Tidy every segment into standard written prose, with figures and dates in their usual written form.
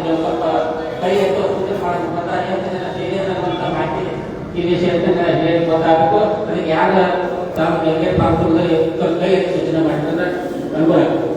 ನಮಗೆ ಸ್ವಲ್ಪ ಕೈ ಎತ್ತೋ ಪೂಜೆ ಮಾಡೋದು ಮತ ಸೇರಿದಂಥ ಮಾಹಿತಿ ಈ ವಿಷಯ ಹೇಳಿ ಗೊತ್ತಾಗಬೇಕು. ಅದಕ್ಕೆ ಯಾರ ತಾವು ಹೇಗೆ ಪಾಲ್ಗೊಳ್ಳಿ ಕೈ ಎತ್ತಿ ಸೂಚನೆ ಮಾಡಿದ್ರೆ ಅನುಕೂಲ ಆಗ್ತದೆ.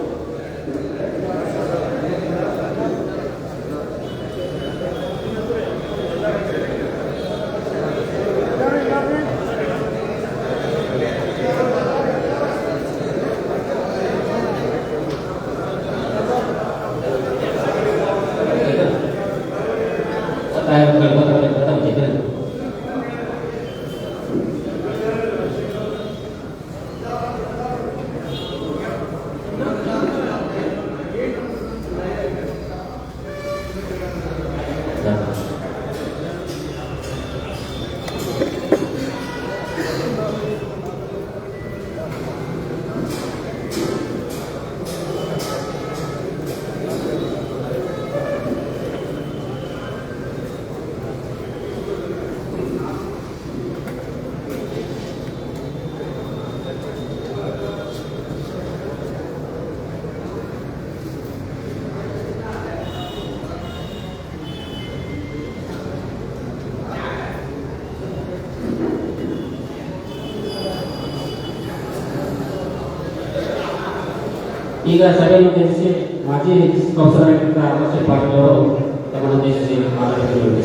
ಈಗ ಸಭೆಯನ್ನು ಉದ್ದೇಶಿಸಿ ಮಾಜಿ ಕೌನ್ಸಿಲರ್ ಅಮರ್ಶಿ ಪಾಟೀಲ್ ಅವರು ತಮ್ಮನ್ನು ಉದ್ದೇಶಿಸಿ ಮಾತನಾಡುತ್ತಿದ್ದಾರೆ.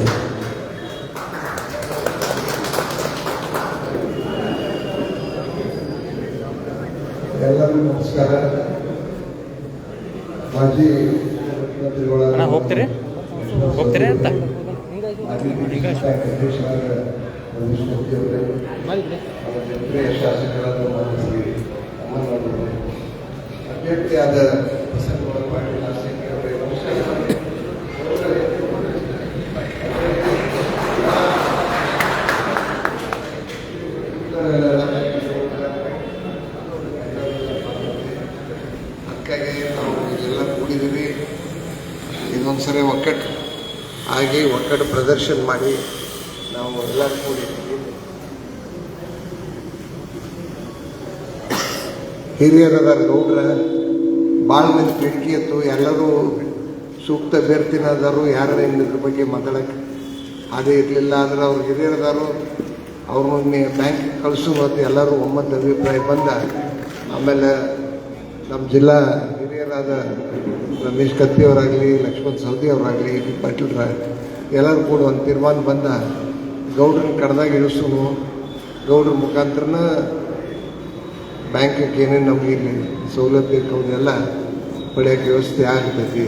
ಎಲ್ಲರಿಗೂ ನಮಸ್ಕಾರ. ಮಾಜಿ ಮುಖ್ಯಮಂತ್ರಿಗಳ ಹೋಗ್ತೀರಿ ಅಂತ ಮಾಜಿ ಕಮಿಷನರ್ ರಮೇಶ್ ಮೂರ್ತಿ ಅವರೇ, ಜನಪ್ರಿಯ ಶಾಸಕರಾದ ಮಾಜಿ ಅಮ್ಮನವರು, ಅಭ್ಯರ್ಥಿಯಾದ ಬಸವಗೌಡ ಪಾಟೀಲ್ ಆಸೆಗೆ ಅವರೇ, ಅದಕ್ಕಾಗಿ ನಾವು ಇದೆಲ್ಲ ಕೂಡಿದ್ದೀವಿ. ಇನ್ನೊಂದ್ಸರಿ ಒಕ್ಕಟ್ಟು ಆಗಿ ಒಕ್ಕಟ್ಟು ಪ್ರದರ್ಶನ ಮಾಡಿ ನಾವು ಎಲ್ಲ ಕೂಡಿದ್ದೀವಿ. ಹಿರಿಯರದಾರ ಗೌಡ್ರ ಭಾಳ ಮಂದಿ ಪಿಡಿಕೆ ಇತ್ತು. ಎಲ್ಲರೂ ಸೂಕ್ತ ಅಭ್ಯರ್ಥಿನದಾರು, ಯಾರ ಇದ್ರ ಬಗ್ಗೆ ಮಾತಾಡೋಕ್ಕೆ ಅದೇ ಇರಲಿಲ್ಲ. ಆದರೆ ಅವ್ರು ಹಿರಿಯರದಾರು, ಅವ್ರನ್ನ ಬ್ಯಾಂಕ್ ಕಳಿಸು ಮತ್ತು ಎಲ್ಲರೂ ಒಮ್ಮತ ಅಭಿಪ್ರಾಯ ಬಂದ. ಆಮೇಲೆ ನಮ್ಮ ಜಿಲ್ಲಾ ಹಿರಿಯರಾದ ರಮೇಶ್ ಕತ್ತಿಯವರಾಗಲಿ, ಲಕ್ಷ್ಮಣ್ ಸವದಿ ಅವರಾಗಲಿ, ಪಾಟೀಲ್ರ ಎಲ್ಲರೂ ಕೂಡ ಒಂದು ತೀರ್ಮಾನ ಬಂದ. ಗೌಡ್ರನ್ನ ಕಡ್ದಾಗ ಇಳಿಸೋನು, ಗೌಡ್ರ ಮುಖಾಂತರನ ಬ್ಯಾಂಕಿಗೆ ಏನೇನು ನಮಗೆ ಇಲ್ಲಿ ಸೌಲಭ್ಯ ಬೇಕು ಅವನ್ನೆಲ್ಲ ಪಡೆಯೋಕ್ಕೆ ವ್ಯವಸ್ಥೆ ಆಗ್ತೈತಿ.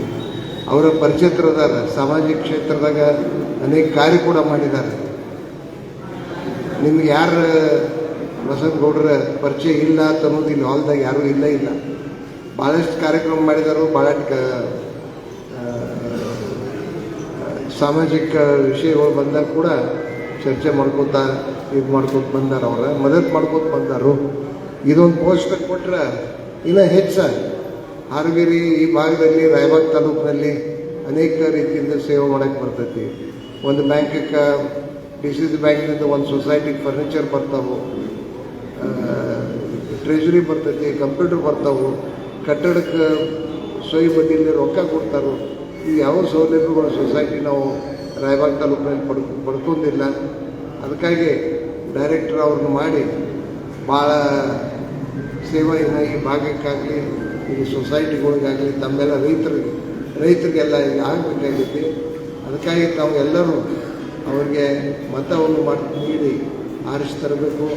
ಅವರ ಪರಿಚಿತರದಾರ, ಸಾಮಾಜಿಕ ಕ್ಷೇತ್ರದಾಗ ಅನೇಕ ಕಾರ್ಯ ಕೂಡ ಮಾಡಿದ್ದಾರೆ. ನಿಮ್ಗೆ ಯಾರು ಬಸವನಗೌಡರ ಪರಿಚಯ ಇಲ್ಲ ಅಂತ ಅನ್ನೋದು ಇಲ್ಲಿ ಹಾಲ್ದಾಗ ಯಾರೂ ಇಲ್ಲ. ಭಾಳಷ್ಟು ಕಾರ್ಯಕ್ರಮ ಮಾಡಿದರು. ಭಾಳಷ್ಟು ಸಾಮಾಜಿಕ ವಿಷಯಗಳು ಬಂದಾಗ ಕೂಡ ಚರ್ಚೆ ಮಾಡ್ಕೊತಾ ಮಾಡ್ಕೊತ ಬಂದಾರ. ಅವರ ಮದತ್ ಮಾಡ್ಕೊತ ಬಂದಾರು. ಇದೊಂದು ಪೋಸ್ಟ್ ಕೊಟ್ಟರೆ ಇನ್ನೂ ಹೆಚ್ಚು ಹಾರಗಿರಿ ಈ ಭಾಗದಲ್ಲಿ, ರಾಯಬಾಗ್ ತಾಲೂಕಿನಲ್ಲಿ ಅನೇಕ ರೀತಿಯಿಂದ ಸೇವೆ ಮಾಡೋಕ್ಕೆ ಬರ್ತೈತಿ. ಒಂದು ಬ್ಯಾಂಕಕ್ಕೆ DCC ಬ್ಯಾಂಕಿನಿಂದ ಒಂದು ಸೊಸೈಟಿಗೆ ಫರ್ನಿಚರ್ ಬರ್ತಾವೆ, ಟ್ರೆಜರಿ ಬರ್ತೈತಿ, ಕಂಪ್ಯೂಟರ್ ಬರ್ತಾವೆ, ಕಟ್ಟಡಕ್ಕೆ ಸೊಯ್ ಬಡ್ಡಿಯಲ್ಲಿ ರೊಕ್ಕ ಕೊಡ್ತಾರೋ. ಈ ಯಾವ ಸೌಲಭ್ಯಗಳು ಸೊಸೈಟಿ ನಾವು ರಾಯಬಾಗ್ ತಾಲೂಕಿನಲ್ಲಿ ಪಡ್ಕೊಂಡಿಲ್ಲ. ಅದಕ್ಕಾಗಿ ಡೈರೆಕ್ಟರ್ ಅವ್ರನ್ನ ಮಾಡಿ ಭಾಳ ಸೇವೆಯನ್ನು ಈ ಭಾಗಕ್ಕಾಗಲಿ, ಈ ಸೊಸೈಟಿಗಳಿಗಾಗಲಿ, ತಮ್ಮೆಲ್ಲ ರೈತರಿಗೆಲ್ಲ ಈಗ ಆಗಬೇಕಾಗೈತಿ. ಅದಕ್ಕಾಗಿ ತಾವು ಎಲ್ಲರೂ ಅವ್ರಿಗೆ ಮತವನ್ನು ನೀಡಿ ಆರಿಸಿ ತರಬೇಕು.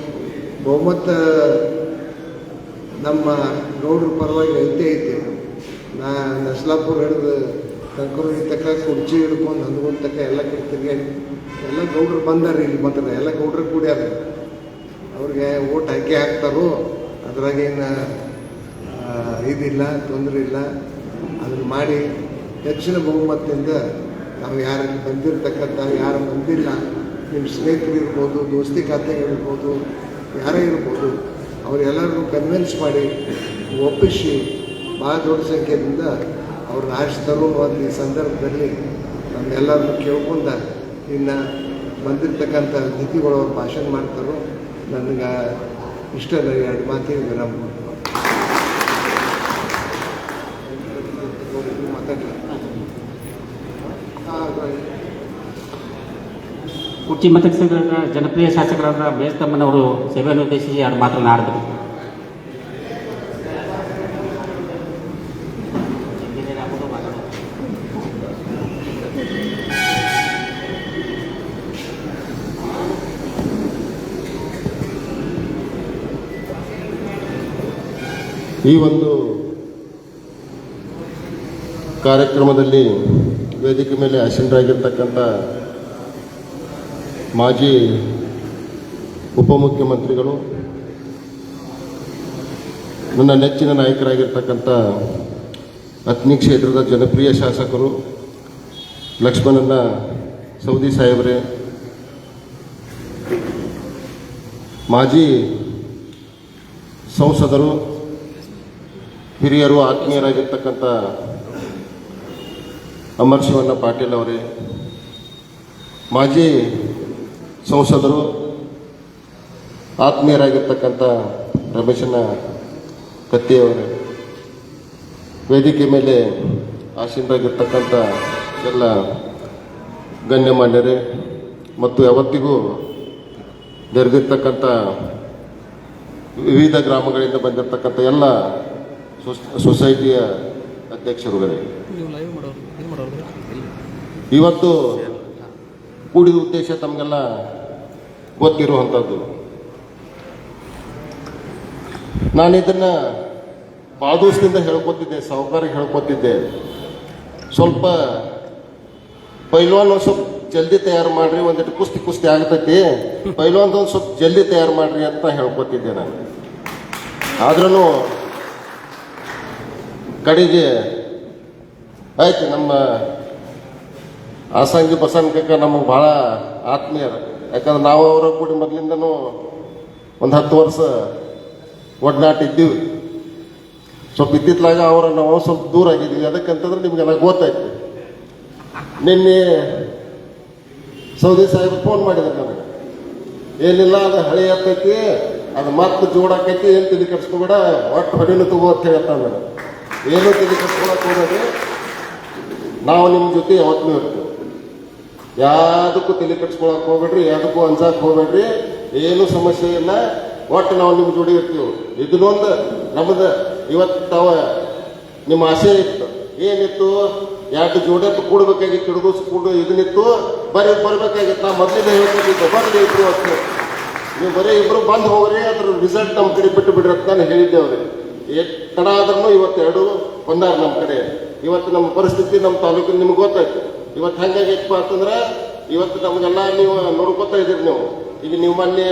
ಬಹುಮತ ನಮ್ಮ ಗೌಡ್ರ ಪರವಾಗಿ ಐತೆ. ನಸ್ಲಾಪುರ ಹಿಡಿದು ಕಂಕೂರು ತಕ್ಕ ಕುರ್ಚಿ ಹಿಡ್ಕೊಂಡು ಹಂದ್ಕೊಂಡ್ ತಕ್ಕ ಎಲ್ಲ ಕಡೆ ತಿರುಗಾಡಿ ಎಲ್ಲ ಗೌಡ್ರು ಬಂದಾರ. ಇಲ್ಲಿ ಮಾತ್ರ ಎಲ್ಲ ಗೌಡ್ರು ಕೂಡ್ಯಾರ. ಅವ್ರಿಗೆ ಓಟ್ ಹಾಕ್ತಾರೋ, ಅದ್ರಾಗೇನು ಇದಿಲ್ಲ, ತೊಂದರೆ ಇಲ್ಲ. ಅದನ್ನು ಮಾಡಿ ಹೆಚ್ಚಿನ ಬಹುಮತದಿಂದ ನಾವು ಯಾರಲ್ಲಿ ಬಂದಿರತಕ್ಕಂಥ, ಯಾರು ಬಂದಿಲ್ಲ, ನಿಮ್ಮ ಸ್ನೇಹಿತರು ಇರ್ಬೋದು, ದೋಸ್ತಿ ಖಾತೆಗಳಿರ್ಬೋದು, ಯಾರೇ ಇರ್ಬೋದು, ಅವರೆಲ್ಲರೂ ಕನ್ವಿನ್ಸ್ ಮಾಡಿ ಒಪ್ಪಿಸಿ ಭಾಳ ದೊಡ್ಡ ಸಂಖ್ಯೆಯಿಂದ ಅವ್ರನ್ನ ಆರಿಸ್ತಾರೋ ಅಂತ ಈ ಸಂದರ್ಭದಲ್ಲಿ ನಮ್ಮೆಲ್ಲರನ್ನು ಕೇಳ್ಕೊಂಡ ಇನ್ನು ಬಂದಿರತಕ್ಕಂಥ ಅತಿಥಿಗಳು ಅವ್ರು ಭಾಷಣ ಮಾಡ್ತಾರೋ. ನನಗೆ ಇಷ್ಟ ಎರಡು ಮಾತಿಗೆ ವಿರಾಮ ಮಾತಾಡ್ತಾರೆ. ಕುರ್ಚಿ ಮತಕ್ಷೇತ್ರದ ಜನಪ್ರಿಯ ಶಾಸಕರಾದ ಬೇಸ್ ತಮ್ಮನವರು ಸಭೆಯನ್ನು ಉದ್ದೇಶಿಸಿ ಎರಡು ಮಾತನಾಡಿದರು. ಈ ಒಂದು ಕಾರ್ಯಕ್ರಮದಲ್ಲಿ ವೇದಿಕೆ ಮೇಲೆ ಆಸೀನರಾಗಿರ್ತಕ್ಕಂಥ ಮಾಜಿ ಉಪಮುಖ್ಯಮಂತ್ರಿಗಳು, ನನ್ನ ನೆಚ್ಚಿನ ನಾಯಕರಾಗಿರ್ತಕ್ಕಂಥ ಅತ್ನಿ ಕ್ಷೇತ್ರದ ಜನಪ್ರಿಯ ಶಾಸಕರು ಲಕ್ಷ್ಮಣನ ಸವದಿ ಸಾಹೇಬರೇ, ಮಾಜಿ ಸಂಸದರು, ಹಿರಿಯರು, ಆತ್ಮೀಯರಾಗಿರ್ತಕ್ಕಂಥ ಅಮರ್ ಶಿವಣ್ಣ ಪಾಟೀಲ್ ಅವರೇ, ಮಾಜಿ ಸಂಸದರು, ಆತ್ಮೀಯರಾಗಿರ್ತಕ್ಕಂಥ ರಮೇಶನ ಕತ್ತಿಯವರೇ, ವೇದಿಕೆ ಮೇಲೆ ಆಸೀನರಾಗಿರ್ತಕ್ಕಂಥ ಎಲ್ಲ ಗಣ್ಯಮಾನ್ಯರೇ ಮತ್ತು ಯಾವತ್ತಿಗೂ ಬೆರೆದಿರ್ತಕ್ಕಂಥ ವಿವಿಧ ಗ್ರಾಮಗಳಿಂದ ಬಂದಿರತಕ್ಕಂಥ ಎಲ್ಲ ಸೊಸೈಟಿಯ ಅಧ್ಯಕ್ಷರುಗಳೇ, ಇವತ್ತು ಕೂಡಿದ ಉದ್ದೇಶ ತಮಗೆಲ್ಲ ಗೊತ್ತಿರುವಂಥದ್ದು. ನಾನು ಇದನ್ನು ಭಾಳ ದಿವಸದಿಂದ ಹೇಳ್ಕೊತಿದ್ದೆ, ಸಾಹುಕಾರಿಗೆ ಹೇಳ್ಕೊತಿದ್ದೆ, ಸ್ವಲ್ಪ ಪೈಲ್ವಾನ್ ಒಂದು ಸ್ವಲ್ಪ ಜಲ್ದಿ ತಯಾರು ಮಾಡ್ರಿ, ಒಂದಿಟ್ಟು ಕುಸ್ತಿ ಆಗ್ತೈತಿ, ಪೈಲ್ವಾನ್ ಒಂದು ಸ್ವಲ್ಪ ಜಲ್ದಿ ತಯಾರು ಮಾಡ್ರಿ ಅಂತ ಹೇಳ್ಕೊತಿದ್ದೆ ನಾನು. ಆದ್ರೂ ಕಡೆಗೆ ಆಯ್ತು, ನಮ್ಮ ಆಸಂಗಿ ಬಸವನಕಕ್ಕ ನಮಗೆ ಭಾಳ ಆತ್ಮೀಯರು, ಯಾಕಂದ್ರೆ ನಾವು ಅವರ ಕೂಡಿ ಮೊದಲಿಂದನೂ ಒಂದು 10 ವರ್ಷ ಒಡನಾಟ ಇದ್ದೀವಿ. ಸ್ವಲ್ಪ ಇತ್ತಿತ್ತಲಾಗ ಅವರ ನಾವು ಸ್ವಲ್ಪ ದೂರ ಆಗಿದ್ದೀವಿ. ಅದಕ್ಕಂತಂದ್ರೆ ನಿಮಗೆಲ್ಲ ಗೊತ್ತಾಯ್ತು. ನಿನ್ನೆ ಸೌದಿ ಸಾಹೇಬ್ ಫೋನ್ ಮಾಡಿದ್ರು ನನಗೆ, ಏನಿಲ್ಲ ಅದು ಹಳೆ ಆಗ್ತೈತಿ, ಅದು ಮತ್ತೆ ಜೋಡಾಕೈತಿ, ಏನು ತಿಳಿ ಕಟ್ಸ್ಕೊಬೇಡ, ಒಟ್ಟು ಹೊಡಿನೂ ತಗೋ ಅಂತ ಹೇಳ್ತಾನೆ. ಏನೂ ತಿಳಿ ಕಟ್ಸ್ಕೊಳಕ್ಕೆ ಹೋಗೋದು, ನಾವು ನಿಮ್ಮ ಜೊತೆ ಯಾವತ್ತೂ ಇರ್ತೀವಿ. ಯಾವುದಕ್ಕೂ ತಲೆ ಕಟ್ಸ್ಕೊಳಕ್ಕೆ ಹೋಗ್ಬೇಡ್ರಿ, ಯಾವುದಕ್ಕೂ ಅಂಜಾಕ್ ಹೋಗ್ಬೇಡ್ರಿ, ಏನೂ ಸಮಸ್ಯೆ ಇಲ್ಲ, ಒಟ್ಟು ನಾವು ನಿಮ್ಮ ಜೋಡಿ ಇರ್ತೀವಿ. ಇದನ್ನೊಂದು ನಮ್ಮದು ಇವತ್ತು ನಿಮ್ಮ ಆಸೆ ಇತ್ತು. ಏನಿತ್ತು? 2 ಜೋಡಿ ಕೂಡಬೇಕಾಗಿತ್ತು, ಹಿಡಿದು ಕೂಡು ಇದನ್ನಿತ್ತು, ಬರ್ಬೇಕಾಗಿತ್ತು. ನಾ ಮೊದಲಿಗೆ ಹೇಳ್ಕೊತಿದ್ದೆ, ಬರ್ರಿ ಇಬ್ರು ಅಷ್ಟು, ನೀವು ಬರೀ ಇಬ್ರು ಬಂದು ಹೋಗ್ರಿ, ಅದ್ರ ರಿಸಲ್ಟ್ ನಮ್ಮ ಕಡೆ ಬಿಟ್ಟು ಬಿಡ್ರಿ ಅಂತ ನಾನು ಹೇಳಿದ್ದೆ ಅವ್ರಿಗೆ. ತಡ ಆದ್ರೂ ಇವತ್ತು 2 ಬಂದಾರ ನಮ್ಮ ಕಡೆ. ಇವತ್ತು ನಮ್ಮ ಪರಿಸ್ಥಿತಿ ನಮ್ಮ ತಾಲೂಕಿನ ನಿಮ್ಗೆ ಗೊತ್ತಾಯ್ತು. ಇವತ್ತು ಹೆಂಗಾಗೈತಪ್ಪ ಅಂತಂದ್ರೆ, ಇವತ್ತು ನಮಗೆಲ್ಲ ನೀವು ನೋಡ್ಕೊತಾ ಇದ್ದೀರಿ. ಈಗ ನೀವು ಮೊನ್ನೆ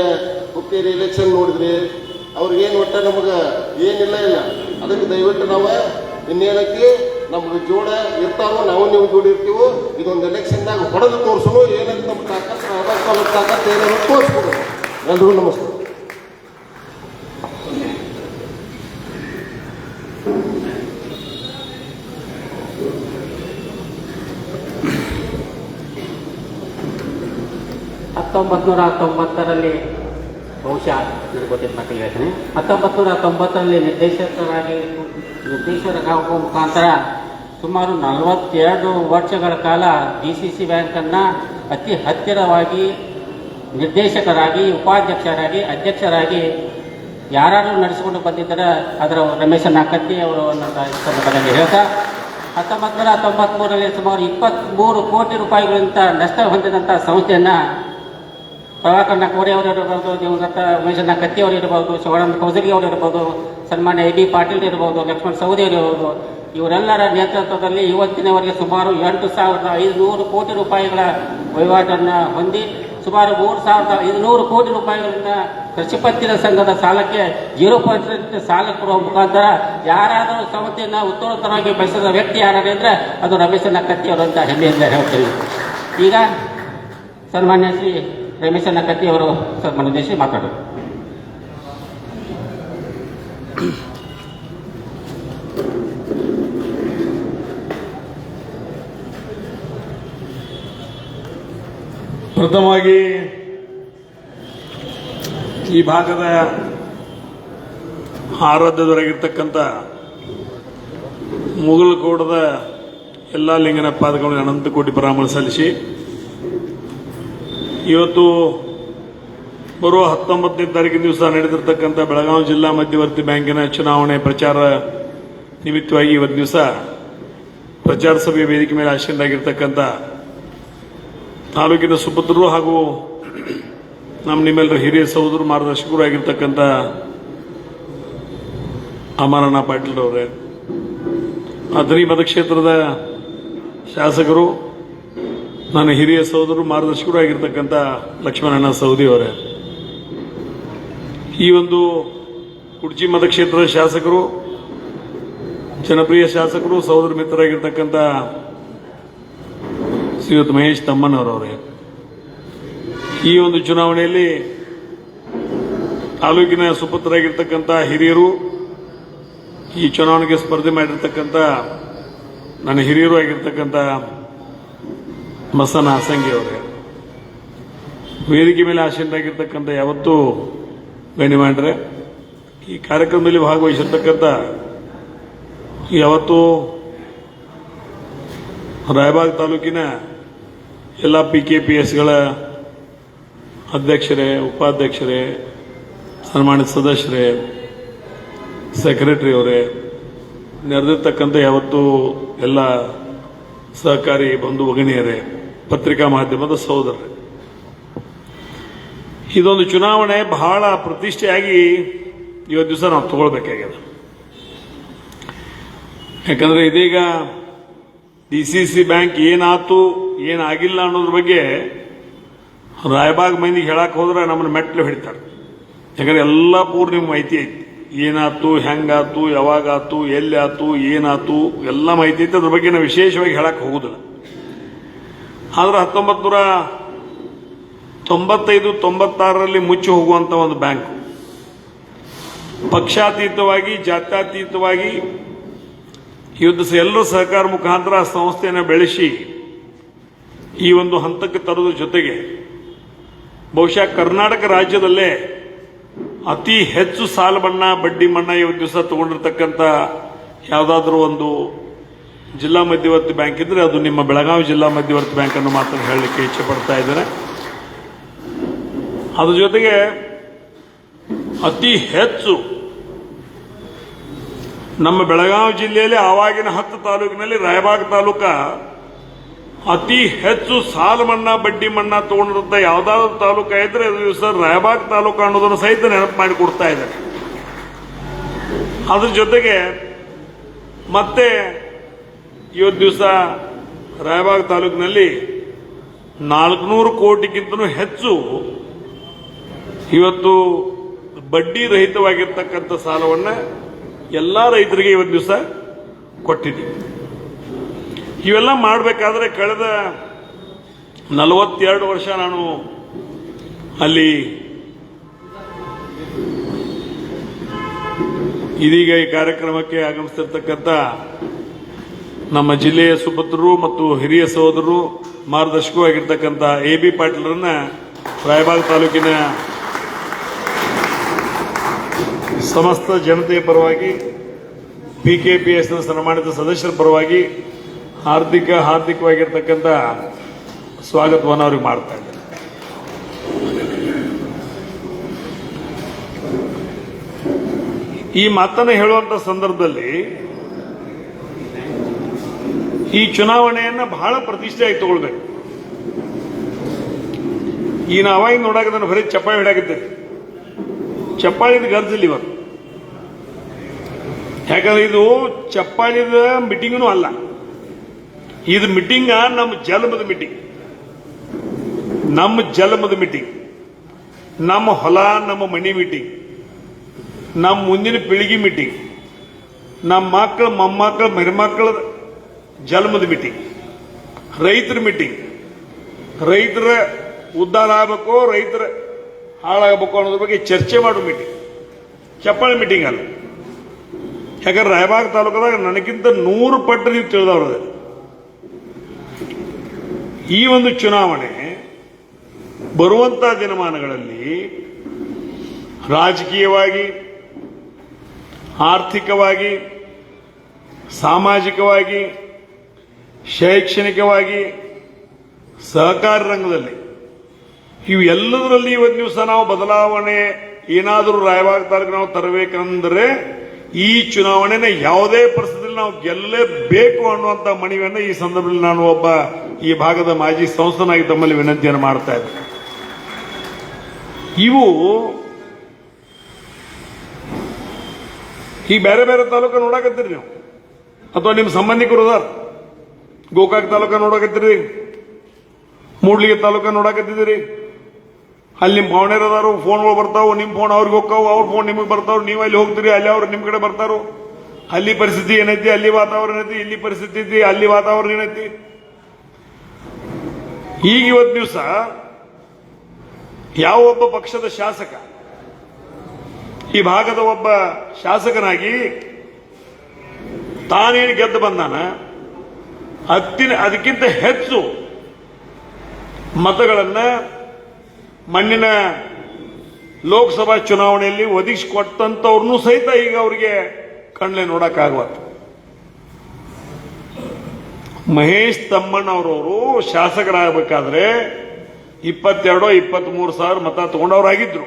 ಹುಕ್ಕೇರಿ ಎಲೆಕ್ಷನ್ ನೋಡಿದ್ರಿ, ಅವ್ರಿಗೇನು ಒಟ್ಟ ನಮಗೆ ಏನಿಲ್ಲ. ಅದಕ್ಕೆ ದಯವಿಟ್ಟು ನಾವು ಇನ್ನೇನಕ್ಕೆ ನಮ್ಗೆ ಜೋಡ ಇರ್ತಾರೋ, ನಾವು ನೀವು ಜೋಡಿ ಇರ್ತೀವೋ, ಇದೊಂದು ಎಲೆಕ್ಷನ್ದಾಗ ಹೊಡೆದು ತೋರಿಸೋನು, ಏನಂತ ನಮ್ಮ ತಾಕತ್ತು ಏನೇನೋ ತೋರಿಸ್ಕೊಡು. ಎಲ್ರಿಗೂ ನಮಸ್ಕಾರ. ರಲ್ಲಿ ಬಹುಶಃ ಗೊತ್ತಿದ್ದ ಮಕ್ಕಳಿಗೆ ಹೇಳ್ತೀನಿ, 1990ರಲ್ಲಿ ನಿರ್ದೇಶಕರಾಗುವ ಮುಖಾಂತರ ಸುಮಾರು 42 ವರ್ಷಗಳ ಕಾಲ DCC ಬ್ಯಾಂಕನ್ನು ಅತಿ ಹತ್ತಿರವಾಗಿ ನಿರ್ದೇಶಕರಾಗಿ, ಉಪಾಧ್ಯಕ್ಷರಾಗಿ, ಅಧ್ಯಕ್ಷರಾಗಿ ಯಾರು ನಡೆಸಿಕೊಂಡು ಬಂದಿದ್ದಾರೆ ಅದರ ರಮೇಶನ ಕತ್ತಿ ಅವರು ಸಂದರ್ಭದಲ್ಲಿ ಹೇಳ್ತಾ, 1993ರಲ್ಲಿ ಸುಮಾರು 23 ಕೋಟಿ ರೂಪಾಯಿಗಳಿಂದ ನಷ್ಟ ಹೊಂದಿದಂಥ ಸಂಸ್ಥೆಯನ್ನು ಪ್ರಭಾಕರ್ ಕೋರೆ ಅವರು ಇರ್ಬೋದು, ದಿವಂಗತ ಉಮೇಶನ ಕತ್ತಿ ಅವರು ಇರ್ಬೋದು, ಶಿವಾನಂದ ಕೌಸಗಿ ಅವರು ಇರ್ಬೋದು, ಸನ್ಮಾನ್ಯ AB ಪಾಟೀಲ್ ಇರ್ಬೋದು, ಲಕ್ಷ್ಮಣ ಸವದಿ ಅವರು ಇರ್ಬೋದು, ಇವರೆಲ್ಲರ ನೇತೃತ್ವದಲ್ಲಿ ಇವತ್ತಿನವರೆಗೆ ಸುಮಾರು 8,500 ಕೋಟಿ ರೂಪಾಯಿಗಳ ವಹಿವಾಟನ್ನು ಹೊಂದಿ ಸುಮಾರು 3,500 ಕೋಟಿ ರೂಪಾಯಿಗಳಿಂದ ಕೃಷಿ ಪತ್ತಿನ ಸಂಘದ ಸಾಲಕ್ಕೆ 0% ಸಾಲ ಕೊಡುವ ಮುಖಾಂತರ ಯಾರಾದರೂ ಸಂಸ್ಥೆಯನ್ನು ಉತ್ತರೋತ್ತರವಾಗಿ ಬೆಳೆಸಿದ ವ್ಯಕ್ತಿ ಯಾರಾದ್ರೆ ಅಂದರೆ ಅದು ರಮೇಶನ ಕತ್ತಿಯವರು ಅಂತ ಹೆಮ್ಮೆಯಿಂದ ಹೇಳ್ತೀವಿ. ಈಗ ಸನ್ಮಾನ್ಯ ಶ್ರೀ ರಮೇಶನ ಕತ್ತಿಯವರು ಸನ್ಮಾನ್ಯ ಮಾತಾಡೋದು. ಪ್ರಥಮವಾಗಿ ಈ ಭಾಗದ ಆರಾಧ್ಯದವರಾಗಿರ್ತಕ್ಕಂಥ ಮುಗಲಕೋಟದ ಎಲ್ಲ ಲಿಂಗನ ಪಾದಗಳನ್ನು ಅನಂತ ಕೋಟಿ ಪ್ರಣಾಮಗಳು ಸಲ್ಲಿಸಿ ಇವತ್ತು ಬರುವ 19ನೇ ತಾರೀಕಿನ ದಿವಸ ನಡೆದಿರ್ತಕ್ಕಂಥ ಬೆಳಗಾವಿ ಜಿಲ್ಲಾ ಮಧ್ಯವರ್ತಿ ಬ್ಯಾಂಕಿನ ಚುನಾವಣೆ ಪ್ರಚಾರ ನಿಮಿತ್ತವಾಗಿ ಇವತ್ತು ದಿವಸ ಪ್ರಚಾರ ಸಭೆ ವೇದಿಕೆ ಮೇಲೆ ಆಸೀನರಾಗಿರ್ತಕ್ಕಂಥ ತಾಲೂಕಿನ ಸುಪುತ್ರರು ಹಾಗೂ ನಿಮ್ಮೆಲ್ಲರ ಹಿರಿಯ ಸಹೋದರರು ಮಾರ್ಗದರ್ಶಕರು ಆಗಿರ್ತಕ್ಕಂಥ ಅಮರಣ್ಣ ಪಾಟೀಲ್ ಅವರೇ, ಅಥಣಿ ಮತಕ್ಷೇತ್ರದ ಶಾಸಕರು, ನನ್ನ ಹಿರಿಯ ಸಹೋದರರು ಮಾರ್ಗದರ್ಶಕರು ಆಗಿರ್ತಕ್ಕಂಥ ಲಕ್ಷ್ಮಣಣ್ಣ ಸವದಿ ಅವರೇ, ಈ ಒಂದು ಕುಡ್ಚಿ ಮತಕ್ಷೇತ್ರದ ಶಾಸಕರು, ಜನಪ್ರಿಯ ಶಾಸಕರು, ಸಹೋದರ ಮಿತ್ರರಾಗಿರ್ತಕ್ಕಂಥ ಶ್ರೀಯುತ ಮಹೇಶ್ ತಮ್ಮಣ್ಣವರವರೇ, ಈ ಒಂದು ಚುನಾವಣೆಯಲ್ಲಿ ತಾಲೂಕಿನ ಸುಪುತ್ರರಾಗಿರ್ತಕ್ಕಂಥ ಹಿರಿಯರು, ಈ ಚುನಾವಣೆಗೆ ಸ್ಪರ್ಧೆ ಮಾಡಿರ್ತಕ್ಕಂಥ ನನ್ನ ಹಿರಿಯರು ಆಗಿರ್ತಕ್ಕಂಥ ಮಸನ ಹಾಸಂಗಿ ಅವರೇ, ವೇದಿಕೆ ಮೇಲೆ ಆಸೀನರಾಗಿರ್ತಕ್ಕಂಥ ಯಾವತ್ತೂ ಗಣ್ಯಮಾನ್ಯರೇ, ಈ ಕಾರ್ಯಕ್ರಮದಲ್ಲಿ ಭಾಗವಹಿಸಿರ್ತಕ್ಕಂಥ ಯಾವತ್ತೂ ರಾಯಬಾಗ್ ತಾಲೂಕಿನ ಎಲ್ಲ PKPSಗಳ ಅಧ್ಯಕ್ಷರೇ, ಉಪಾಧ್ಯಕ್ಷರೇ, ಸನ್ಮಾನಿತ ಸದಸ್ಯರೇ, ಸೆಕ್ರೆಟರಿ ಅವರೇ, ನೆರೆದಿರ್ತಕ್ಕಂಥ ಯಾವತ್ತೂ ಎಲ್ಲ ಸಹಕಾರಿ ಬಂಧು ಭಗಿನಿಯರೇ, ಪತ್ರಿಕಾ ಮಾಧ್ಯಮದ ಸಹೋದರರೇ, ಇದೊಂದು ಚುನಾವಣೆ ಬಹಳ ಪ್ರತಿಷ್ಠೆಯಾಗಿ ಇವತ್ತು ದಿವಸ ನಾವು ತಗೊಳ್ಬೇಕಾಗಿದೆ. ಯಾಕಂದ್ರೆ ಇದೀಗ DCC ಬ್ಯಾಂಕ್ ಏನಾತು ಏನಾಗಿಲ್ಲ ಅನ್ನೋದ್ರ ಬಗ್ಗೆ ರಾಯಬಾಗ್ ಮಂದಿಗೆ ಹೇಳಕ್ ಹೋದ್ರೆ ನಮ್ಮನ್ನು ಮೆಟ್ಲು ಹಿಡಿತಾರೆ. ಯಾಕಂದ್ರೆ ಎಲ್ಲ ಪೂರ್ಣ ನಿಮ್ಗೆ ಮಾಹಿತಿ ಐತಿ, ಏನಾತು, ಹೆಂಗಾತು, ಯಾವಾಗಾತು, ಎಲ್ಲಿ ಆತು, ಏನಾತು ಎಲ್ಲ ಮಾಹಿತಿ ಐತಿ. ಅದ್ರ ಬಗ್ಗೆ ನಾವು ವಿಶೇಷವಾಗಿ ಹೇಳಕ್ ಹೋಗುದಿಲ್ಲ. ಆದ್ರೆ 1995-96ರಲ್ಲಿ ಮುಚ್ಚಿ ಹೋಗುವಂತ ಒಂದು ಬ್ಯಾಂಕ್, ಪಕ್ಷಾತೀತವಾಗಿ ಜಾತ್ಯತೀತವಾಗಿ ಇವತ್ತು ಎಲ್ಲರೂ ಸಹಕಾರ ಮುಖಾಂತರ ಆ ಸಂಸ್ಥೆಯನ್ನು ಬೆಳೆಸಿ ಈ ಒಂದು ಹಂತಕ್ಕೆ ತರೋದ್ರ ಜೊತೆಗೆ ಬಹುಶಃ ಕರ್ನಾಟಕ ರಾಜ್ಯದಲ್ಲೇ ಅತಿ ಹೆಚ್ಚು ಸಾಲ ಮನ್ನಾ, ಬಡ್ಡಿ ಮನ್ನಾ ಇವತ್ತು ದಿವಸ ತಗೊಂಡಿರ್ತಕ್ಕಂಥ ಯಾವುದಾದ್ರೂ ಒಂದು ಜಿಲ್ಲಾ ಮಧ್ಯವರ್ತಿ ಬ್ಯಾಂಕ್ ಇದ್ರೆ ಅದು ನಿಮ್ಮ ಬೆಳಗಾವಿ ಜಿಲ್ಲಾ ಮಧ್ಯವರ್ತಿ ಬ್ಯಾಂಕ್ ಅನ್ನು ಮಾತ್ರ ಹೇಳಲಿಕ್ಕೆ ಇಚ್ಛೆ ಪಡ್ತಾ ಇದ್ದೇನೆ. ಅದ್ರ ಜೊತೆಗೆ ಅತಿ ಹೆಚ್ಚು ನಮ್ಮ ಬೆಳಗಾವಿ ಜಿಲ್ಲೆಯಲ್ಲಿ ಆವಾಗಿನ 10 ತಾಲೂಕಿನಲ್ಲಿ ರಾಯಬಾಗ್ ತಾಲೂಕ ಅತಿ ಹೆಚ್ಚು ಸಾಲ ಮನ್ನಾ, ಬಡ್ಡಿ ಮನ್ನಾ ತಗೊಂಡಿರುತ್ತ ಯಾವ್ದಾದ್ರು ತಾಲೂಕ ಇದ್ರೆ ಅದು ದಿವಸ ರಾಯಬಾಗ್ ತಾಲೂಕು ಅನ್ನೋದನ್ನು ಸಹಿತ ನೆನಪು ಮಾಡಿ ಕೊಡ್ತಾ ಇದ್ದಾರೆ. ಅದ್ರ ಜೊತೆಗೆ ಮತ್ತೆ ಇವತ್ತು ದಿವಸ ರಾಯಬಾಗ್ ತಾಲೂಕಿನಲ್ಲಿ 400 ಕೋಟಿಗಿಂತಲೂ ಹೆಚ್ಚು ಇವತ್ತು ಬಡ್ಡಿ ರಹಿತವಾಗಿರ್ತಕ್ಕಂಥ ಸಾಲವನ್ನ ಎಲ್ಲಾ ರೈತರಿಗೆ ಇವತ್ತು ದಿವಸ ಕೊಟ್ಟಿದ್ದೀವಿ. ಇವೆಲ್ಲ ಮಾಡಬೇಕಾದ್ರೆ ಕಳೆದ 42 ವರ್ಷ ನಾನು ಅಲ್ಲಿ ಇದೀಗ ಈ ಕಾರ್ಯಕ್ರಮಕ್ಕೆ ಆಗಮಿಸ್ತಿರ್ತಕ್ಕಂಥ ನಮ್ಮ ಜಿಲ್ಲೆಯ ಸುಪುತ್ರರು ಮತ್ತು ಹಿರಿಯ ಸಹೋದರರು ಮಾರ್ಗದರ್ಶಕರು ಆಗಿರ್ತಕ್ಕಂಥ AB ಪಾಟೀಲರನ್ನ ರಾಯಬಾಗ್ ತಾಲೂಕಿನ ಸಮಸ್ತ ಜನತೆಯ ಪರವಾಗಿ, PKPSನ ಸನ್ಮಾನಿತ ಸದಸ್ಯರ ಪರವಾಗಿ ಹಾರ್ದಿಕವಾಗಿರ್ತಕ್ಕಂಥ ಸ್ವಾಗತವನ್ನು ಅವ್ರಿಗೆ ಮಾಡ್ತಾ ಇದ್ದಾರೆ. ಈ ಮಾತನ್ನು ಹೇಳುವಂತ ಸಂದರ್ಭದಲ್ಲಿ ಈ ಚುನಾವಣೆಯನ್ನ ಬಹಳ ಪ್ರತಿಷ್ಠೆಯಾಗಿ ತಗೊಳ್ಬೇಕು. ಈ ನಾವಾಗಿ ನೋಡಾಕ ನಾನು ಬರೀ ಚಪ್ಪಾಳಿ ಹಿಡಾಕತ್ತೇನೆ, ಚಪ್ಪಾಳಿದ ಗರ್ಜಿಲ್ಲ ಇವತ್ತು. ಯಾಕಂದ್ರೆ ಇದು ಚಪ್ಪಾಳಿದ ಮೀಟಿಂಗ್ನೂ ಅಲ್ಲ, ಇದು ಮೀಟಿಂಗ್ ನಮ್ಮ ಜನ್ಮದ ಮೀಟಿಂಗ್, ನಮ್ಮ ಜನ್ಮದ ಮೀಟಿಂಗ್, ನಮ್ಮ ಹೊಲ ನಮ್ಮ ಮನಿ ಮೀಟಿಂಗ್, ನಮ್ಮ ಮುಂದಿನ ಪೀಳಿಗೆ ಮೀಟಿಂಗ್, ನಮ್ಮ ಮಕ್ಕಳು ಮೊಮ್ಮಕ್ಕಳು ಮರಿಮಕ್ಕಳ ಜನ್ಮದ ಮೀಟಿಂಗ್, ರೈತರ ಮೀಟಿಂಗ್. ರೈತರ ಉದ್ಧಾರ ಆಗಬೇಕು, ರೈತರ ಹಾಳಾಗಬೇಕು ಅನ್ನೋದ್ರ ಬಗ್ಗೆ ಚರ್ಚೆ ಮಾಡೋ ಮೀಟಿಂಗ್, ಚಪ್ಪಾಳೆ ಮೀಟಿಂಗ್ ಅಲ್ಲ. ಯಾಕಂದ್ರೆ ರಾಯಬಾಗ್ ತಾಲೂಕದಾಗ ನನಗಿಂತ 100 ಪಟ್ಟು ನೀವು ತಿಳಿದವ್ರದ. ಈ ಒಂದು ಚುನಾವಣೆ ಬರುವಂತ ದಿನಮಾನಗಳಲ್ಲಿ ರಾಜಕೀಯವಾಗಿ, ಆರ್ಥಿಕವಾಗಿ, ಸಾಮಾಜಿಕವಾಗಿ ಶೈಕ್ಷಣಿಕವಾಗಿ, ಸಹಕಾರ ರಂಗದಲ್ಲಿ ಇವೆಲ್ಲದರಲ್ಲಿ ಇವತ್ತು ದಿವಸ ನಾವು ಬದಲಾವಣೆ ಏನಾದರೂ ರಾಯಬಾಗ ತಾಲೂಕು ನಾವು ತರಬೇಕಂದ್ರೆ ಈ ಚುನಾವಣೆನ ಯಾವುದೇ ಪರಿಸ್ಥಿತಿಯಲ್ಲಿ ನಾವು ಗೆಲ್ಲಲೇಬೇಕು ಅನ್ನುವಂತ ಮನವಿಯನ್ನು ಈ ಸಂದರ್ಭದಲ್ಲಿ ನಾನು ಒಬ್ಬ ಈ ಭಾಗದ ಮಾಜಿ ಸಂಸದನಾಗಿ ತಮ್ಮಲ್ಲಿ ವಿನಂತಿಯನ್ನು ಮಾಡ್ತಾ ಇದ್ದೆ. ಇವು ಈ ಬೇರೆ ಬೇರೆ ತಾಲೂಕು ನೋಡಕತ್ತೀರಿ ನೀವು, ಅಥವಾ ನಿಮ್ಮ ಸಂಬಂಧಿಕರು ಅದಾರ. ಗೋಕಾಕ್ ತಾಲೂಕ ನೋಡಕತ್ತೀರಿ, ಮೂಡ್ಲಿಗೆ ತಾಲೂಕ ನೋಡಕತ್ತಿದ್ದೀರಿ. ಅಲ್ಲಿ ನಿಮ್ಮ ಭಾವನೆಯರು ಅದಾರು, ಫೋನ್ಗಳು ಬರ್ತಾವು, ನಿಮ್ಮ ಫೋನ್ ಅವ್ರಿಗೆ ಹೋಗ್ತಾವು, ಅವ್ರ ಫೋನ್ ನಿಮಗೆ ಬರ್ತಾವ್ರು, ನೀವು ಅಲ್ಲಿ ಹೋಗ್ತೀರಿ, ಅಲ್ಲಿ ಅವ್ರು ನಿಮ್ಮ ಕಡೆ ಬರ್ತಾರೋ. ಅಲ್ಲಿ ಪರಿಸ್ಥಿತಿ ಏನೈತಿ, ಅಲ್ಲಿ ವಾತಾವರಣ ಏನೈತಿ, ಇಲ್ಲಿ ಪರಿಸ್ಥಿತಿ ಐತಿ, ಅಲ್ಲಿ ವಾತಾವರಣ ಏನೈತಿ. ಈಗ ಇವತ್ತು ದಿವಸ ಯಾವ ಒಬ್ಬ ಪಕ್ಷದ ಶಾಸಕ ಈ ಭಾಗದ ಒಬ್ಬ ಶಾಸಕನಾಗಿ ತಾನೇನು ಗೆದ್ದು ಬಂದಾನ, ಅದಕ್ಕಿಂತ ಹೆಚ್ಚು ಮತಗಳನ್ನ ಮಣ್ಣಿನ ಲೋಕಸಭಾ ಚುನಾವಣೆಯಲ್ಲಿ ಒದಗಿಸಿಕೊಟ್ಟಂತವ್ರನ್ನೂ ಸಹಿತ ಈಗ ಅವರಿಗೆ ಕಣ್ಲೆ ನೋಡಕ್ಕಾಗವತ್ತು. ಮಹೇಶ್ ತಮ್ಮಣ್ಣವರವರು ಶಾಸಕರಾಗಬೇಕಾದ್ರೆ 22-23 ಸಾವಿರ ಮತ ತಗೊಂಡವರಾಗಿದ್ರು,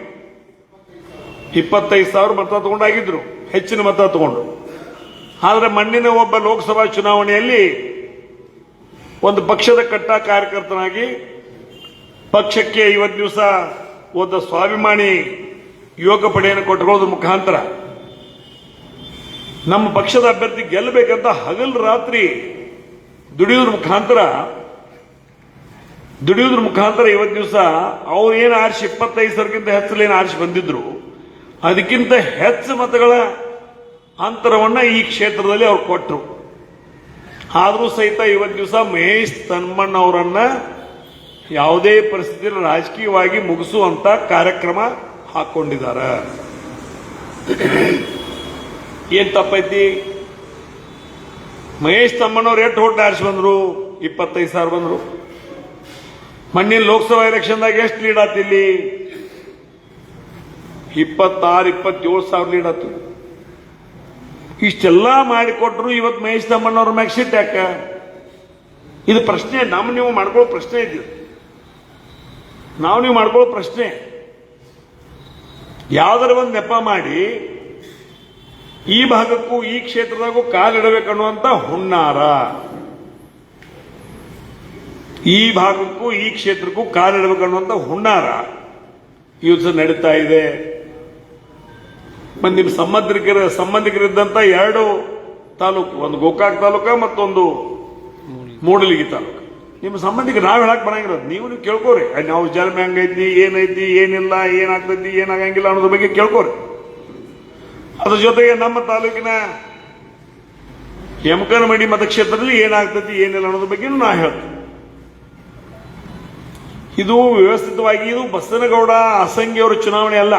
25 ಸಾವಿರ ಮತ ತಗೊಂಡಾಗಿದ್ರು, ಹೆಚ್ಚಿನ ಮತ ತಗೊಂಡು. ಆದರೆ ಮಣ್ಣಿನ ಒಬ್ಬ ಲೋಕಸಭಾ ಚುನಾವಣೆಯಲ್ಲಿ ಒಂದು ಪಕ್ಷದ ಕಟ್ಟ ಕಾರ್ಯಕರ್ತನಾಗಿ ಪಕ್ಷಕ್ಕೆ ಇವತ್ತು ದಿವಸ ಒಂದು ಸ್ವಾಭಿಮಾನಿ ಯುವಕ ಪಡೆಯನ್ನು ಕೊಟ್ಟುಕೊಳ್ಳೋದ್ರ ಮುಖಾಂತರ ನಮ್ಮ ಪಕ್ಷದ ಅಭ್ಯರ್ಥಿ ಗೆಲ್ಲಬೇಕಂತ ಹಗಲು ರಾತ್ರಿ ದುಡಿಯೋದ್ರ ಮುಖಾಂತರ ಇವತ್ತು ದಿವಸ ಅವ್ರು ಏನು ಆರಿಸಿ 25 ಸಾವಿರಕ್ಕಿಂತ ಹೆಚ್ಚಲೇನು ಆರಿಸಿ ಬಂದಿದ್ರು, ಅದಕ್ಕಿಂತ ಹೆಚ್ಚು ಮತಗಳ ಅಂತರವನ್ನ ಈ ಕ್ಷೇತ್ರದಲ್ಲಿ ಅವ್ರು ಕೊಟ್ಟರು. ಆದರೂ ಸಹಿತ ಇವತ್ತು ದಿವಸ ಮಹೇಶ್ ತಮ್ಮಣ್ಣವರನ್ನ ಯಾವುದೇ ಪರಿಸ್ಥಿತಿಯಲ್ಲಿ ರಾಜಕೀಯವಾಗಿ ಮುಗಿಸುವಂತ ಕಾರ್ಯಕ್ರಮ ಹಾಕೊಂಡಿದ್ದಾರೆ. ಏನ್ ತಪ್ಪೈತಿ? ಮಹೇಶ್ ತಮ್ಮಣ್ಣವ್ರು ಎಷ್ಟು ಓಟ್ ಆರಿಸಿ ಬಂದ್ರು? 25 ಸಾವಿರ ಬಂದ್ರು. ಮಣ್ಣಿನ ಲೋಕಸಭಾ ಎಲೆಕ್ಷನ್ದಾಗ ಎಷ್ಟು ಲೀಡ್ ಆತಿಲ್ಲಿ? 26-27 ಸಾವಿರ ಲೀಡ್ ಆತು. ಇಷ್ಟೆಲ್ಲ ಮಾಡಿಕೊಟ್ರು ಇವತ್ತು ಮಹೇಶ್ ತಮ್ಮಣ್ಣವ್ರ ಮ್ಯಾಗ ಸಿಟ್ಟು ಯಾಕ? ಇದು ಪ್ರಶ್ನೆ ನೀವು ಮಾಡ್ಕೊಳ್ಳೋ ಪ್ರಶ್ನೆ ಇದ್ದೀವಿ. ನೀವು ಮಾಡ್ಕೊಳ್ಳೋ ಪ್ರಶ್ನೆ ಯಾವ್ದಾರ ಒಂದು ನೆಪ ಮಾಡಿ ಈ ಭಾಗಕ್ಕೂ ಈ ಕ್ಷೇತ್ರದಾಗೂ ಕಾಲಿಡಬೇಕನ್ನುವಂತ ಹುನ್ನಾರ, ಈ ಭಾಗಕ್ಕೂ ಈ ಕ್ಷೇತ್ರಕ್ಕೂ ಕಾಲಿಡಬೇಕನ್ನುವಂತ ಹುನ್ನಾರ ಇವತ್ತು ನಡೀತಾ ಇದೆ. ನಿಮ್ಮ ಸಂಬಂಧಿಕರಿದ್ದಂತ 2 ತಾಲೂಕು, ಒಂದು ಗೋಕಾಕ್ ತಾಲೂಕ ಮತ್ತೊಂದು ಮೂಡಲಗಿ ತಾಲೂಕು. ನಿಮ್ಮ ಸಂಬಂಧಿಕರು ನಾವು ಹೇಳಕ್ ಬರಂಗಿರೋದು, ನೀವು ಕೇಳ್ಕೋರಿ. ನಾವು ಜನ್ಮ ಹೆಂಗೈತಿ, ಏನೈತಿ, ಏನಿಲ್ಲ, ಏನಾಗ್ತೈತಿ, ಏನಾಗಂಗಿಲ್ಲ ಅನ್ನೋದ್ರ ಬಗ್ಗೆ ಕೇಳ್ಕೋರಿ. ಅದ್ರ ಜೊತೆಗೆ ನಮ್ಮ ತಾಲೂಕಿನ ಯಮಕನಮಡಿ ಮತಕ್ಷೇತ್ರದಲ್ಲಿ ಏನಾಗ್ತೈತಿ, ಏನಿಲ್ಲ ಅನ್ನೋದ್ರ ಬಗ್ಗೆ ನಾ ಹೇಳ್ತೀನಿ. ಇದು ವ್ಯವಸ್ಥಿತವಾಗಿ ಇದು ಬಸನಗೌಡ ಅಸಂಗಿಯವರ ಚುನಾವಣೆ ಅಲ್ಲ.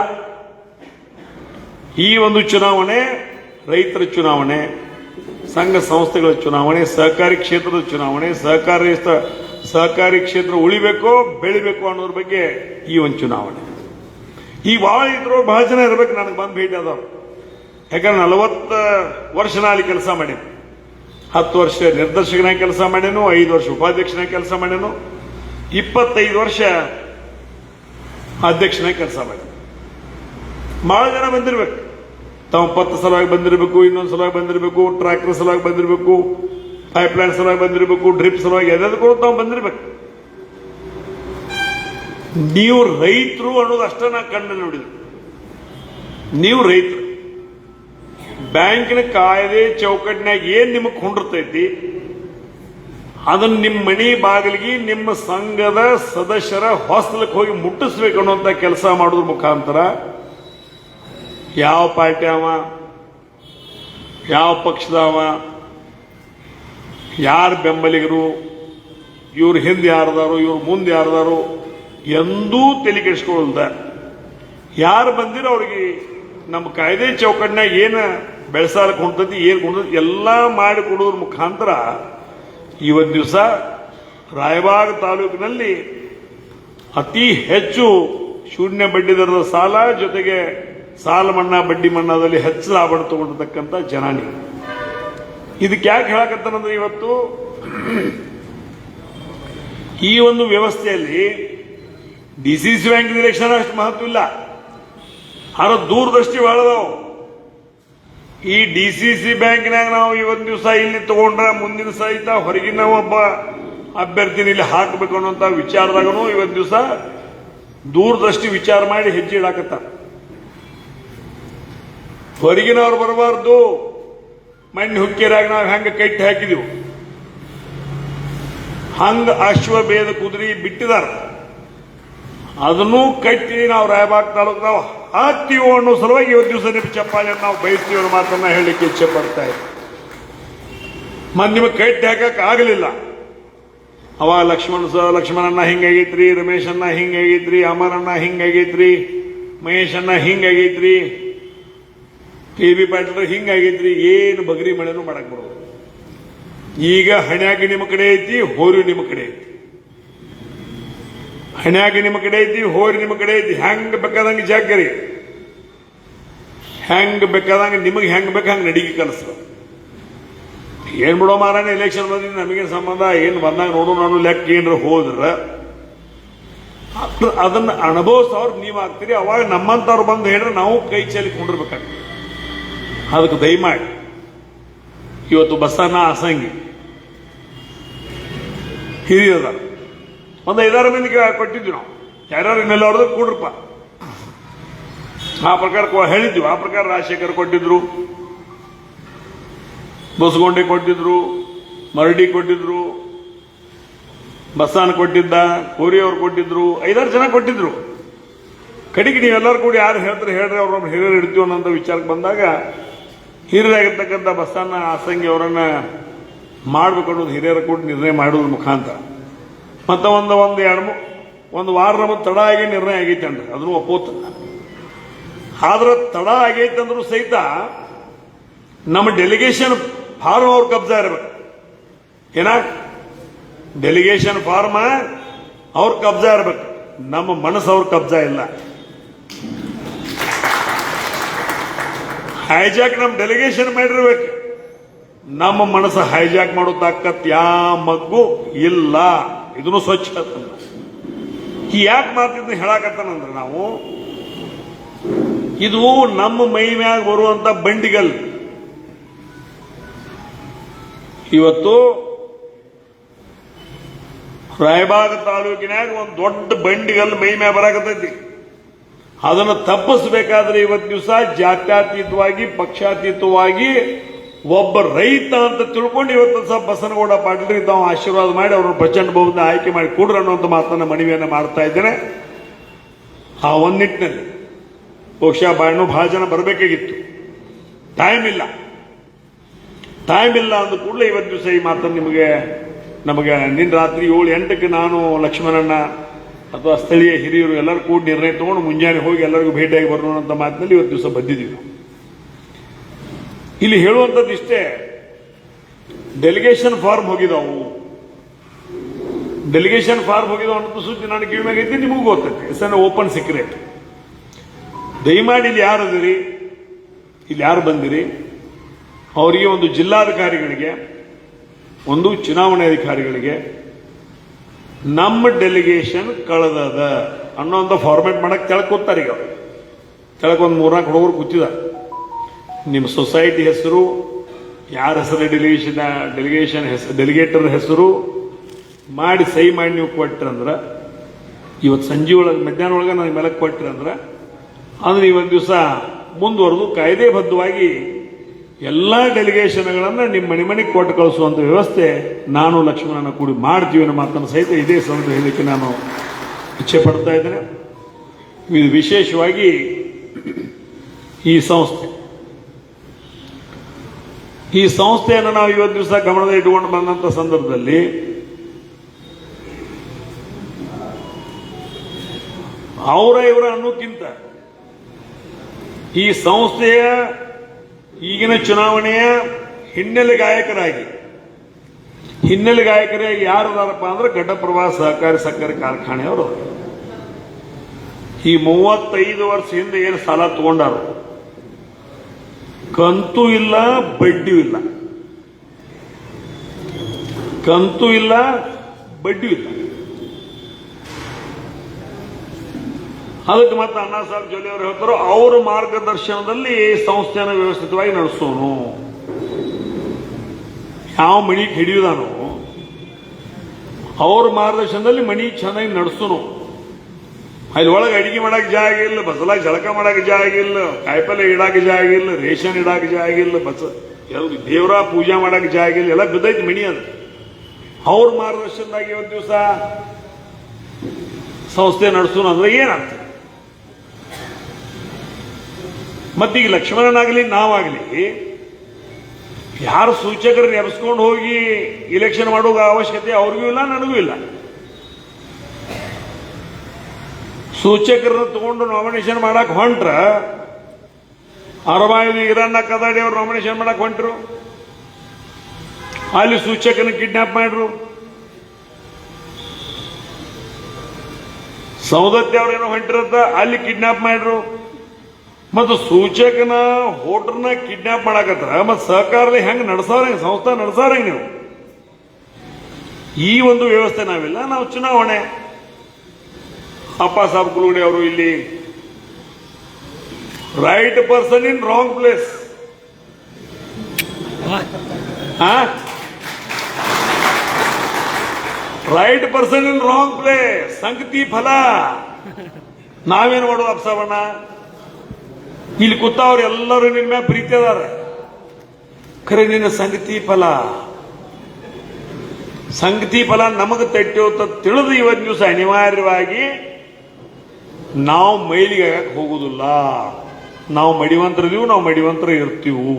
ಈ ಒಂದು ಚುನಾವಣೆ ರೈತರ ಚುನಾವಣೆ, ಸಂಘ ಸಂಸ್ಥೆಗಳ ಚುನಾವಣೆ, ಸಹಕಾರಿ ಕ್ಷೇತ್ರದ ಚುನಾವಣೆ. ಸಹಕಾರಿ ಕ್ಷೇತ್ರ ಉಳಿಬೇಕೋ ಬೆಳಿಬೇಕು ಅನ್ನೋದ್ರ ಬಗ್ಗೆ ಈ ಒಂದು ಚುನಾವಣೆ. ಈ ಬಹಳ ಜನ ಇರ್ಬೇಕು ನನಗೆ ಬಂದು ಭೇಟಿ ಆದವ್ರು. ಯಾಕಂದ್ರೆ 40 ವರ್ಷ ನಾ ಅಲ್ಲಿ ಕೆಲಸ ಮಾಡೇನು, 10 ವರ್ಷ ನಿರ್ದೇಶಕನಾಗಿ ಕೆಲಸ ಮಾಡೇನು, 5 ವರ್ಷ ಉಪಾಧ್ಯಕ್ಷನಾಗಿ ಕೆಲಸ ಮಾಡೇನು, 25 ವರ್ಷ ಅಧ್ಯಕ್ಷನಾಗಿ ಕೆಲಸ ಮಾಡೇನು. ಬಹಳ ಜನ ಬಂದಿರ್ಬೇಕು. ತಾವು ಪತ್ರ ಸಲುವಾಗಿ ಬಂದಿರಬೇಕು, ಇನ್ನೊಂದು ಸಲುವಾಗಿ ಬಂದಿರಬೇಕು, ಟ್ರ್ಯಾಕ್ಟರ್ ಸಲುವಾಗಿ ಬಂದಿರಬೇಕು, ಪೈಪ್ಲೈನ್ ಸಲುವಾಗಿ ಬಂದಿರಬೇಕು, ಡ್ರಿಪ್ ಸಲುವಾಗಿ ಎಲ್ಲದಕ್ಕೂ ತಾವು ಬಂದಿರಬೇಕು. ನೀವು ರೈತರು ಅನ್ನೋದು ಅಷ್ಟೇ ನಾ ಕಣ್ಣು ನೋಡಿದ್ರು. ನೀವು ರೈತರು, ಬ್ಯಾಂಕಿನ ಕಾಯ್ದೆ ಚೌಕಟ್ಟಿನಾಗ ಏನ್ ನಿಮಗೆ ಕೊಂಡಿರ್ತೈತಿ ಅದನ್ನ ನಿಮ್ಮ ಮನಿ ಬಾಗಿಲಿಗೆ ನಿಮ್ಮ ಸಂಘದ ಸದಸ್ಯರ ಹೊಸಲಕ್ಕೆ ಹೋಗಿ ಮುಟ್ಟಿಸ್ಬೇಕು ಅನ್ನುವಂತ ಕೆಲಸ ಮಾಡೋದ್ರ ಮುಖಾಂತರ ಯಾವ ಪಾರ್ಟಿ ಅವ, ಯಾವ ಪಕ್ಷದವ, ಯಾರ ಬೆಂಬಲಿಗರು, ಇವ್ರ ಹಿಂದೆ ಯಾರದಾರು, ಇವ್ರ ಮುಂದೆ ಯಾರದಾರು ಎಂದೂ ತಲೆ ಕೆಡಿಸ್ಕೊಳ್ಳಲ್ದ ಯಾರು ಬಂದಿರೋ ಅವ್ರಿಗೆ ನಮ್ಮ ಕಾಯ್ದೆ ಚೌಕಟ್ಟಿನಾಗ ಏನು ಬೆಳೆಸಾಲಕ್ಕೆ ಹೊಂಟತಿ, ಏನು ಕೊಂಡತಿ ಎಲ್ಲ ಮಾಡಿ ಕೊಡೋದ್ರ ಮುಖಾಂತರ ಇವತ್ತು ದಿವಸ ರಾಯಬಾಗ ತಾಲೂಕಿನಲ್ಲಿ ಅತಿ ಹೆಚ್ಚು ಶೂನ್ಯ ಬಡ್ಡಿ ದರದ ಸಾಲ ಜೊತೆಗೆ ಸಾಲ ಮನ್ನಾ ಬಡ್ಡಿ ಮನ್ನಾದಲ್ಲಿ ಹೆಚ್ಚು ಲಾಭ ತಗೊಂಡಿರ್ತಕ್ಕಂಥ ಜನ ನೀವು. ಇದಕ್ಕೆ ಯಾಕೆ ಹೇಳಕತ್ತಾನಂದ್ರೆ ಇವತ್ತು ಈ ಒಂದು ವ್ಯವಸ್ಥೆಯಲ್ಲಿ ಡಿಸಿಸಿ ಬ್ಯಾಂಕ್ ಇಲೆಕ್ಷನ್ ಅಷ್ಟು ಮಹತ್ವ ಇಲ್ಲ, ಆದ್ರೆ ದೂರದೃಷ್ಟಿ ಬಾಳದವು. ಈ ಡಿಸಿಸಿ ಬ್ಯಾಂಕ್ನಾಗ ನಾವು ಇವತ್ತು ದಿವಸ ಇಲ್ಲಿ ತಗೊಂಡ್ರೆ ಮುಂದಿನ ಸಹಿತ ಹೊರಗಿನ ಒಬ್ಬ ಅಭ್ಯರ್ಥಿನ ಇಲ್ಲಿ ಹಾಕಬೇಕು ಅನ್ನುವಂಥ ವಿಚಾರದಾಗನು ಇವತ್ತು ದಿವಸ ದೂರದೃಷ್ಟಿ ವಿಚಾರ ಮಾಡಿ ಹೆಜ್ಜೆ ಇಡಾಕತ್ತ. ಹೊರಗಿನವ್ರು ಬರಬಾರ್ದು. ಮಣ್ಣು ಹುಕ್ಕೇರಾಗ ನಾವು ಹೆಂಗ ಕಟ್ಟಿ ಹಾಕಿದೀವಿ ಹಂಗ ಅಶ್ವಭೇದ ಕುದುರೆ ಬಿಟ್ಟಿದಾರ, ಅದನ್ನೂ ಕಟ್ಟಿ ನಾವು ರಾಯಬಾಗ್ ತಾಲೂಕು ಹಾಕ್ತೀವೋ ಅನ್ನೋ ಸಲುವಾಗಿ ಇವತ್ತು ದಿವಸ ನಿಮ್ಮ ಚಪ್ಪಾಳೆಯನ್ನು ನಾವು ಬಯಸ್ತೀವಿ ಅನ್ನೋ ಮಾತನ್ನ ಹೇಳಲಿಕ್ಕೆ ಇಚ್ಛೆ ಪಡ್ತಾ ಇದ್ದೀವಿ. ಮತ್ತೆ ನಿಮಗೆ ಕಟ್ಟಿ ಹಾಕಕ್ ಆಗಲಿಲ್ಲ. ಅವ ಲಕ್ಷ್ಮಣನ್ನ ಹಿಂಗಾಗೈತ್ರಿ, ರಮೇಶನ್ನ ಹಿಂಗಾಗೈತ್ರಿ, ಅಮರನ್ನ ಹಿಂಗಾಗೈತ್ರಿ, ಮಹೇಶನ್ನ ಹಿಂಗಾಗೈತ್ರಿ, KB ಪಾಟೀಲ್ ಹಿಂಗಾಗೈತ್ರಿ, ಏನು ಬಗರಿ ಮಳೆನೂ ಮಾಡಕ್ ಬರೋದು. ಈಗ ಹಣ್ಯಾಗಿ ನಿಮ್ಮ ಕಡೆ ಐತಿ, ಹೋರಿ ನಿಮ್ಮ ಕಡೆ ಐತಿ. ಹಣ್ಯಾಗಿ ನಿಮ್ಮ ಕಡೆ ಐತಿ, ಹೋರಿ ನಿಮ್ಮ ಕಡೆ ಐತಿ. ಹೆಂಗ್ ಬೇಕಾದಂಗೆ ಜಾಗರಿ, ಹೆಂಗ್ ಬೇಕಾದಂಗೆ ನಿಮಗೆ ಹೆಂಗ್ ಬೇಕು ಹಂಗೆ ನಡಿಗೆ ಕಲಿಸ. ಏನ್ ಬಿಡೋ ಮಾರಾನೆ, ಎಲೆಕ್ಷನ್ ಬಂದಿದ್ದು ನಮಗೇನು ಸಂಬಂಧ, ಏನು ಬಂದಾಗ ನೋಡು ನಾನು ಲೆಕ್ಕ ಏನ್ರ ಹೋದ್ರ ಅದನ್ನ ಅನುಭವಿಸೋರು ನೀವು ಆಗ್ತೀರಿ. ಅವಾಗ ನಮ್ಮಂತವ್ರು ಬಂದು ಹೇಳಿದ್ರೆ ನಾವು ಕೈ ಚೆಲ್ಲಿ ಕೊಂಡಿರ್ಬೇಕಾಗ್ತದೆ. ಅದಕ್ಕೆ ದಯಮಾಡಿ ಇವತ್ತು ಬಸ್ಸನ್ನ ಆಸಂಗಿ ಹಿರಿಯದ ಒಂದು 5-6 ಮಂದಿಗೆ ಕೊಟ್ಟಿದ್ವಿ ನಾವು. ಯಾರ್ಯಾರು ಇನ್ನೆಲ್ಲ ಅವ್ರದ್ದು ಕೂಡ್ರಪ್ಪ ಆ ಪ್ರಕಾರ ಹೇಳಿದ್ವಿ. ಆ ಪ್ರಕಾರ ರಾಜಶೇಖರ್ ಕೊಟ್ಟಿದ್ರು, ಬಸಗೊಂಡೆ ಕೊಟ್ಟಿದ್ರು, ಮರಡಿ ಕೊಟ್ಟಿದ್ರು, ಬಸ್ಸಾನ್ ಕೊಟ್ಟಿದ್ದ, ಕೋರಿಯವ್ರು ಕೊಟ್ಟಿದ್ರು, 5-6 ಜನ ಕೊಟ್ಟಿದ್ರು. ಕಡೆಗೆ ನೀವೆಲ್ಲರೂ ಕೂಡಿ ಯಾರು ಹೇಳ್ತಾರೆ ಹೇಳ್ರಿ, ಅವ್ರನ್ನ ಹಿರಿಯರು ಇಡ್ತೀವಿ ಅನ್ನೋ ವಿಚಾರಕ್ಕೆ ಬಂದಾಗ ಹಿರಿಯರಾಗಿರ್ತಕ್ಕಂಥ ಬಸ್ಸಾನ ಆಸಂಗಿ ಅವರನ್ನ ಮಾಡ್ಬೇಕು ಅನ್ನೋದು ಹಿರಿಯರ ಕೂಡ ನಿರ್ಣಯ ಮಾಡೋದ್ರ ಮುಖಾಂತರ ಮತ್ತೆ ಒಂದು ವಾರ ನಮಗೆ ತಡ ಆಗಿ ನಿರ್ಣಯ ಆಗೈತೆ ಅಂದ್ರೆ ಅದನ್ನು ಒಪ್ಪೋತ. ಆದ್ರೆ ತಡ ಆಗೈತೆ ಅಂದ್ರೂ ಸಹಿತ ನಮ್ಮ ಡೆಲಿಗೇಷನ್ ಫಾರ್ಮ್ ಅವ್ರ ಕಬ್ಜಾ ಇರಬೇಕು. ಏನ ಡೆಲಿಗೇಷನ್ ಫಾರ್ಮ್ ಅವ್ರ ಕಬ್ಜಾ ಇರಬೇಕು, ನಮ್ಮ ಮನಸ್ಸು ಅವ್ರ ಕಬ್ಜಾ ಇಲ್ಲ. ಹೈಜಾಕ್ ನಮ್ಮ ಡೆಲಿಗೇಷನ್ ಮಾಡಿರ್ಬೇಕು, ನಮ್ಮ ಮನಸ್ಸು ಹೈಜಾಕ್ ಮಾಡೋ ತಾಕತ್ ಯಾವ ಮಗ್ಗು ಇಲ್ಲ. ಇದನ್ನು ಸ್ವಚ್ಛ ಯಾಕೆ ಮಾತಿದ್ನ ಹೇಳಾಕತ್ತಾನಂದ್ರೆ ನಾವು ಇದು ನಮ್ಮ ಮೈ ಮ್ಯಾಗ ಬರುವಂತ ಬಂಡಿಗಲ್. ಇವತ್ತು ರಾಯಬಾಗ್ ತಾಲೂಕಿನಾಗ ಒಂದು ದೊಡ್ಡ ಬಂಡಿಗಲ್ ಮೈ ಮ್ಯಾಗ ಬರಾಕತ್ತೈತಿ. ಅದನ್ನು ತಪ್ಪಿಸಬೇಕಾದ್ರೆ ಇವತ್ತು ದಿವಸ ಜಾತ್ಯತೀತವಾಗಿ ಪಕ್ಷಾತೀತವಾಗಿ ಒಬ್ಬ ರೈತ ಅಂತ ತಿಳ್ಕೊಂಡು ಇವತ್ತು ಸ್ವಲ್ಪ ಬಸನಗೌಡ ಪಾಟೀಲ್ ತಾವು ಆಶೀರ್ವಾದ ಮಾಡಿ ಅವ್ರನ್ನ ಪ್ರಚಂಡ ಬಹುಮತ ಆಯ್ಕೆ ಮಾಡಿ ಕೊಡ್ರಿ ಅನ್ನುವಂಥ ಮಾತನ್ನ ಮನವಿಯನ್ನು ಮಾಡ್ತಾ ಇದ್ದೇನೆ. ಆ ಒಂದು ನಿಟ್ಟಿನಲ್ಲಿ ಬಹುಶಃ ಬಾಯನ್ನು ಬಹಳ ಜನ ಬರಬೇಕಾಗಿತ್ತು, ಟೈಮ್ ಇಲ್ಲ ಅಂದ ಕೂಡಲೇ ಇವತ್ತು ದಿವಸ ಈ ಮಾತನ್ನು ನಮಗೆ ನಿನ್ನ ರಾತ್ರಿ 7-8ಕ್ಕೆ ನಾನು ಲಕ್ಷ್ಮಣಣ್ಣ ಅಥವಾ ಸ್ಥಳೀಯ ಹಿರಿಯರು ಎಲ್ಲರೂ ಕೂಡ ನಿರ್ಣಯ ತಗೊಂಡು ಮುಂಜಾನೆ ಹೋಗಿ ಎಲ್ಲರಿಗೂ ಭೇಟಿಯಾಗಿ ಬರೋಣ ಅಂತ ಮಾತಿನಲ್ಲಿ ಇವತ್ತು ದಿವಸ ಬಂದಿದ್ದೀವಿ. ಇಲ್ಲಿ ಹೇಳುವಂಥದ್ದು ಇಷ್ಟೇ, ಡೆಲಿಗೇಷನ್ ಫಾರ್ಮ್ ಹೋಗಿದಾವು ಅನ್ನೋದು ಸುದ್ದಿ ನಾನು ಕಿವಿ ಮ್ಯಾಗೈತಿ, ನಿಮಗೂ ಗೊತ್ತೈತಿ. It's an open secret. ದಯಮಾಡಿ ಇಲ್ಲಿ ಯಾರು ಅದಿರಿ, ಇಲ್ಲಿ ಯಾರು ಬಂದಿರಿ, ಅವರಿಗೆ ಒಂದು ಜಿಲ್ಲಾಧಿಕಾರಿಗಳಿಗೆ, ಒಂದು ಚುನಾವಣೆ ಅಧಿಕಾರಿಗಳಿಗೆ ನಮ್ಮ ಡೆಲಿಗೇಷನ್ ಕಳೆದದ ಅನ್ನೋಂಥ ಫಾರ್ಮೇಟ್ ಮಾಡಕ್ಕೆ ಕೆಳಗೆ ಕೂತಾರೆ. ಈಗ ಕೆಳಗೊಂದು 3-4 ಹುಡುಗರು ಕೂತಿದ್ದಾರೆ. ನಿಮ್ಮ ಸೊಸೈಟಿ ಹೆಸರು, ಯಾರ ಹೆಸರು ಡೆಲಿಗೇಷನ್ ಡೆಲಿಗೇಟರ್ ಹೆಸರು ಮಾಡಿ ಸಹಿ ಮಾಡಿ ನೀವು ಕೊಟ್ರಂದ್ರೆ ಇವತ್ತು ಸಂಜೆ ಒಳಗೆ ಮಧ್ಯಾಹ್ನ ಒಳಗೆ ನನಗೆ ಮೇಲೆ ಕೊಟ್ರಂದ್ರೆ ಅಂದ್ರೆ ಇವತ್ತು ದಿವಸ ಮುಂದುವರೆದು ಕಾಯ್ದೆಬದ್ಧವಾಗಿ ಎಲ್ಲ ಡೆಲಿಗೇಷನ್ಗಳನ್ನು ನಿಮ್ಮ ಮನೆಗೆ ಕೊಟ್ಟು ಕಳಿಸುವಂಥ ವ್ಯವಸ್ಥೆ ನಾನು ಲಕ್ಷ್ಮಣನ ಕೂಡಿ ಮಾಡ್ತೀವಿ ಅನ್ನೋ ಮಾತನ್ನು ಸಹಿತ ಇದೇ ಸಂದರ್ಭ ಹೇಳಲಿಕ್ಕೆ ನಾನು ಇಚ್ಛೆ ಪಡ್ತಾ ಇದ್ದೇನೆ. ಇದು ವಿಶೇಷವಾಗಿ ಈ ಸಂಸ್ಥೆಯನ್ನು ನಾವು ಇವತ್ತು ದಿವಸ ಗಮನದಲ್ಲಿ ಇಟ್ಟುಕೊಂಡು ಬಂದಂಥ ಸಂದರ್ಭದಲ್ಲಿ ಇವರ ಅನ್ನೋಕ್ಕಿಂತ ಈ ಸಂಸ್ಥೆಯ ಈಗಿನ ಚುನಾವಣೆಯ ಹಿನ್ನೆಲೆ ಗಾಯಕರಾಗಿ ಯಾರದಾರಪ್ಪ ಅಂದ್ರೆ ಘಟಪ್ರಭಾ ಸಹಕಾರಿ ಕಾರ್ಖಾನೆಯವರು ಈ 35 ವರ್ಷ ಹಿಂದೆ ಏನು ಸಾಲ ತಗೊಂಡಾರು, ಕಂತು ಇಲ್ಲ, ಬಡ್ಡಿಯೂ ಇಲ್ಲ. ಕಂತು ಇಲ್ಲ, ಬಡ್ಡಿ ಇಲ್ಲ. ಅದಕ್ಕೆ ಮತ್ತೆ ಅಣ್ಣಾ ಸಾಹೇಬ್ ಜೊಲ್ಲೆ ಅವರು ಹೇಳ್ತಾರೋ ಅವರ ಮಾರ್ಗದರ್ಶನದಲ್ಲಿ ಸಂಸ್ಥೆಯನ್ನು ವ್ಯವಸ್ಥಿತವಾಗಿ ನಡೆಸೋನು. ಯಾವ ಮಣಿ ಹಿಡಿಯುದಾನೋ ಅವ್ರ ಮಾರ್ಗದರ್ಶನದಲ್ಲಿ ಮಣಿ ಚೆನ್ನಾಗಿ ನಡೆಸೋನು. ಅಲ್ಲಿ ಒಳಗೆ ಅಡಿಗೆ ಮಾಡಕ್ ಜಾಗ ಇಲ್ಲ, ಬಸಲಾಗಿ ಜಳಕ ಮಾಡಕ್ ಜಾಗ ಇಲ್ಲ, ಕಾಯಿಪಲ್ಲೆ ಇಡಾಕ ಜಾಗ ಇಲ್ಲ, ರೇಷನ್ ಇಡಾಕ ಜಾಗ ಇಲ್ಲ, ದೇವರ ಪೂಜಾ ಮಾಡಕ್ ಜಾಗ ಇಲ್ಲ, ಎಲ್ಲ ಬಿದ್ದೈತಿ ಮಣಿ. ಅದು ಅವ್ರ ಮಾರ್ಗದರ್ಶನದಾಗ ಇವತ್ತು ದಿವಸ ಸಂಸ್ಥೆ ನಡೆಸೋನು ಅಂದ್ರೆ ಏನಾಗ್ತದೆ? ಮತ್ತೀಗ ಲಕ್ಷ್ಮಣನಾಗಲಿ ನಾವಾಗಲಿ ಯಾರು ಸೂಚಕರನ್ನ ಎಬ್ಸ್ಕೊಂಡು ಹೋಗಿ ಇಲೆಕ್ಷನ್ ಮಾಡೋ ಅವಶ್ಯಕತೆ ಅವ್ರಿಗೂ ಇಲ್ಲ, ನನಗೂ ಇಲ್ಲ. ಸೂಚಕರನ್ನ ತಗೊಂಡು ನಾಮಿನೇಷನ್ ಮಾಡಕ್ ಹೊಂಟ್ರ ಅರಬಾಯಿ ಈರಣ್ಣ ಕದಾಡಿ ಅವ್ರು ನಾಮಿನೇಷನ್ ಮಾಡಕ್ ಹೊಂಟ್ರು, ಅಲ್ಲಿ ಸೂಚಕನ ಕಿಡ್ನಾಪ್ ಮಾಡ್ರು. ಸೌದತ್ತಿ ಅವ್ರೇನೋ ಹೊಂಟಿರತ್ತ ಅಲ್ಲಿ ಕಿಡ್ನಾಪ್ ಮಾಡ್ರು. ಮತ್ತು ಸೂಚಕನ ಹೋಟರ್ನ ಕಿಡ್ನಾಪ್ ಮಾಡಕತ್ರ ಮತ್ತೆ ಸಹಕಾರದಲ್ಲಿ ಹೆಂಗ್ ನಡೆಸೋರ, ಸಂಸ್ಥಾ ನಡೆಸೋರ ನೀವು? ಈ ಒಂದು ವ್ಯವಸ್ಥೆ ನಾವಿಲ್ಲ. ನಾವು ಚುನಾವಣೆ ಅಪ್ಪ ಸಾಬ್ ಕುಲುಗಡೆ ಅವರು ಇಲ್ಲಿ right person in wrong place. Right person in wrong place, ಸಂಗತಿ ಫಲ. ನಾವೇನು ಮಾಡೋದು ಅಪ್ಸವಣ್ಣ? ಇಲ್ಲಿ ಕೂತವ್ರು ಎಲ್ಲರೂ ನಿನ್ನ ಮೇಲೆ ಪ್ರೀತಿ ಅದಾರ, ಖರೆ ನಿನ್ನ ಸಂಗತಿ ಫಲ, ಸಂಗತಿ ಫಲ ನಮಗೆ ತಟ್ಟೋತ ತಿಳಿದು ಇವತ್ತು ದಿವಸ ಅನಿವಾರ್ಯವಾಗಿ ನಾವು ಮೈಲಿಗೆ ಆಗಕ್ಕೆ ಹೋಗುದಿಲ್ಲ. ನಾವು ಮಡಿವಂತರಿದೀವು, ನಾವು ಮಡಿವಂತರ ಇರ್ತೀವು.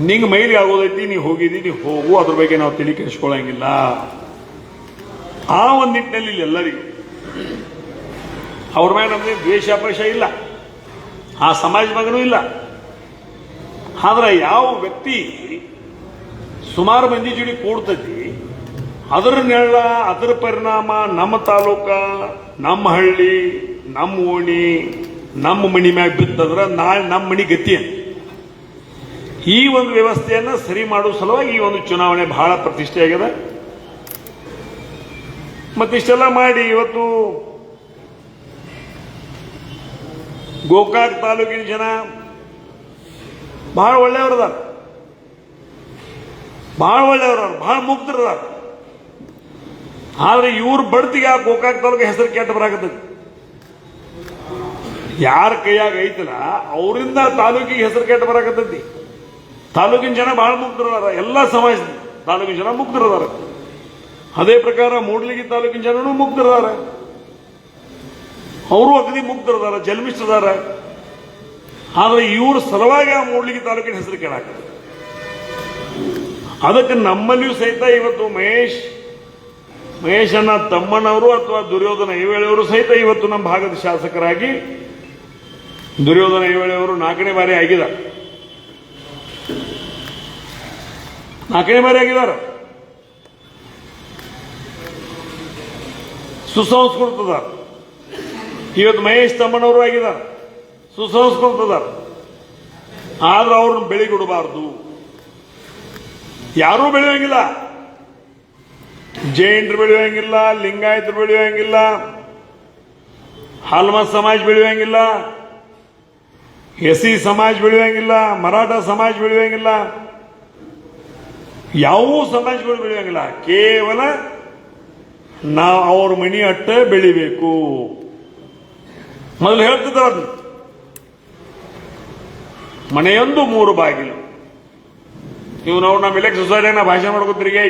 ನಿಂಗೆ ಮೈಲಿಗೆ ಆಗೋದೈತಿ, ನೀ ಹೋಗಿದ್ದಿ, ನೀ ಹೋಗು, ಅದ್ರ ಬಗ್ಗೆ ನಾವು ತಲೆ ಕೆಡಿಸ್ಕೊಳ್ಳಂಗಿಲ್ಲ. ಆ ಒಂದು ನಿಟ್ಟಿನಲ್ಲಿ ಇಲ್ಲಿ ಎಲ್ಲರಿಗೂ ಅವ್ರ ಮೇಲೆ ನಮಗೆ ದ್ವೇಷ ಅಪೇಕ್ಷ ಇಲ್ಲ, ಆ ಸಮಾಜ ಮಗನೂ ಇಲ್ಲ. ಆದ್ರೆ ಯಾವ ವ್ಯಕ್ತಿ ಸುಮಾರು ಮಂದಿ ಜೋಡಿ ಕೂಡ್ತೈತಿ, ಅದರ ನೆರಳ, ಅದರ ಪರಿಣಾಮ ನಮ್ಮ ತಾಲೂಕ, ನಮ್ಮ ಹಳ್ಳಿ, ನಮ್ಮ ಓಣಿ, ನಮ್ಮ ಮಣಿ ಮ್ಯಾಗ ಬಿತ್ತಂದ್ರ ನಾಳೆ ನಮ್ಮ ಮಣಿ ಗತಿ ಅಂತ. ಈ ಒಂದು ವ್ಯವಸ್ಥೆಯನ್ನ ಸರಿ ಮಾಡುವ ಸಲುವಾಗಿ ಈ ಒಂದು ಚುನಾವಣೆ ಬಹಳ ಪ್ರತಿಷ್ಠೆ ಆಗಿದೆ. ಮತ್ತಿಷ್ಟೆಲ್ಲ ಮಾಡಿ ಇವತ್ತು ಗೋಕಾಕ್ ತಾಲೂಕಿನ ಜನ ಬಹಳ ಒಳ್ಳೆಯವರದಾರ, ಬಹಳ ಒಳ್ಳೆಯವರ, ಬಹಳ ಮುಗ್ಧರದಾರ. ಆದ್ರೆ ಇವ್ರ ಬಡ್ತಿಗೆ ಆ ಗೋಕಾಕ್ ತಾಲೂಕು ಹೆಸರು ಕೆಟ್ಟ ಬರಾಕತ್ತೈತಿ. ಯಾರ ಕೈಯಾಗ ಐತಲ್ಲ ಅವರಿಂದ ತಾಲೂಕಿಗೆ ಹೆಸರು ಕೆಟ್ಟ ಬರಾಕತ್ತೈತಿ. ತಾಲೂಕಿನ ಜನ ಬಹಳ ಮುಗ್ಧರದಾರ, ಎಲ್ಲ ಸಮಾಜ ತಾಲೂಕಿನ ಜನ ಮುಗ್ಧರದಾರ. ಅದೇ ಪ್ರಕಾರ ಮೂಡ್ಲಿಗಿ ತಾಲೂಕಿನ ಜನನೂ ಮುಗ್ಧರದಾರ, ಅವರು ಅಗದಿ ಮುಗ್ಧರದಾರ, ಜನ್ಮಿಷ್ಠದಾರ. ಆದ್ರೆ ಇವ್ರ ಸಲುವಾಗಿ ಆ ಮೂಡ್ಲಿಗಿ ತಾಲೂಕಿನ ಹೆಸರು ಕೇಳಾಕ. ಅದಕ್ಕೆ ನಮ್ಮಲ್ಲಿಯೂ ಸಹಿತ ಇವತ್ತು ಮಹೇಶನ ತಮ್ಮನವರು ಅಥವಾ ದುರ್ಯೋಧನ ಐವೇಳೆಯವರು ಸಹಿತ ಇವತ್ತು ನಮ್ಮ ಭಾಗದ ಶಾಸಕರಾಗಿ ದುರ್ಯೋಧನ ಐವೇಳೆಯವರು 4ನೇ ಬಾರಿ ಆಗಿದ್ದಾರೆ. 4ನೇ ಬಾರಿ ಆಗಿದ್ದಾರೆ. ಸುಸಂಸ್ಕೃತದಾರ. ಇವತ್ತು ಮಹೇಶ್ ತಮ್ಮನವರು ಆಗಿದ್ದಾರೆ, ಸುಸಂಸ್ಕೃತದಾರ. ಆದ್ರೆ ಅವ್ರನ್ನ ಬೆಳಿಗೊಡಬಾರ್ದು, ಯಾರೂ ಬೆಳೆಯೋಂಗಿಲ್ಲ. ಜೈನರು ಬೆಳೆಯೋಂಗಿಲ್ಲ, ಲಿಂಗಾಯತರು ಬೆಳೆಯೋಂಗಿಲ್ಲ, ಹಲ್ಮತ್ ಸಮಾಜ ಬೆಳೆಯೋಂಗಿಲ್ಲ, ಎಸ್ಸಿ ಸಮಾಜ ಬೆಳೆಯೋಂಗಿಲ್ಲ, ಮರಾಠ ಸಮಾಜ ಬೆಳೆಯೋಂಗಿಲ್ಲ, ಯಾವ ಸಮಾಜಗಳು ಬೆಳೆಯೋಂಗಿಲ್ಲ. ಕೇವಲ ನಾವು ಅವ್ರ ಮನಿ ಅಟ್ಟ ಬೆಳಿಬೇಕು. ಮೊದಲು ಹೇಳ್ತಿದ್ದ ಮನೆಯೊಂದು 3 ಬಾಗಿಲು. ಇವು ನಾವು ನಮ್ಮ ಎಲೆಕ್ಟ್ ಸೊಸೈಟಿನ ಭಾಷೆ ಮಾಡ್ಕೊತಿರಿಗೆ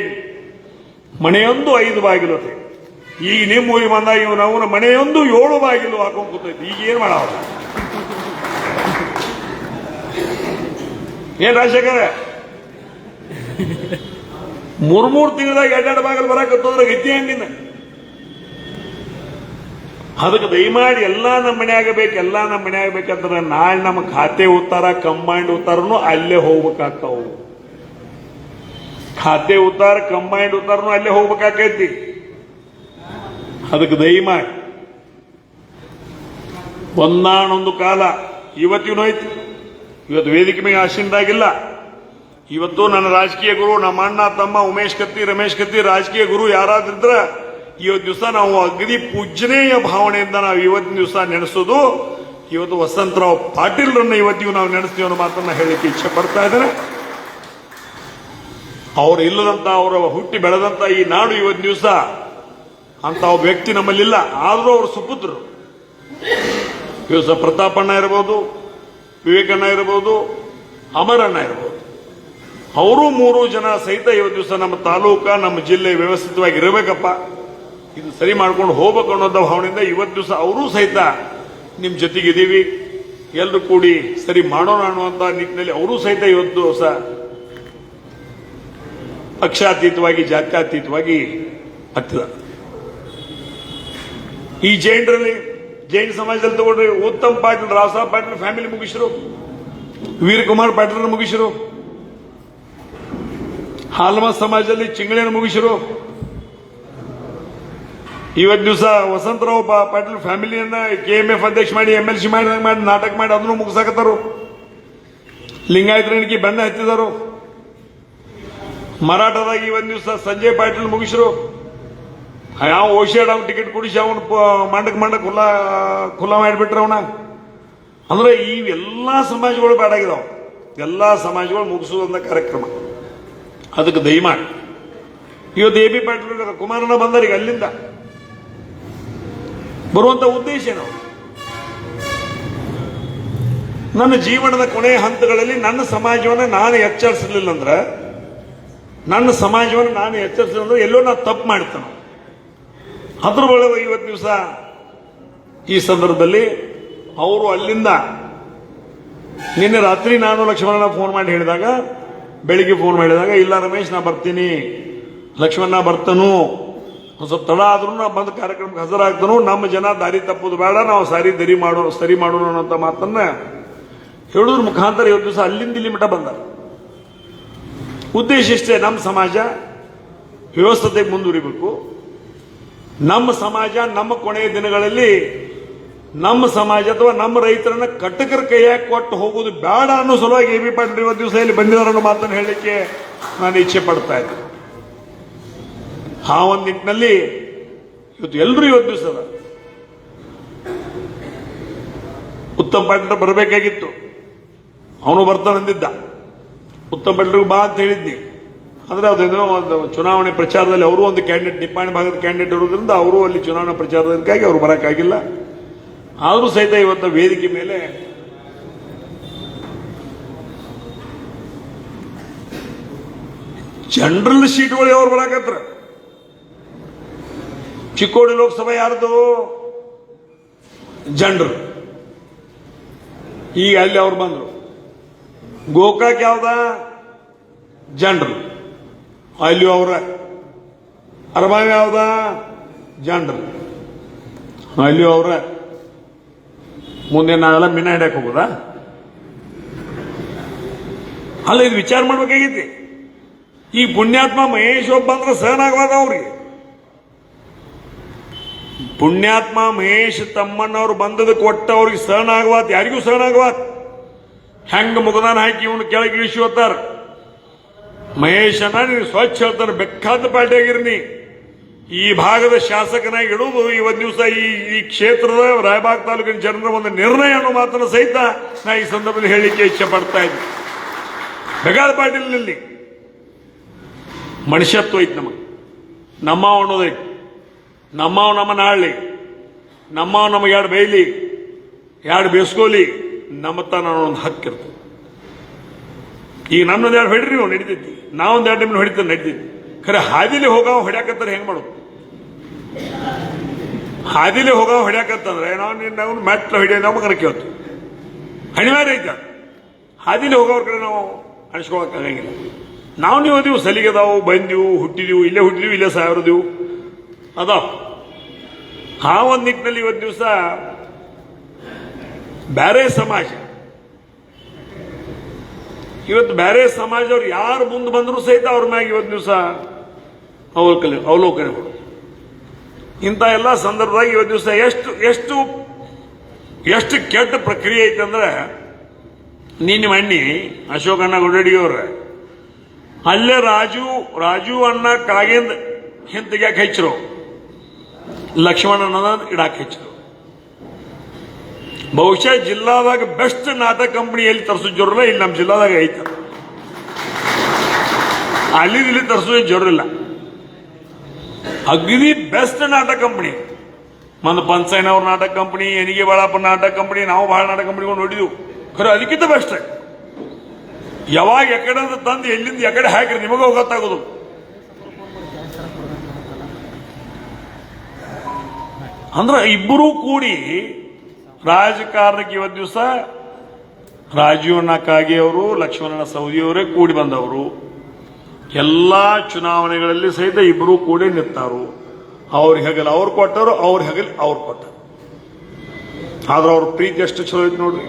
ಮನೆಯೊಂದು 5 ಬಾಗಿಲು ಅಂತ. ಈಗ ನಿಮ್ಮ ಊರಿಗೆ ಬಂದಾಗ ಇವು ನಾವು ಮನೆಯೊಂದು 7 ಬಾಗಿಲು ಹಾಕೊಂಡ್ ಕೂತೈತಿ. ಈಗ ಏನ್ ಮಾಡವ? ಏನ್ ರಾಜಶೇಖರ 3 ತಿಂಗಳದಾಗ 2 ಬಾಗಿಲು ಬರಾಕತ್ತಂದ್ರೆ ಗತಿ ಹಂಗಿನ. ಅದಕ್ಕೆ ದಯಮಾಡಿ ಎಲ್ಲಾ ನಮ್ಮ ಮನೆ ಆಗಬೇಕು, ಎಲ್ಲಾ ನಮ್ಮ ಮನೆ ಆಗ್ಬೇಕಂದ್ರೆ ನಾಳೆ ನಮ್ಮ ಖಾತೆ ಉತ್ತಾರ, ಕಂಬೈಂಡ್ ಉತ್ತಾರನು ಅಲ್ಲೇ ಹೋಗ್ಬೇಕಾಗ್ತಾವು. ಖಾತೆ ಉತ್ತಾರ, ಕಂಬೈಂಡ್ ಉತ್ತಾರನು ಅಲ್ಲೇ ಹೋಗ್ಬೇಕಾಕೈತಿ. ಅದಕ್ಕೆ ದಯಮಾಡಿ ಒಂದಾನೊಂದು ಕಾಲ ಇವತ್ತಿನೂ ಐತಿ. ಇವತ್ತು ವೇದಿಕೆ ಮೇಲೆ ಆಶೀನರಾಗಿಲ್ಲ, ಇವತ್ತು ನನ್ನ ರಾಜಕೀಯ ಗುರು ನಮ್ಮ ಅಣ್ಣ ತಮ್ಮ ಉಮೇಶ್ ಕತ್ತಿ ರಮೇಶ್ ಕತ್ತಿ ರಾಜಕೀಯ ಗುರು ಯಾರಾದ್ರಿದ್ರ ಇವತ್ತು ದಿವಸ ನಾವು ಅಗದಿ ಪೂಜನೀಯ ಭಾವನೆಯಿಂದ ನಾವು ಇವತ್ತಿನ ದಿವಸ ನೆನೆಸೋದು ಇವತ್ತು ವಸಂತರಾವ್ ಪಾಟೀಲ್ರನ್ನ ಇವತ್ತಿಗೂ ನಾವು ನೆನೆಸ್ತೀವಿ ಅನ್ನೋ ಮಾತನ್ನ ಹೇಳಲಿಕ್ಕೆ ಇಚ್ಛೆ ಪಡ್ತಾ ಇದ್ದಾರೆ. ಅವರು ಇಲ್ಲದಂತ ಅವರ ಹುಟ್ಟಿ ಬೆಳೆದಂತ ಈ ನಾಡು ಇವತ್ತಿನ ದಿವಸ ಅಂತ ಒಬ್ಬ ವ್ಯಕ್ತಿ ನಮ್ಮಲ್ಲಿಲ್ಲ. ಆದರೂ ಅವರು ಸುಪುತ್ರರು ದಿವಸ ಪ್ರತಾಪಣ್ಣ ಇರಬಹುದು, ವಿವೇಕಣ್ಣ ಇರಬಹುದು, ಅಮರಣ್ಣ ಇರಬಹುದು. ಅವರು 3 ಜನ ಸಹಿತ ಇವತ್ತು ದಿವಸ ನಮ್ಮ ತಾಲೂಕ ನಮ್ಮ ಜಿಲ್ಲೆ ವ್ಯವಸ್ಥಿತವಾಗಿ ಇರಬೇಕಪ್ಪ, ಇದು ಸರಿ ಮಾಡ್ಕೊಂಡು ಹೋಗ್ಬೇಕು ಅನ್ನೋದ ಭಾವನೆಯಿಂದ ಇವತ್ತು ದಿವಸ ಅವರೂ ಸಹಿತ ನಿಮ್ಮ ಜೊತೆಗಿದ್ದೀವಿ, ಎಲ್ಲರೂ ಕೂಡಿ ಸರಿ ಮಾಡೋಣ ಅನ್ನುವಂತ ನಿಟ್ಟಿನಲ್ಲಿ ಅವರೂ ಸಹಿತ ಇವತ್ತು ದಿವಸ ಪಕ್ಷಾತೀತವಾಗಿ ಜಾತ್ಯಾತೀತವಾಗಿ ಆಗ್ತಿದ್ದಾರೆ. ಈ ಜೈನ್ ಸಮಾಜದಲ್ಲಿ ತಗೊಂಡ್ರೆ ಉತ್ತಮ್ ಪಾಟೀಲ್, ರಾವಸಾಬ್ ಪಾಟೀಲ್ ಫ್ಯಾಮಿಲಿ ಮುಗಿಸಿರು, ವೀರಕುಮಾರ್ ಪಾಟೀಲ್ ಮುಗಿಸಿರು, ಹಾಲ್ಮ ಸಮಾಜದಲ್ಲಿ ಚಿಂಗಳೇನ ಮುಗಿಸಿರು. ಇವತ್ತು ದಿವಸ ವಸಂತರಾವ್ ಪಾಟೀಲ್ ಫ್ಯಾಮಿಲಿಯನ್ನ KMF ಅಧ್ಯಕ್ಷ ಮಾಡಿ MLC ಮಾಡಿ ನಾಟಕ ಮಾಡಿ ಅದನ್ನು ಮುಗಿಸಾಕತ್ತಾರು. ಲಿಂಗಾಯತರಣಿಗೆ ಬಣ್ಣ ಹತ್ತಿದರು. ಮರಾಠದಾಗ ಇವತ್ತು ದಿವಸ ಸಂಜಯ್ ಪಾಟೀಲ್ ಮುಗಿಸಿರು. ಯಾವ ಓಶಾಡ್ ಅವ್ನ ಟಿಕೆಟ್ ಕೊಡಿಸಿ ಅವನು ಮಂಡಕ್ ಖುಲ್ಲಾ ಮಾಡಿಬಿಟ್ರೆ ಅವನ. ಅಂದ್ರೆ ಇವೆಲ್ಲಾ ಸಮಾಜಗಳು ಬೇಡಾಗಿದಾವ. ಎಲ್ಲಾ ಸಮಾಜಗಳು ಮುಗಿಸುವಂತ ಕಾರ್ಯಕ್ರಮ ಅದಕ್ಕೆ ದಯಮಾಡಿ ಇವತ್ತು AB ಪಾಟೀಲ್ ಕುಮಾರಣ್ಣ ಬಂದಾರ. ಈಗ ಅಲ್ಲಿಂದ ಬರುವಂತ ಉದ್ದೇಶ ಏನು? ನನ್ನ ಜೀವನದ ಕೊನೆಯ ಹಂತಗಳಲ್ಲಿ ನನ್ನ ಸಮಾಜವನ್ನು ನಾನು ಎಚ್ಚರಿಸಲಿಲ್ಲ ಅಂದ್ರೆ ಎಲ್ಲೋ ನಾನು ತಪ್ಪು ಮಾಡ್ತಾನೆ. ಅದ್ರ ಒಳಗೆ ಇವತ್ತು ದಿವಸ ಈ ಸಂದರ್ಭದಲ್ಲಿ ಅವರು ಅಲ್ಲಿಂದ ನಿನ್ನೆ ರಾತ್ರಿ ನಾನು ಲಕ್ಷ್ಮಣ ಫೋನ್ ಮಾಡಿ ಹೇಳಿದಾಗ, ಬೆಳಿಗ್ಗೆ ಫೋನ್ ಮಾಡಿದಾಗ, ಇಲ್ಲ ರಮೇಶ್ ನಾ ಬರ್ತೀನಿ, ಲಕ್ಷ್ಮಣ ಬರ್ತಾನು, ಸ್ವಲ್ಪ ತಡ ಆದ್ರೂ ನಾ ಬಂದ ಕಾರ್ಯಕ್ರಮಕ್ಕೆ ಹಾಜರಾಗ್ತಾನು, ನಮ್ಮ ಜನ ದಾರಿ ತಪ್ಪೋದು ಬೇಡ, ನಾವು ಸರಿ ಮಾಡೋಣ ಅನ್ನೋಂಥ ಮಾತನ್ನ ಹೇಳೋದ್ರ ಮುಖಾಂತರ ಇವತ್ತು ದಿವಸ ಅಲ್ಲಿಂದ ಇಲ್ಲಿ ಮಠ ಬಂದ. ಉದ್ದೇಶ ಇಷ್ಟೇ, ನಮ್ಮ ಸಮಾಜ ವ್ಯವಸ್ಥೆಗೆ ಮುಂದುವರಿಬೇಕು. ನಮ್ಮ ಸಮಾಜ ನಮ್ಮ ಕೊನೆಯ ದಿನಗಳಲ್ಲಿ ನಮ್ಮ ಸಮಾಜ ಅಥವಾ ನಮ್ಮ ರೈತರನ್ನ ಕಟಕರ ಕೈಯಾಗಿ ಕೊಟ್ಟು ಹೋಗುವುದು ಬೇಡ ಅನ್ನೋ ಸಲುವಾಗಿ AB ಪಾಟೀಲ್ ಇವತ್ತು ದಿವಸ ಇಲ್ಲಿ ಬಂದಿದ್ದಾರೆ ಅನ್ನೋ ಮಾತನ್ನು ಹೇಳಲಿಕ್ಕೆ ನಾನು ಇಚ್ಛೆ ಪಡ್ತಾ ಇದ್ದೆ. ಆ ಒಂದು ನಿಟ್ಟಿನಲ್ಲಿ ಇವತ್ತು ಎಲ್ಲರೂ ಇವತ್ತು ದಿವಸ ಉತ್ತಮ್ ಪಾಟೀಲ್ ಬರಬೇಕಾಗಿತ್ತು, ಅವನು ಬರ್ತಾನಂದಿದ್ದ. ಉತ್ತಮ್ ಪಾಟೀಲ್ ಬಾ ಅಂತ ಹೇಳಿದ್ನಿ. ಅಂದ್ರೆ ಅದೇನೋ ಒಂದು ಚುನಾವಣೆ ಪ್ರಚಾರದಲ್ಲಿ ಅವರು ಒಂದು ಕ್ಯಾಂಡಿಡೇಟ್, ನಿಪ್ಪಾಣಿ ಭಾಗದ ಕ್ಯಾಂಡಿಡೇಟ್ ಇರೋದ್ರಿಂದ ಅವರು ಅಲ್ಲಿ ಚುನಾವಣಾ ಪ್ರಚಾರದಕ್ಕಾಗಿ ಅವರು ಬರೋಕ್ಕಾಗಿಲ್ಲ. ಆದರೂ ಸಹಿತ ಇವತ್ತು ವೇದಿಕೆ ಮೇಲೆ ಜನರಲ್ ಸೀಟ್ಗಳು ಅವ್ರು ಬರಾಕತ್ರ. ಚಿಕ್ಕೋಡಿ ಲೋಕಸಭೆ ಯಾರ್ದು? ಜನರಲ್. ಈಗ ಅಲ್ಲಿ ಅವ್ರು ಬಂದ್ರು. ಗೋಕಾಕ್ ಯಾವ್ದ? ಜನರಲ್. ಅಲ್ಲಿ ಅವ್ರ ಅರಬಾವಿ ಯಾವ್ದ? ಜನರಲ್. ಅಲ್ಲಿ ಅವ್ರ ಮುಂದೆ ನಾವೆಲ್ಲ ಮಿನ್ನ ಹಿಡಿಯಕ್ಕೆ ಹೋಗುದಾ? ಅಲ್ಲ, ಇದು ವಿಚಾರ ಮಾಡ್ಬೇಕಾಗೈತಿ. ಈ ಪುಣ್ಯಾತ್ಮ ಮಹೇಶ್ ಒಬ್ಬ ಅಂದ್ರೆ ಸಹನ ಆಗವಾದ ಅವ್ರಿಗೆ. ಪುಣ್ಯಾತ್ಮ ಮಹೇಶ್ ತಮ್ಮಣ್ಣವ್ರು ಬಂದದ ಕೊಟ್ಟ ಅವ್ರಿಗೆ ಸಹನ ಆಗವಾತ್, ಯಾರಿಗೂ ಸಹನ ಆಗವಾತ್. ಹೆಂಗ ಮುಗದಾನ ಹಾಕಿ ಇವನು ಕೆಳಗೆ ಇಳಿಸಿ ಹೋಗ್ತಾರ. ಮಹೇಶನ ನೀನು ಸ್ವಚ್ಛ ಹೇಳ್ತಾನೆ, ಬೆಕ್ಕಾದ ಪಾರ್ಟಿಯಾಗಿರ್ನಿ. ಈ ಭಾಗದ ಶಾಸಕನಾಗಿ ಇಡುವುದು ಇವತ್ತು ದಿವಸ ಈ ಕ್ಷೇತ್ರದ ರಾಯಬಾಗ್ ತಾಲೂಕಿನ ಜನರ ಒಂದು ನಿರ್ಣಯ ಅನ್ನೋ ಮಾತನ್ನು ಸಹಿತ ನಾ ಈ ಸಂದರ್ಭದಲ್ಲಿ ಹೇಳಲಿಕ್ಕೆ ಇಚ್ಛೆ ಪಡ್ತಾ ಇದ್ದೆ. ಬೆಗಾದ ಪಾಟೀಲ್ನಲ್ಲಿ ಮನುಷ್ಯತ್ವ ಐತಿ, ನಮಗೆ ನಮ್ಮವ ಅನ್ನೋದೈತಿ. ನಮ್ಮವ ನಮ್ಮನ್ನ ಆಳ್ಲಿ, ನಮ್ಮವ ನಮಗೆ ಎರಡು ಬೈಲಿ, ಎರಡು ಬೇಸ್ಕೋಲಿ, ನಮ್ಮತ್ತ ನಾನೊಂದು ಹಕ್ಕಿರ್ತದೆ. ಈಗ ನನ್ನೊಂದು ಎರಡು ಹೊಡಿರಿ ನೀವು ನಡೀತೈತಿ, ನಾವೊಂದು ಎರಡು ನಿಮ್ಮನ್ನ ಹೊಡಿತಾರೆ ನಡೀತೈತಿ. ಖರೆ ಹಾದಿಲಿ ಹೋಗಾವ ಹೊಡ್ಯಾಕತ್ತಾರೆ ಹೆಂಗ್ ಮಾಡೋದು? ಹಾದಿಲಿ ಹೋಗಾವ ಹೊಡ್ಯಾಕತ್ತಂದ್ರೆ ನಾವು ಮೆಟ್ಲ ಹೊಡಿಯೋ ನಮಗೆ ಕೇಳ್ತು ಅನಿವಾರ್ಯ ಐತ. ಹಾದಿಲಿ ಹೋಗೋರ ಕಡೆ ನಾವು ಅನಿಸ್ಕೊಳಕ್ಕಾಗಂಗಿಲ್ಲ. ನೀವು ಅದೀವು, ಸಲಿಗೆದಾವು, ಬಂದೀವು, ಹುಟ್ಟಿದೀವು, ಇಲ್ಲೇ ಸಾವಿರದೀವು ಅದಾವ. ಆ ಒಂದು ನಿಟ್ಟಿನಲ್ಲಿ ಇವತ್ತು ದಿವಸ ಬ್ಯಾರೆ ಸಮಾಜ, ಇವತ್ತು ಬ್ಯಾರೆ ಸಮಾಜದವ್ರು ಯಾರು ಮುಂದೆ ಬಂದರೂ ಸಹಿತ ಅವ್ರ ಮ್ಯಾಗ ಇವತ್ತು ದಿವಸ ಅವಲೋಕನೆಗಳು. ಇಂಥ ಎಲ್ಲ ಸಂದರ್ಭದಾಗ ಇವತ್ತು ದಿವಸ ಎಷ್ಟು ಕೆಟ್ಟ ಪ್ರಕ್ರಿಯೆ ಐತೆ ಅಂದ್ರೆ, ನಿನ್ನ ಮಣ್ಣಿ ಅಶೋಕಣ್ಣ ಗುಡ್ಡಡಿಯವ್ರ ಅಲ್ಲೇ ರಾಜು ಅಣ್ಣ ಕಾಗೇಂದ್ರ ಹಿಂತಿಗ್ಯಾಕೆ ಹೆಚ್ಚರು, ಲಕ್ಷ್ಮಣನ ಇಡಾಕ್ ಹೆಚ್ಚರು. ಬಹುಶಃ ಜಿಲ್ಲಾದಾಗ ಬೆಸ್ಟ್ ನಾಟಕ ಕಂಪನಿ ಎಲ್ಲಿ ತರಿಸೋ ಜೋರಿಲ್ಲ, ಇಲ್ಲಿ ನಮ್ಮ ಜಿಲ್ಲಾದಾಗ ಐತ. ಅಲ್ಲಿ ಇಲ್ಲಿ ತರಿಸೋ ಜೋರಿಲ್ಲ. ಅಗ್ದಿ ಬೆಸ್ಟ್ ನಾಟಕ ಕಂಪನಿ ಒಂದು ಪಂಚಯ್ಯನವ್ರ ನಾಟಕ ಕಂಪನಿ, ಎನಿಗೆ ಬಾಳಪ್ಪ ನಾಟಕ ಕಂಪನಿ, ನಾವು ಬಹಳ ನಾಟಕ ಕಂಪನಿಗಳು ನೋಡಿದ್ವು. ಖರೆ ಅದಕ್ಕಿಂತ ಬೆಸ್ಟ್. ಯಾವಾಗ ಎಕಡೆ ಅಂತ ತಂದು ಎಲ್ಲಿಂದ ಎಕಡೆ ಹಾಕಿರಿ ನಿಮಗೂ ಗೊತ್ತಾಗೋದು. ಅಂದ್ರೆ ಇಬ್ಬರೂ ಕೂಡಿ ರಾಜಕಾರಣಕ್ಕೆ ಇವತ್ತು ದಿವಸ ರಾಜೀವಣ್ಣ ಕಾಗೆ ಅವರು, ಲಕ್ಷ್ಮಣನ ಸವದಿಯವರೇ ಕೂಡಿ ಬಂದವರು. ಎಲ್ಲಾ ಚುನಾವಣೆಗಳಲ್ಲಿ ಸಹಿತ ಇಬ್ಬರೂ ಕೂಡಿ ನಿಂತಾರು. ಅವ್ರಿಗೆ ಹಗಲು ಅವ್ರು ಕೊಟ್ಟರು, ಅವ್ರಿಗೆ ಹಗಲು ಅವ್ರು ಕೊಟ್ಟರು. ಆದ್ರೆ ಅವ್ರ ಪ್ರೀತಿ ಎಷ್ಟು ಚಲೋ ಐತಿ ನೋಡ್ರಿ.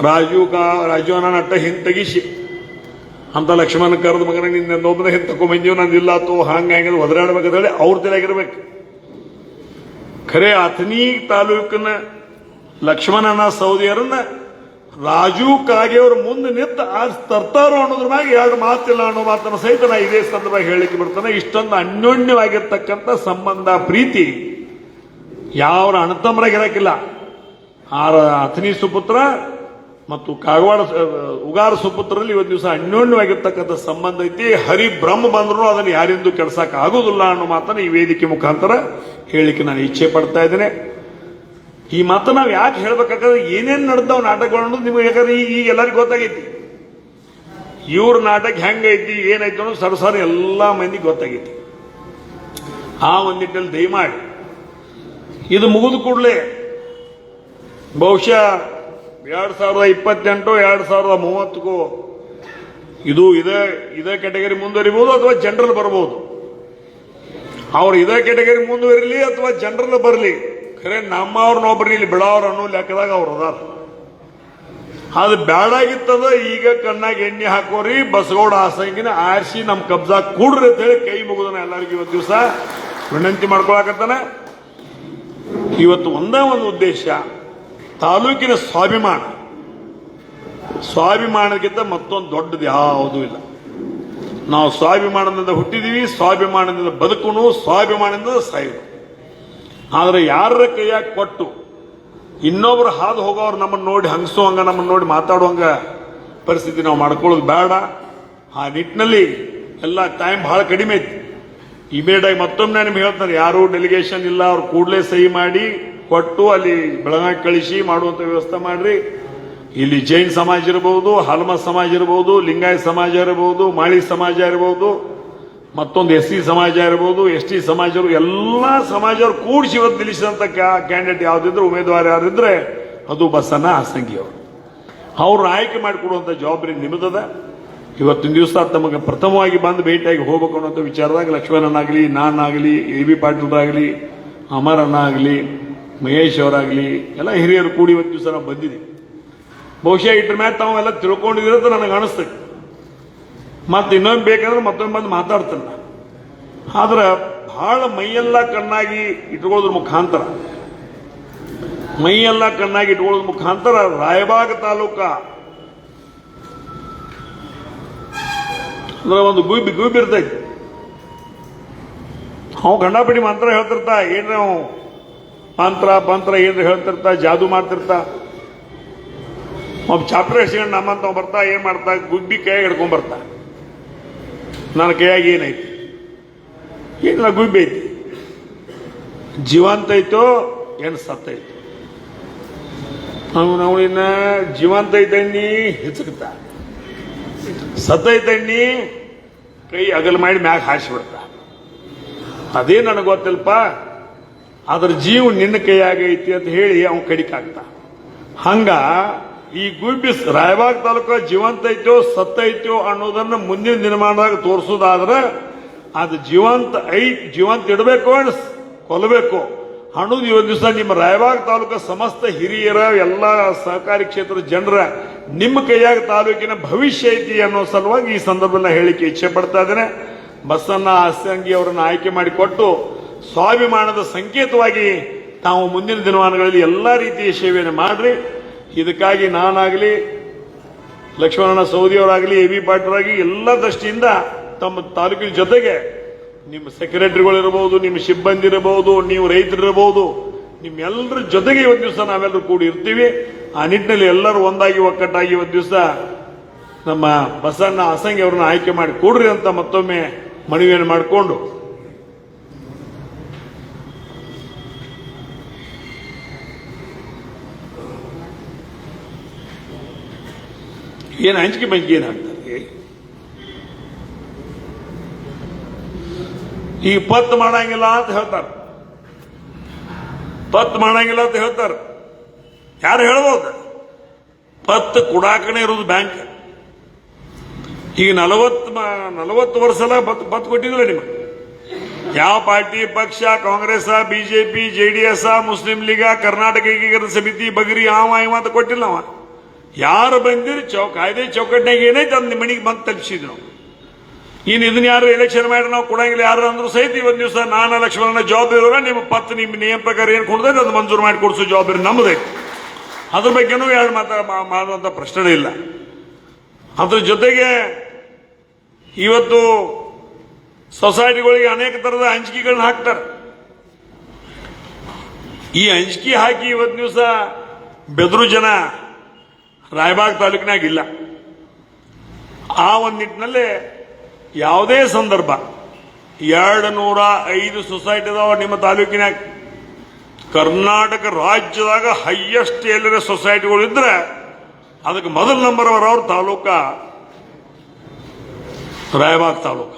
ರಾಜೀವಣ್ಣ ನಟ್ಟ ಹಿಂದೆ ತೆಗಿಸಿ ಅಂತ ಲಕ್ಷ್ಮಣ ಕರೆದ ಮಗನ ನಿನ್ನೊಬ್ಬನ ಹಿಂದೆ ತಗೊಂಬಂದೀವಿ, ನಂದಿಲ್ಲ ಆತು ಹಂಗ ಒದರಾಡ್ಬೇಕಂತ ಅವ್ರ ತಲೆಯಾಗಿರ್ಬೇಕು. ಖರೆ ಅಥಣಿ ತಾಲೂಕಿನ ಲಕ್ಷ್ಮಣನ ಸೌದಿಯರನ್ನ ರಾಜು ಕಾಗೆಯವ್ರ ಮುಂದೆ ನಿಂತ ತರ್ತಾರೋ ಅನ್ನೋದ್ರ ಮ್ಯಾಗ ಎರಡು ಮಾತಿಲ್ಲ ಅನ್ನೋ ಮಾತನ್ನ ಸಹಿತ ನಾ ಇದೇ ಸಂದರ್ಭ ಹೇಳಿಕೆ ಬರ್ತಾನೆ. ಇಷ್ಟೊಂದು ಅನ್ಯೋನ್ಯವಾಗಿರ್ತಕ್ಕಂಥ ಸಂಬಂಧ, ಪ್ರೀತಿ ಯಾವ ಅಣ್ಣತಮ್ಮರಾಗಿರಕ್ಕಿಲ್ಲ. ಅಥಣಿ ಸುಪುತ್ರ ಮತ್ತು ಕಾಗವಾಡ ಉಗಾರ ಸುಪುತ್ರರಲ್ಲಿ ಇವತ್ತು ದಿವಸ ಅನ್ಯೋನ್ಯವಾಗಿರ್ತಕ್ಕಂಥ ಸಂಬಂಧ ಐತಿ. ಹರಿ ಬ್ರಹ್ಮ ಬಂದ್ರು ಅದನ್ನು ಯಾರಿಂದೂ ಕೆಡ್ಸಕ್ ಆಗೋದಿಲ್ಲ ಅನ್ನೋ ಮಾತನ್ನ ಈ ವೇದಿಕೆ ಮುಖಾಂತರ ಹೇಳಿಕೆ ನಾನು ಇಚ್ಛೆ ಪಡ್ತಾ ಇದ್ದೇನೆ. ಈ ಮಾತನ್ನ ನಾವು ಯಾಕೆ ಹೇಳ್ಬೇಕಾದ್ರೆ ಏನೇನು ನಡೆದಾವ್ ನಾಟಕಗಳು ಅನ್ನೋದು ನಿಮ್ಗೆ ಯಾಕಂದ್ರೆ ಈಗ ಎಲ್ಲರಿಗೂ ಗೊತ್ತಾಗೈತಿ. ಇವ್ರ ನಾಟಕ ಹೆಂಗೈತಿ ಏನೈತಿ ಅನ್ನೋದು ಸರಸರ ಎಲ್ಲಾ ಮಂದಿಗೆ ಗೊತ್ತಾಗೈತಿ. ಆ ಒಂದಿಟ್ಟಲ್ಲಿ ದಯಮಾಡಿ ಇದು ಮುಗಿದ ಕೂಡಲೇ ಬಹುಶಃ 2028 2030ಕ್ಕೂ ಇದು ಇದೇ ಕ್ಯಾಟಗರಿ ಮುಂದುವರಿಬಹುದು ಅಥವಾ ಜನರಲ್ ಬರಬಹುದು. ಅವ್ರು ಇದೇ ಕ್ಯಾಟಗರಿ ಮುಂದುವರಿಲಿ ಅಥವಾ ಜನರಲ್ ಬರಲಿ, ಖರೆ ನಮ್ಮವ್ರನ್ನೊಬ್ರು ಇಲ್ಲಿ ಬಿಡೋರು ಅನ್ನೋ ಲೆಕ್ಕದಾಗ ಅವ್ರು ಅದಾರ. ಅದು ಬ್ಯಾಡಾಗಿತ್ತದ ಈಗ ಕಣ್ಣಾಗ ಎಣ್ಣೆ ಹಾಕೋರಿ, ಬಸಗೌಡ ಆಸಂಗಿನ ಆರಿಸಿ ನಮ್ ಕಬ್ಜಾ ಕೂಡ್ರಿ ಅಂತ ಹೇಳಿ ಕೈ ಮುಗಿದನ ಎಲ್ಲರಿಗೂ ಇವತ್ತು ದಿವಸ ವಿನಂತಿ ಮಾಡ್ಕೊಳಕತ್ತಾನ. ಇವತ್ತು ಒಂದೇ ಒಂದು ಉದ್ದೇಶ, ತಾಲೂಕಿನ ಸ್ವಾಭಿಮಾನಕ್ಕಿಂತ ಮತ್ತೊಂದು ದೊಡ್ಡದು ಯಾವುದೂ ಇಲ್ಲ. ನಾವು ಸ್ವಾಭಿಮಾನದಿಂದ ಹುಟ್ಟಿದೀವಿ, ಸ್ವಾಭಿಮಾನದಿಂದ ಬದುಕುನು, ಸ್ವಾಭಿಮಾನದಿಂದ ಸಾಯುವುದು. ಆದ್ರೆ ಯಾರ ಕೈಯಾಗ ಕೊಟ್ಟು ಇನ್ನೊಬ್ರು ಹಾದು ಹೋಗೋರು ನಮ್ಮನ್ನು ನೋಡಿ ಹಂಗಸುವಂಗ, ನಮ್ಮನ್ನು ನೋಡಿ ಮಾತಾಡುವಂಗ ಪರಿಸ್ಥಿತಿ ನಾವು ಮಾಡ್ಕೊಳ್ಳೋದು ಬೇಡ. ಆ ನಿಟ್ಟಿನಲ್ಲಿ ಎಲ್ಲ ಟೈಮ್ ಬಹಳ ಕಡಿಮೆ ಐತಿ. ಇಮಿಡಿಯೇಟ್ ಆಗಿ ಮತ್ತೊಮ್ಮೆ ನಾನು ನಿಮ್ಗೆ ಹೇಳ್ತಾರೆ, ಯಾರು ಡೆಲಿಗೇಷನ್ ಇಲ್ಲ, ಅವ್ರು ಕೂಡಲೇ ಸಹಿ ಮಾಡಿ ಕೊಟ್ಟು ಅಲ್ಲಿ ಬೆಳಗಾವಿ ಕಳಿಸಿ ಮಾಡುವಂತ ವ್ಯವಸ್ಥೆ ಮಾಡ್ರಿ. ಇಲ್ಲಿ ಜೈನ್ ಸಮಾಜ ಇರಬಹುದು, ಹಲ್ಮ ಸಮಾಜ ಇರಬಹುದು, ಲಿಂಗಾಯತ್ ಸಮಾಜ ಇರಬಹುದು, ಮಾಳಿ ಸಮಾಜ ಇರಬಹುದು, ಮತ್ತೊಂದು SC ಸಮಾಜ ಇರಬಹುದು, ST ಸಮಾಜ, ಎಲ್ಲಾ ಸಮಾಜವರು ಕೂಡಿಸಿ ಇವತ್ತು ನಿಲ್ಲಿಸಿದಂತ ಕ್ಯಾಂಡಿಡೇಟ್ ಯಾವ್ದಿದ್ರೆ, ಉಮೇದುವಾರ ಯಾರಿದ್ರೆ ಅದು ಬಸಣ್ಣ ಆಸಂಗಿಯವರು. ಅವ್ರನ್ನ ಆಯ್ಕೆ ಮಾಡಿಕೊಡುವಂತ ಜವಾಬ್ದಾರಿ ನಿಮ್ಮದದ. ಇವತ್ತಿನ ದಿವಸ ತಮಗೆ ಪ್ರಥಮವಾಗಿ ಬಂದು ಭೇಟಿಯಾಗಿ ಹೋಗ್ಬೇಕು ಅನ್ನೋಂಥ ವಿಚಾರದಾಗ ಲಕ್ಷ್ಮಣನಾಗಲಿ, ನಾನಾಗಲಿ, AB ಪಾಟೀಲ್ರಾಗಲಿ, ಅಮರಣ್ಣ ಆಗಲಿ, ಮಹೇಶ್ ಅವರಾಗಲಿ ಎಲ್ಲ ಹಿರಿಯರು ಕೂಡಿ ಇವತ್ತು ದಿವಸ ನಾವು ಬಂದಿದ್ದೀವಿ. ಬಹುಶಃ ಇದ್ರ ಮ್ಯಾಗ ತಾವೆಲ್ಲ ತಿಳ್ಕೊಂಡಿದ್ರೆ ಅಂತ ನನಗೆ ಅನಿಸ್ತೈತಿ. ಮತ್ತೆ ಇನ್ನೊಮ್ಮೆ ಬೇಕಂದ್ರೆ ಮತ್ತೊಮ್ಮೆ ಬಂದು ಮಾತಾಡ್ತಾನೆ. ಆದ್ರೆ ಬಹಳ ಮೈಯೆಲ್ಲ ಕಣ್ಣಾಗಿ ಇಟ್ಕೊಳ್ಳೋದ್ರ ಮುಖಾಂತರ ರಾಯಬಾಗ ತಾಲೂಕ ಅಂದ್ರೆ ಒಂದು ಗುಬಿ ಇರ್ತೈತಿ. ಅವ್ ಗಂಡಾಪಡಿ ಮಂತ್ರ ಹೇಳ್ತಿರ್ತಾ, ಏನ್ರಿ ಅವ್ ಮಂತ್ರ ಏನ್ರಿ ಹೇಳ್ತಿರ್ತಾ, ಜಾದೂ ಮಾಡ್ತಿರ್ತಾ. ಒಬ್ಬ ಚಾಪ್ಟರ್ ಎಸ್ಕೊಂಡು ನಮ್ಮಂತ ಬರ್ತಾ ಏನ್ ಮಾಡ್ತಾ, ಗುಬ್ಬಿ ಕೈಯಾಗ ಹಿಡ್ಕೊಂಡ್ ಬರ್ತಾ. ನನ್ನ ಕೈಯಾಗ ಏನೈತಿ, ಏನಿಲ್ಲ ಗುಬ್ಬಿ ಐತಿ, ಜೀವಂತ ಐತೋ ಏನು ಸತ್ತೈತಿ. ನಾವು ಇನ್ನ ಜೀವಂತ ಐತಣ್ಣಿ ಹಿಚಕ್ತ, ಸತ್ತೈತಣ್ಣಿ ಕೈ ಅಗಲ್ ಮಾಡಿ ಮ್ಯಾಗ ಹಾರಿಸಿಬಿಡ್ತ. ಅದೇ ನನಗೆ ಗೊತ್ತಿಲ್ಪ. ಅದ್ರ ಜೀವ ನಿನ್ನ ಕೈಯಾಗ ಐತಿ ಅಂತ ಹೇಳಿ ಅವ್ನು ಕಡಿಕಾಗ್ತ. ಹಂಗ ಈ ಗುಬ್ಬಿ ರಾಯಬಾಗ್ ತಾಲೂಕು ಜೀವಂತ ಐತೋ ಸತ್ತೈತೋ ಅನ್ನೋದನ್ನ ಮುಂದಿನ ದಿನಮಾನದಾಗ ತೋರಿಸೋದಾದ್ರೆ ಅದು ಜೀವಂತ ಇಡಬೇಕು, ಕೊಲ್ಲಬೇಕು ಅನ್ನೋದು ಇವತ್ತು ದಿವಸ ನಿಮ್ಮ ರಾಯಬಾಗ್ ತಾಲೂಕು ಸಮಸ್ತ ಹಿರಿಯರ ಎಲ್ಲ ಸಹಕಾರಿ ಕ್ಷೇತ್ರದ ಜನರ ನಿಮ್ಮ ಕೈಯಾಗ ತಾಲೂಕಿನ ಭವಿಷ್ಯ ಐತಿ ಅನ್ನೋ ಸಲುವಾಗಿ ಈ ಸಂದರ್ಭದಲ್ಲಿ ಹೇಳಿಕೆ ಇಚ್ಛೆ ಪಡ್ತಾ ಇದ್ದೇನೆ. ಬಸಣ್ಣ ಆಸಂಗಿ ಅವರನ್ನು ಆಯ್ಕೆ ಮಾಡಿಕೊಟ್ಟು ಸ್ವಾಭಿಮಾನದ ಸಂಕೇತವಾಗಿ ತಾವು ಮುಂದಿನ ದಿನಮಾನಗಳಲ್ಲಿ ಎಲ್ಲಾ ರೀತಿಯ ಸೇವೆಯನ್ನು ಮಾಡ್ರಿ. ಇದಕ್ಕಾಗಿ ನಾನಾಗಲಿ, ಲಕ್ಷ್ಮಣನ ಸೌದಿಯವರಾಗಲಿ ಎ ಬಿ ಪಾಟೀಲರಾಗಲಿ ಎಲ್ಲ ದೃಷ್ಟಿಯಿಂದ ತಮ್ಮ ತಾಲೂಕಿನ ಜೊತೆಗೆ ನಿಮ್ಮ ಸೆಕ್ರೆಟರಿಗಳಿರಬಹುದು, ನಿಮ್ಮ ಸಿಬ್ಬಂದಿ ಇರಬಹುದು, ನೀವು ರೈತರಿರಬಹುದು, ನಿಮ್ಮೆಲ್ಲರ ಜೊತೆಗೆ ಇವತ್ತು ದಿವಸ ನಾವೆಲ್ಲರೂ ಕೂಡಿ ಇರ್ತೀವಿ. ಆ ನಿಟ್ಟಿನಲ್ಲಿ ಎಲ್ಲರೂ ಒಂದಾಗಿ ಒಕ್ಕಟ್ಟಾಗಿ ಇವತ್ತು ದಿವಸ ನಮ್ಮ ಬಸಣ್ಣ ಅಸಂಗಿ ಅವರನ್ನ ಆಯ್ಕೆ ಮಾಡಿ ಕೊಡ್ರಿ ಅಂತ ಮತ್ತೊಮ್ಮೆ ಮನವಿಯನ್ನು ಮಾಡಿಕೊಂಡು ಏನು ಹಂಚಿಕೆ ಬಂಚಿಕೆ ಏನಾಗ್ತಾರೆ ಈಗ ಪತ್ತು ಮಾಡಂಗಿಲ್ಲ ಅಂತ ಹೇಳ್ತಾರೆ. ಪತ್ತು ಮಾಡಂಗಿಲ್ಲ ಅಂತ ಹೇಳ್ತಾರೆ. ಯಾರು ಹೇಳ್ಬೋದು? ಪತ್ತು ಕುಡಾಕನೆ ಇರೋದು ಬ್ಯಾಂಕ್. ಈಗ 40 ವರ್ಷ ಪತ್ತು ಕೊಟ್ಟಿದ್ದಿಲ್ಲ ನಿಮಗೆ. ಯಾವ ಪಾರ್ಟಿ ಪಕ್ಷ, ಕಾಂಗ್ರೆಸ್, ಬಿಜೆಪಿ, ಜೆಡಿಎಸ್, ಮುಸ್ಲಿಂ ಲೀಗ, ಕರ್ನಾಟಕ ಏಕೀಕರಣ ಸಮಿತಿ, ಬಗರಿ ಇವ ಅಂತ ಕೊಟ್ಟಿಲ್ಲ. ಅವ ಯಾರು ಬಂದಿರಿ ಕಾಯ್ದೆ ಚೌಕಟ್ಟಿನಾಗ ಏನೈತೆ ಅದು ನಿಮ್ಮ ಮನೆಗೆ ಬಂದು ತಲುಪಿಸಿದ್ವಿ ನಾವು. ಇನ್ನು ಇದನ್ನ ಯಾರು ಎಲೆಕ್ಷನ್ ಮಾಡಿ ನಾವು ಕೊಡಂಗಿಲ್ಲ ಯಾರು ಅಂದ್ರೂ ಸಹಿತ ಇವತ್ತು ದಿವಸ ನಾನು ಲಕ್ಷ್ಮಣನ ಜವಾಬ್ದಾರಿ ನಿಮ್ಮ ಪತ್ತು ನಿಮ್ಮ ನಿಯಮ ಪ್ರಕಾರ ಏನು ಕೊಡ್ತೈತೆ ಅದು ಮಂಜೂರು ಮಾಡಿ ಕೊಡಿಸೋ ಜವಾಬ್ದಾರಿ ನಮ್ಮದೈತೆ. ಅದ್ರ ಬಗ್ಗೆನೂ ಎರಡು ಮಾಡುವಂತ ಪ್ರಶ್ನೆ ಇಲ್ಲ. ಅದ್ರ ಜೊತೆಗೆ ಇವತ್ತು ಸೊಸೈಟಿಗಳಿಗೆ ಅನೇಕ ತರದ ಹಂಚಿಕೆಗಳನ್ನ ಹಾಕ್ತಾರೆ. ಈ ಹಂಚಿಕೆ ಹಾಕಿ ಇವತ್ತು ದಿವಸ ಬೆದರು ಜನ ರಾಯಬಾಗ್ ತಾಲೂಕಿನಾಗ ಇಲ್ಲ. ಆ ಒಂದು ನಿಟ್ಟಿನಲ್ಲಿ ಯಾವುದೇ ಸಂದರ್ಭ 205 ಸೊಸೈಟಿ ಅದಾವ ನಿಮ್ಮ ತಾಲೂಕಿನಾಗ. ಕರ್ನಾಟಕ ರಾಜ್ಯದಾಗ ಹೈಯೆಸ್ಟ್ ಎಲ್ಲರ ಸೊಸೈಟಿಗಳು ಇದ್ರೆ ಅದಕ್ಕೆ ಮೊದಲ ನಂಬರ್ ಅವ್ರ ತಾಲೂಕ ರಾಯಬಾಗ್ ತಾಲೂಕ.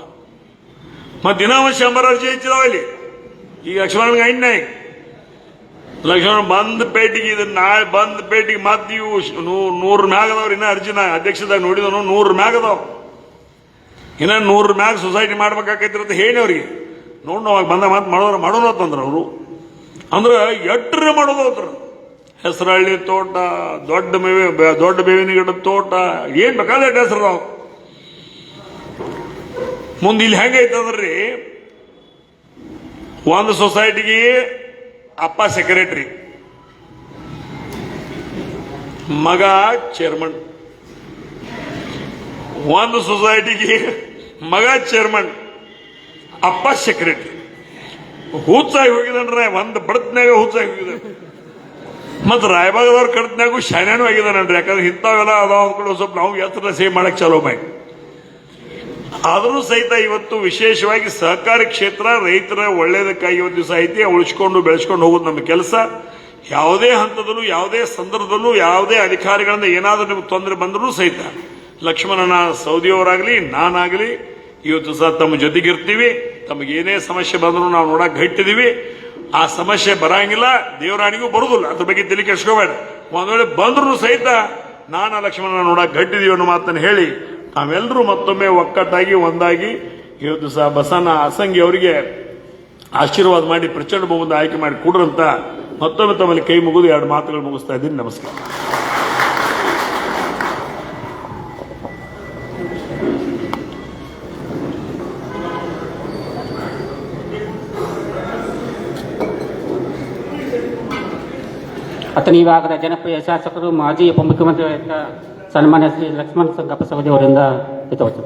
ಮತ್ತೆ ದಿನ ಶಂಬರ್ ಅರ್ಜಿ ಹೆಚ್ಚಿದಾವ ಇಲ್ಲಿ. ಈಗ ಲಕ್ಷ್ಮಣ್ ಗೈಡ್ನಾಗ ಲಕ್ಷ್ಮಣ ಬಂದ್ ಪೇಟಿಗೆ ಇದು ನಾಳೆ ಬಂದ್ ಪೇಟಿಗೆ ಮತ್ತೆ ಇವು 100 ಮ್ಯಾಗ ಅದಾವ್ರಿ. ಇನ್ನ ಅರ್ಜಿನ ಅಧ್ಯಕ್ಷದಾಗ ನೋಡಿದನು 100 ಮ್ಯಾಗ ಅದಾವ. ಇನ್ನ 100 ಮ್ಯಾಗ ಸೊಸೈಟಿ ಮಾಡ್ಬೇಕಾಕೈತಿ ಅಂತ ಹೇಳಿ ಅವ್ರಿಗೆ ನೋಡ್ ಅವಾಗ ಬಂದ ಮಾತು ಮಾಡೋಣ ಅಂತಂದ್ರ ಅವರು. ಅಂದ್ರೆ ಎಟ್ರೆ ಮಾಡೋದು ಅವ್ರ ಹೆಸರಳ್ಳಿ ತೋಟ, ದೊಡ್ಡ ಬೇವಿನ ಗಿಡದ ತೋಟ, ಏನ್ ಬೇಕಾದ್ರೆ ಹೆಸರು ನಾವು. ಮುಂದೆ ಇಲ್ಲಿ ಹೆಂಗೈತಂದ್ರಿ, ಒಂದು ಸೊಸೈಟಿಗೆ ಅಪ್ಪ ಸೆಕ್ರೆಟರಿ, ಮಗ ಚೇರ್ಮನ್. ಒಂದು ಸೊಸೈಟಿಗೆ ಮಗ ಚೇರ್ಮನ್, ಅಪ್ಪ ಸೆಕ್ರೆಟರಿ. ಹುಚ್ಚಾಗಿ ಹೋಗಿದನ್ರೆ, ಒಂದು ಬಡತ್ನಾಗ ಹುಚ್ಚಾಗಿ ಹೋಗಿದ್ದಾನೆ. ಮತ್ತು ರಾಯಬಾಗದವ್ರ ಕಡತ್ನಾಗೂ ಶಾನ್ಯಾನು ಆಗಿದಾನನ್ರಿ. ಯಾಕಂದ್ರೆ ಇಂಥವೆಲ್ಲ ಅದಾವ ಅಂದ್ಕೊಂಡು ಸ್ವಲ್ಪ ನಾವು ಎತ್ತರ ಸೇವ್ ಮಾಡಕ್ ಚಲೋ ಮಾಡಿ. ಆದರೂ ಸಹಿತ ಇವತ್ತು ವಿಶೇಷವಾಗಿ ಸಹಕಾರಿ ಕ್ಷೇತ್ರ ರೈತರ ಒಳ್ಳೇದಕ್ಕಾಗಿ ಒಂದು ದಿವಸ ಐತಿ. ಉಳಿಸ್ಕೊಂಡು ಬೆಳೆಸ್ಕೊಂಡು ಹೋಗೋದು ನಮ್ಮ ಕೆಲಸ. ಯಾವುದೇ ಹಂತದಲ್ಲೂ ಯಾವುದೇ ಸಂದರ್ಭದಲ್ಲೂ ಯಾವುದೇ ಅಧಿಕಾರಿಗಳಿಂದ ಏನಾದರೂ ನಿಮ್ಗೆ ತೊಂದರೆ ಬಂದರೂ ಸಹಿತ ಲಕ್ಷ್ಮಣನ ಸೌದಿಯವರಾಗಲಿ ನಾನಾಗಲಿ ಇವತ್ತು ಸಹ ತಮ್ಮ ಜೊತೆಗಿರ್ತೀವಿ. ತಮಗೇನೇ ಸಮಸ್ಯೆ ಬಂದರೂ ನಾವು ನೋಡಕ್ ಗಟ್ಟಿದೀವಿ. ಆ ಸಮಸ್ಯೆ ಬರಂಗಿಲ್ಲ, ದೇವರಾಣಿಗೂ ಬರುದಿಲ್ಲ. ಅದ್ರ ಬಗ್ಗೆ ತಲೆ ಕೆಡ್ಸ್ಕೋಬೇಡ. ಒಂದ್ ವೇಳೆ ಬಂದ್ರು ಸಹಿತ ನಾನು ಲಕ್ಷ್ಮಣನ ನೋಡಕ್ ಗಟ್ಟಿದೀವಿ ಅನ್ನೋ ಮಾತನ್ನು ಹೇಳಿ ನಾವೆಲ್ಲರೂ ಮತ್ತೊಮ್ಮೆ ಒಕ್ಕಟ್ಟಾಗಿ ಒಂದಾಗಿ ಇವತ್ತು ಸಹ ಬಸಣ್ಣ ಅಸಂಗಿ ಅವರಿಗೆ ಆಶೀರ್ವಾದ ಮಾಡಿ ಪ್ರಚಂಡ ಬಹುಮತ ಆಯ್ಕೆ ಮಾಡಿ ಕೊಡ್ರಂತ ಮತ್ತೊಮ್ಮೆ ತಮ್ಮಲ್ಲಿ ಕೈ ಮುಗಿದು 2 ಮಾತುಗಳು ಮುಗಿಸ್ತಾ ಇದ್ದೀನಿ. ನಮಸ್ಕಾರ. ಅತನ ಈ ಭಾಗದ ಜನಪ್ರಿಯ ಶಾಸಕರು ಮಾಜಿ ಉಪಮುಖ್ಯಮಂತ್ರಿ ಸನ್ಮಾನ್ಯ ಶ್ರೀ ಲಕ್ಷ್ಮಣ ಸಂಗಪ್ಪ ಸವದಿ ಅವರಿಂದ ಹಿತವಚನ.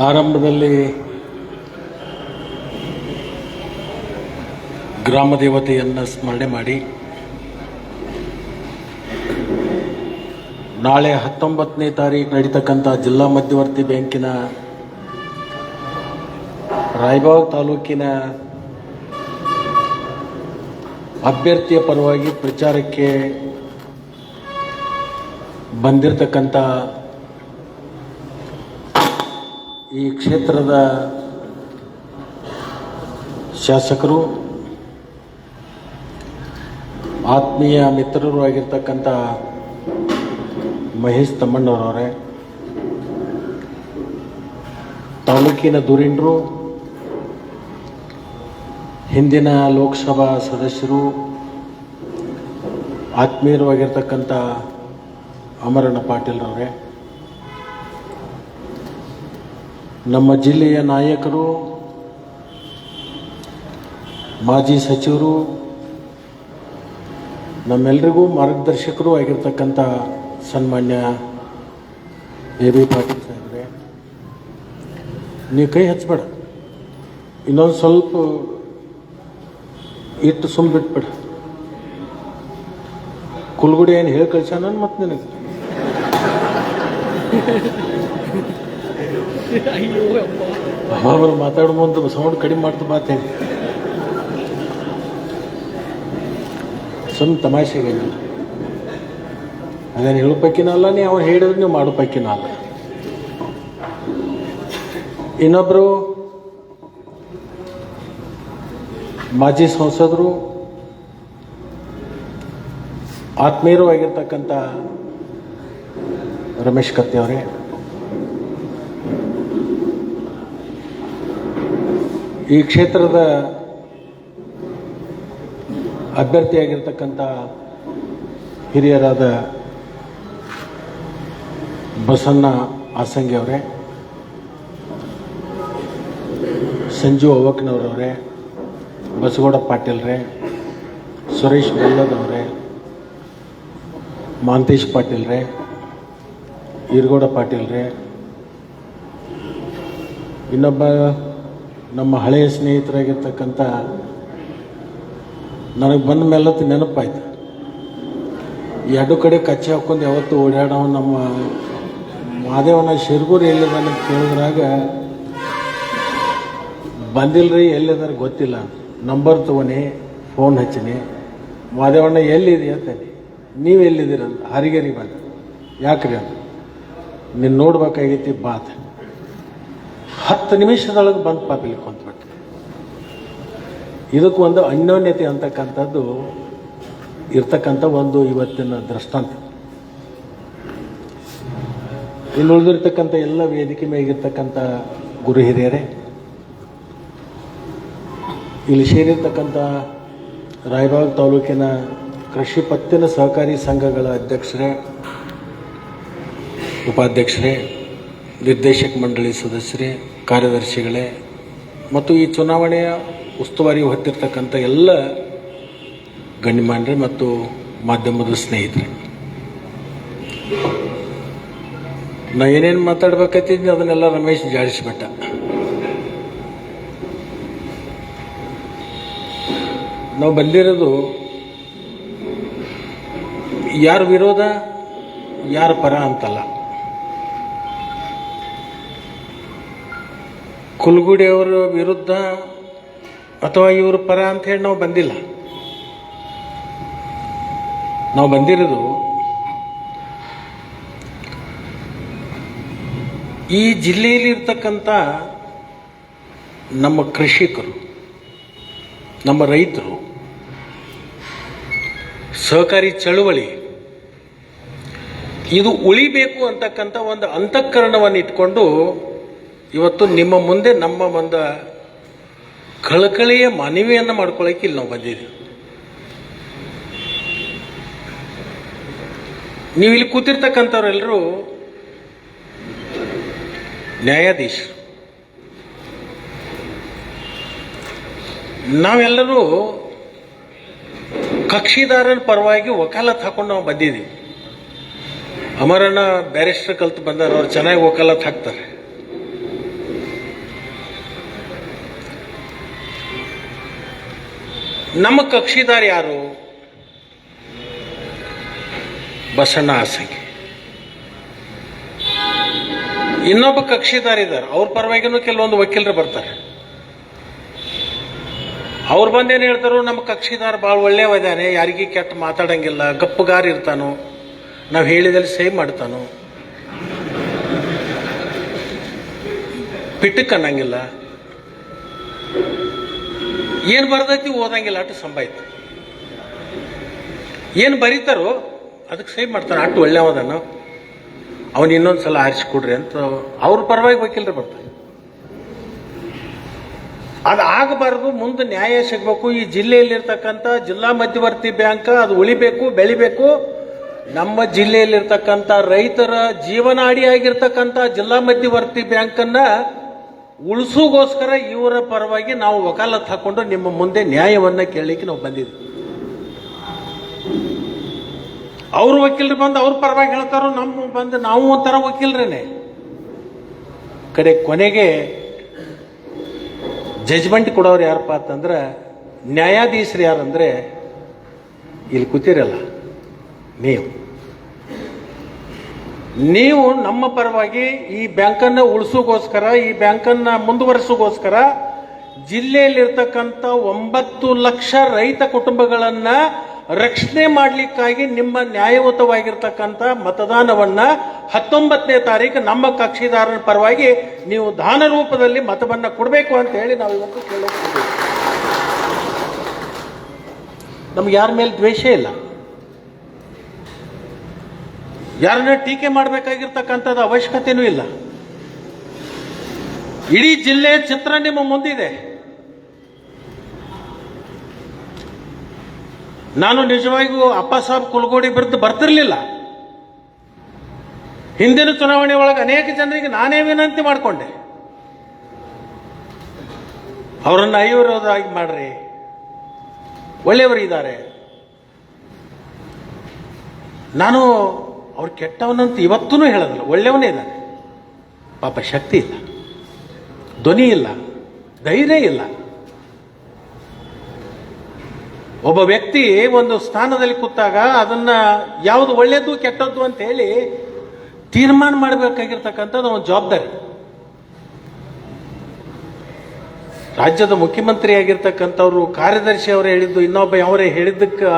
ಆರಂಭದಲ್ಲಿ ಗ್ರಾಮ ದೇವತೆಯನ್ನು ಸ್ಮರಣೆ ಮಾಡಿ ನಾಳೆ 19ನೇ ತಾರೀಕು ನಡೀತಕ್ಕಂಥ ಜಿಲ್ಲಾ ಮಧ್ಯವರ್ತಿ ಬ್ಯಾಂಕಿನ ರಾಯಬಾಗ್ ತಾಲೂಕಿನ ಅಭ್ಯರ್ಥಿಯ ಪರವಾಗಿ ಪ್ರಚಾರಕ್ಕೆ ಬಂದಿರತಕ್ಕಂಥ ಈ ಕ್ಷೇತ್ರದ ಶಾಸಕರು, ಆತ್ಮೀಯ ಮಿತ್ರರು ಆಗಿರ್ತಕ್ಕಂಥ ಮಹೇಶ್ ತಮ್ಮಣ್ಣವರವರೇ, ತಾಲೂಕಿನ ಧುರೀಣರು, ಹಿಂದಿನ ಲೋಕಸಭಾ ಸದಸ್ಯರು, ಆತ್ಮೀಯವಾಗಿರ್ತಕ್ಕಂಥ ಅಮರಣ್ಣ ಪಾಟೀಲ್ರವರೇ, ನಮ್ಮ ಜಿಲ್ಲೆಯ ನಾಯಕರು, ಮಾಜಿ ಸಚಿವರು, ನಮ್ಮೆಲ್ಲರಿಗೂ ಮಾರ್ಗದರ್ಶಕರು ಆಗಿರ್ತಕ್ಕಂಥ ಸನ್ಮಾನ್ಯ ಎ ಬಿ ಪಾಟೀಲ್ ಸಾಹೇಬ್ರೆ, ನೀವು ಕೈ ಹಚ್ಚಬೇಡ, ಇನ್ನೊಂದು ಸ್ವಲ್ಪ ಇಟ್ಟು ಸುಮ್ಮ ಬಿಟ್ಬೇಡ. ಕುಲ್ಗುಡಿ ಏನು ಹೇಳಿ ಕಳ್ಸ್ಯಾನ ಮತ್ತೆ ನಿನಗೆ ಅವರು ಮಾತಾಡೋ ಮುಂದೆ ಸೌಂಡ್ ಕಡಿಮೆ ಮಾಡ್ತಾ ಮಾತೇಳಿ ಸುಮ್ಮ ತಮಾಷೆಗೆ ಅದೇನು ಹೇಳೋ ಪೈಕಿನ ಅಲ್ಲ, ನೀವು ಅವ್ರು ಹೇಳಿದ್ರೆ ನೀವು ಮಾಡೋ ಪೈಕಿನ ಅಲ್ಲ. ಇನ್ನೊಬ್ಬರು ಮಾಜಿ ಸಂಸದರು, ಆತ್ಮೀಯರು ಆಗಿರ್ತಕ್ಕಂಥ ರಮೇಶ್ ಕತ್ತಿ ಅವರೇ, ಈ ಕ್ಷೇತ್ರದ ಅಭ್ಯರ್ಥಿಯಾಗಿರ್ತಕ್ಕಂಥ ಹಿರಿಯರಾದ ಬಸಣ್ಣ ಆಸಂಗಿ ಅವರೇ, ಸಂಜು ಅವ್ವಕ್ಕನವರವರೇ, ಬಸಗೌಡ ಪಾಟೀಲ್ರೇ, ಸುರೇಶ್ ಬೆಲ್ಲದವರೇ, ಮಾಂತೇಶ್ ಪಾಟೀಲ್ರೇ, ಈರ್ಗೌಡ ಪಾಟೀಲ್ರೇ, ಇನ್ನೊಬ್ಬ ನಮ್ಮ ಹಳೆಯ ಸ್ನೇಹಿತರಾಗಿರ್ತಕ್ಕಂಥ ನನಗೆ ಬಂದ ಮೇಲತ್ತು ನೆನಪಾಯ್ತು, ಎರಡು ಕಡೆ ಕಚ್ಚೆ ಹಾಕೊಂಡು ಯಾವತ್ತು ಓಡಾಡೋ ನಮ್ಮ ಮಾದೇವನ ಶಿರ್ಗೂರು ಎಲ್ಲಿದ್ದಾನೆ ಕೇಳಿದ್ರಾಗ ಬಂದಿಲ್ರಿ, ಎಲ್ಲಿದ್ದಾರೆ ಗೊತ್ತಿಲ್ಲ, ನಂಬರ್ ತೊಗೊನಿ, ಫೋನ್ ಹಚ್ಚಿನಿ, ಮಾದೇವಣ್ಣ ಎಲ್ಲಿದೆ ಅಂತಾನೆ, ನೀವು ಎಲ್ಲಿದ್ದೀರಂತ, ಹರಿಗೇರಿ ಬಂದ, ಯಾಕ್ರಿ ಅಂತ, ನೀನು ನೋಡ್ಬೇಕಾಗೈತಿ ಬಾತ್, 10 ನಿಮಿಷದೊಳಗೆ ಬಂದು ಪಾಪಿಲಿ ಕುಂತ್ಬಿಟ್ಟು. ಇದಕ್ಕೆ ಒಂದು ಅನ್ಯೋನ್ಯತೆ ಅಂತಕ್ಕಂಥದ್ದು ಇರ್ತಕ್ಕಂಥ ಒಂದು ಇವತ್ತಿನ ದೃಷ್ಟಾಂತ. ಇಲ್ಲಿ ಉಳಿದಿರ್ತಕ್ಕಂಥ ಎಲ್ಲ ವೇದಿಕೆ ಮೇಗಿರ್ತಕ್ಕಂಥ ಗುರು ಹಿರಿಯರೇ, ಇಲ್ಲಿ ಸೇರಿರ್ತಕ್ಕಂಥ ರಾಯಬಾಗ್ ತಾಲೂಕಿನ ಕೃಷಿ ಪತ್ತಿನ ಸಹಕಾರಿ ಸಂಘಗಳ ಅಧ್ಯಕ್ಷರೇ, ಉಪಾಧ್ಯಕ್ಷರೇ, ನಿರ್ದೇಶಕ ಮಂಡಳಿ ಸದಸ್ಯರೇ, ಕಾರ್ಯದರ್ಶಿಗಳೇ ಮತ್ತು ಈ ಚುನಾವಣೆಯ ಉಸ್ತುವಾರಿ ಹೊತ್ತಿರ್ತಕ್ಕಂಥ ಎಲ್ಲ ಗಣ್ಯಮಾನ್ಯರೇ ಮತ್ತು ಮಾಧ್ಯಮದ ಸ್ನೇಹಿತರೆ, ನಾ ಏನೇನು ಮಾತಾಡ್ಬೇಕತ್ತಿದ್ದೆ ಅದನ್ನೆಲ್ಲ ರಮೇಶ್ ಜಾಡಿಸ್ಬಿಟ್ಟ. ನಾವು ಬಂದಿರೋದು ಯಾರ ವಿರೋಧ ಯಾರ ಪರ ಅಂತಲ್ಲ. ಕುಲ್ಗುಡಿಯವರ ವಿರುದ್ಧ ಅಥವಾ ಇವ್ರ ಪರ ಅಂತ ಹೇಳಿ ನಾವು ಬಂದಿಲ್ಲ. ನಾವು ಬಂದಿರೋದು ಈ ಜಿಲ್ಲೆಯಲ್ಲಿ ಇರ್ತಕ್ಕಂಥ ನಮ್ಮ ಕೃಷಿಕರು, ನಮ್ಮ ರೈತರು, ಸಹಕಾರಿ ಚಳುವಳಿ ಇದು ಉಳಿಬೇಕು ಅಂತಕ್ಕಂಥ ಒಂದು ಅಂತಃಕರಣವನ್ನು ಇಟ್ಕೊಂಡು ಇವತ್ತು ನಿಮ್ಮ ಮುಂದೆ ನಮ್ಮ ಒಂದು ಕಳಕಳಿಯ ಮನವಿಯನ್ನು ಮಾಡ್ಕೊಳ್ಳೋಕೆ ಇಲ್ಲಿ ನಾವು ಬಂದಿದ್ದೀವಿ. ನೀವು ಇಲ್ಲಿ ಕೂತಿರ್ತಕ್ಕಂಥವ್ರೆಲ್ಲರೂ ನ್ಯಾಯಾಧೀಶರು. ನಾವೆಲ್ಲರೂ ಕಕ್ಷಿದಾರನ ಪರವಾಗಿ ವಕಾಲತ್ ಹಾಕೊಂಡು ನಾವು ಬಂದಿದ್ದೀವಿ. ಅಮರಣ್ಣ ಬ್ಯಾರಿಸ್ಟರ್ ಕಲ್ತು ಬಂದಾರ, ಅವ್ರು ಚೆನ್ನಾಗಿ ವಕಾಲತ್ ಹಾಕ್ತಾರೆ. ನಮ್ಮ ಕಕ್ಷಿದಾರ ಯಾರು? ಬಸಣ್ಣ ಆಸಂಗಿ. ಇನ್ನೊಬ್ಬ ಕಕ್ಷಿದಾರ ಇದ್ದಾರೆ, ಅವ್ರ ಪರವಾಗಿನೂ ಕೆಲವೊಂದು ವಕೀಲರು ಬರ್ತಾರೆ. ಅವ್ರು ಬಂದೇನು ಹೇಳ್ತಾರೋ, ನಮ್ಮ ಕಕ್ಷಿದಾರ ಭಾಳ ಒಳ್ಳೆಯವಿದ್ದಾನೆ, ಯಾರಿಗೂ ಕೆಟ್ಟ ಮಾತಾಡಂಗಿಲ್ಲ, ಗಪ್ಪುಗಾರ ಇರ್ತಾನೋ, ನಾವು ಹೇಳಿದಲ್ಲಿ ಸೇವ್ ಮಾಡ್ತಾನೋ, ಪಿಟ್ಟಕ್ಕೆ ಅನ್ನಂಗಿಲ್ಲ, ಏನು ಬರ್ದೈತಿ ಓದಂಗಿಲ್ಲ, ಅಷ್ಟು ಸಂಭಾಯ್ತು. ಏನು ಬರೀತಾರೋ ಅದಕ್ಕೆ ಸೇವ್ ಮಾಡ್ತಾನೆ, ಅಷ್ಟು ಒಳ್ಳೆಯವದನ್ನು. ಅವನು ಇನ್ನೊಂದ್ಸಲ ಆರಿಸಿಕೊಡ್ರಿ ಅಂತ ಅವ್ರ ಪರವಾಗಿ ವಕೀಲರು ಬರ್ತಾರೆ. ಅದು ಆಗಬಾರ್ದು, ಮುಂದೆ ನ್ಯಾಯ ಸಿಗಬೇಕು. ಈ ಜಿಲ್ಲೆಯಲ್ಲಿರ್ತಕ್ಕಂಥ ಜಿಲ್ಲಾ ಮಧ್ಯವರ್ತಿ ಬ್ಯಾಂಕ್ ಅದು ಉಳಿಬೇಕು, ಬೆಳಿಬೇಕು. ನಮ್ಮ ಜಿಲ್ಲೆಯಲ್ಲಿರ್ತಕ್ಕಂಥ ರೈತರ ಜೀವನಾಡಿಯಾಗಿರ್ತಕ್ಕಂಥ ಜಿಲ್ಲಾ ಮಧ್ಯವರ್ತಿ ಬ್ಯಾಂಕನ್ನ ಉಳಿಸೋಗೋಸ್ಕರ ಇವರ ಪರವಾಗಿ ನಾವು ವಕಾಲತ್ ಹಾಕೊಂಡು ನಿಮ್ಮ ಮುಂದೆ ನ್ಯಾಯವನ್ನ ಕೇಳಲಿಕ್ಕೆ ನಾವು ಬಂದಿದ್ವಿ. ಅವ್ರ ವಕೀಲರು ಬಂದು ಅವ್ರ ಪರವಾಗಿ ಹೇಳ್ತಾರೋ, ನಮ್ಮ ಬಂದು ನಾವು ಒಂಥರ ವಕೀಲರೇನೆ. ಕೊನೆಗೆ ಜಜ್ಮೆಂಟ್ ಕೊಡೋರು ಯಾರಪ್ಪ ಅಂತಂದ್ರೆ ನ್ಯಾಯಾಧೀಶರು ಯಾರಂದ್ರೆ ಇಲ್ಲಿ ಕೂತಿರಲ್ಲ ನೀವು ನಮ್ಮ ಪರವಾಗಿ ಈ ಬ್ಯಾಂಕನ್ನು ಉಳಿಸೋಗೋಸ್ಕರ, ಈ ಬ್ಯಾಂಕನ್ನು ಮುಂದುವರಿಸೋಗೋಸ್ಕರ ಜಿಲ್ಲೆಯಲ್ಲಿರ್ತಕ್ಕಂಥ 9 ಲಕ್ಷ ರೈತ ಕುಟುಂಬಗಳನ್ನ ರಕ್ಷಣೆ ಮಾಡಲಿಕ್ಕಾಗಿ ನಿಮ್ಮ ನ್ಯಾಯಯುತವಾಗಿರ್ತಕ್ಕಂಥ ಮತದಾನವನ್ನ 19ನೇ ತಾರೀಕು ನಮ್ಮ ಕಕ್ಷಿದಾರರ ಪರವಾಗಿ ನೀವು ದಾನ ರೂಪದಲ್ಲಿ ಮತವನ್ನ ಕೊಡಬೇಕು ಅಂತ ಹೇಳಿ ನಾವು ಇವತ್ತು ಕೇಳೋಕೆ ನಮ್ಗೆ ಯಾರ ಮೇಲೆ ದ್ವೇಷ ಇಲ್ಲ, ಯಾರನ್ನ ಟೀಕೆ ಮಾಡಬೇಕಾಗಿರ್ತಕ್ಕಂಥದ್ದು ಅವಶ್ಯಕತೆನೂ ಇಲ್ಲ. ಇಡೀ ಜಿಲ್ಲೆಯ ಚಿತ್ರ ನಿಮ್ಮ ಮುಂದಿದೆ. ನಾನು ನಿಜವಾಗಿಯೂ ಅಪ್ಪಸಾಬ್ ಕುಲಗೋಡಿ ವಿರುದ್ಧ ಬರ್ತಿರ್ಲಿಲ್ಲ. ಹಿಂದಿನ ಚುನಾವಣೆ ಒಳಗೆ ಅನೇಕ ಜನರಿಗೆ ನಾನೇ ವಿನಂತಿ ಮಾಡಿಕೊಂಡೆ, ಅವರನ್ನು ಅವಿರೋಧವಾಗಿ ಮಾಡ್ರಿ, ಒಳ್ಳೆಯವರು ಇದ್ದಾರೆ. ನಾನು ಅವ್ರು ಕೆಟ್ಟವನಂತ ಇವತ್ತೂ ಹೇಳೋದಿಲ್ಲ, ಒಳ್ಳೆಯವನೇ ಇದ್ದಾನೆ. ಪಾಪ ಶಕ್ತಿ ಇಲ್ಲ, ಧ್ವನಿ ಇಲ್ಲ, ಧೈರ್ಯ ಇಲ್ಲ. ಒಬ್ಬ ವ್ಯಕ್ತಿ ಒಂದು ಸ್ಥಾನದಲ್ಲಿ ಕೂತಾಗ ಅದನ್ನ ಯಾವುದು ಒಳ್ಳೆಯದು ಕೆಟ್ಟದ್ದು ಅಂತ ಹೇಳಿ ತೀರ್ಮಾನ ಮಾಡಬೇಕಾಗಿರ್ತಕ್ಕಂಥದ್ದು ಒಂದು ಜವಾಬ್ದಾರಿ. ರಾಜ್ಯದ ಮುಖ್ಯಮಂತ್ರಿ ಆಗಿರ್ತಕ್ಕಂಥವ್ರು, ಕಾರ್ಯದರ್ಶಿ ಅವರು ಹೇಳಿದ್ದು, ಇನ್ನೊಬ್ಬ ಅವರೇ ಹೇಳಿದ್ದಕ್ಕೆ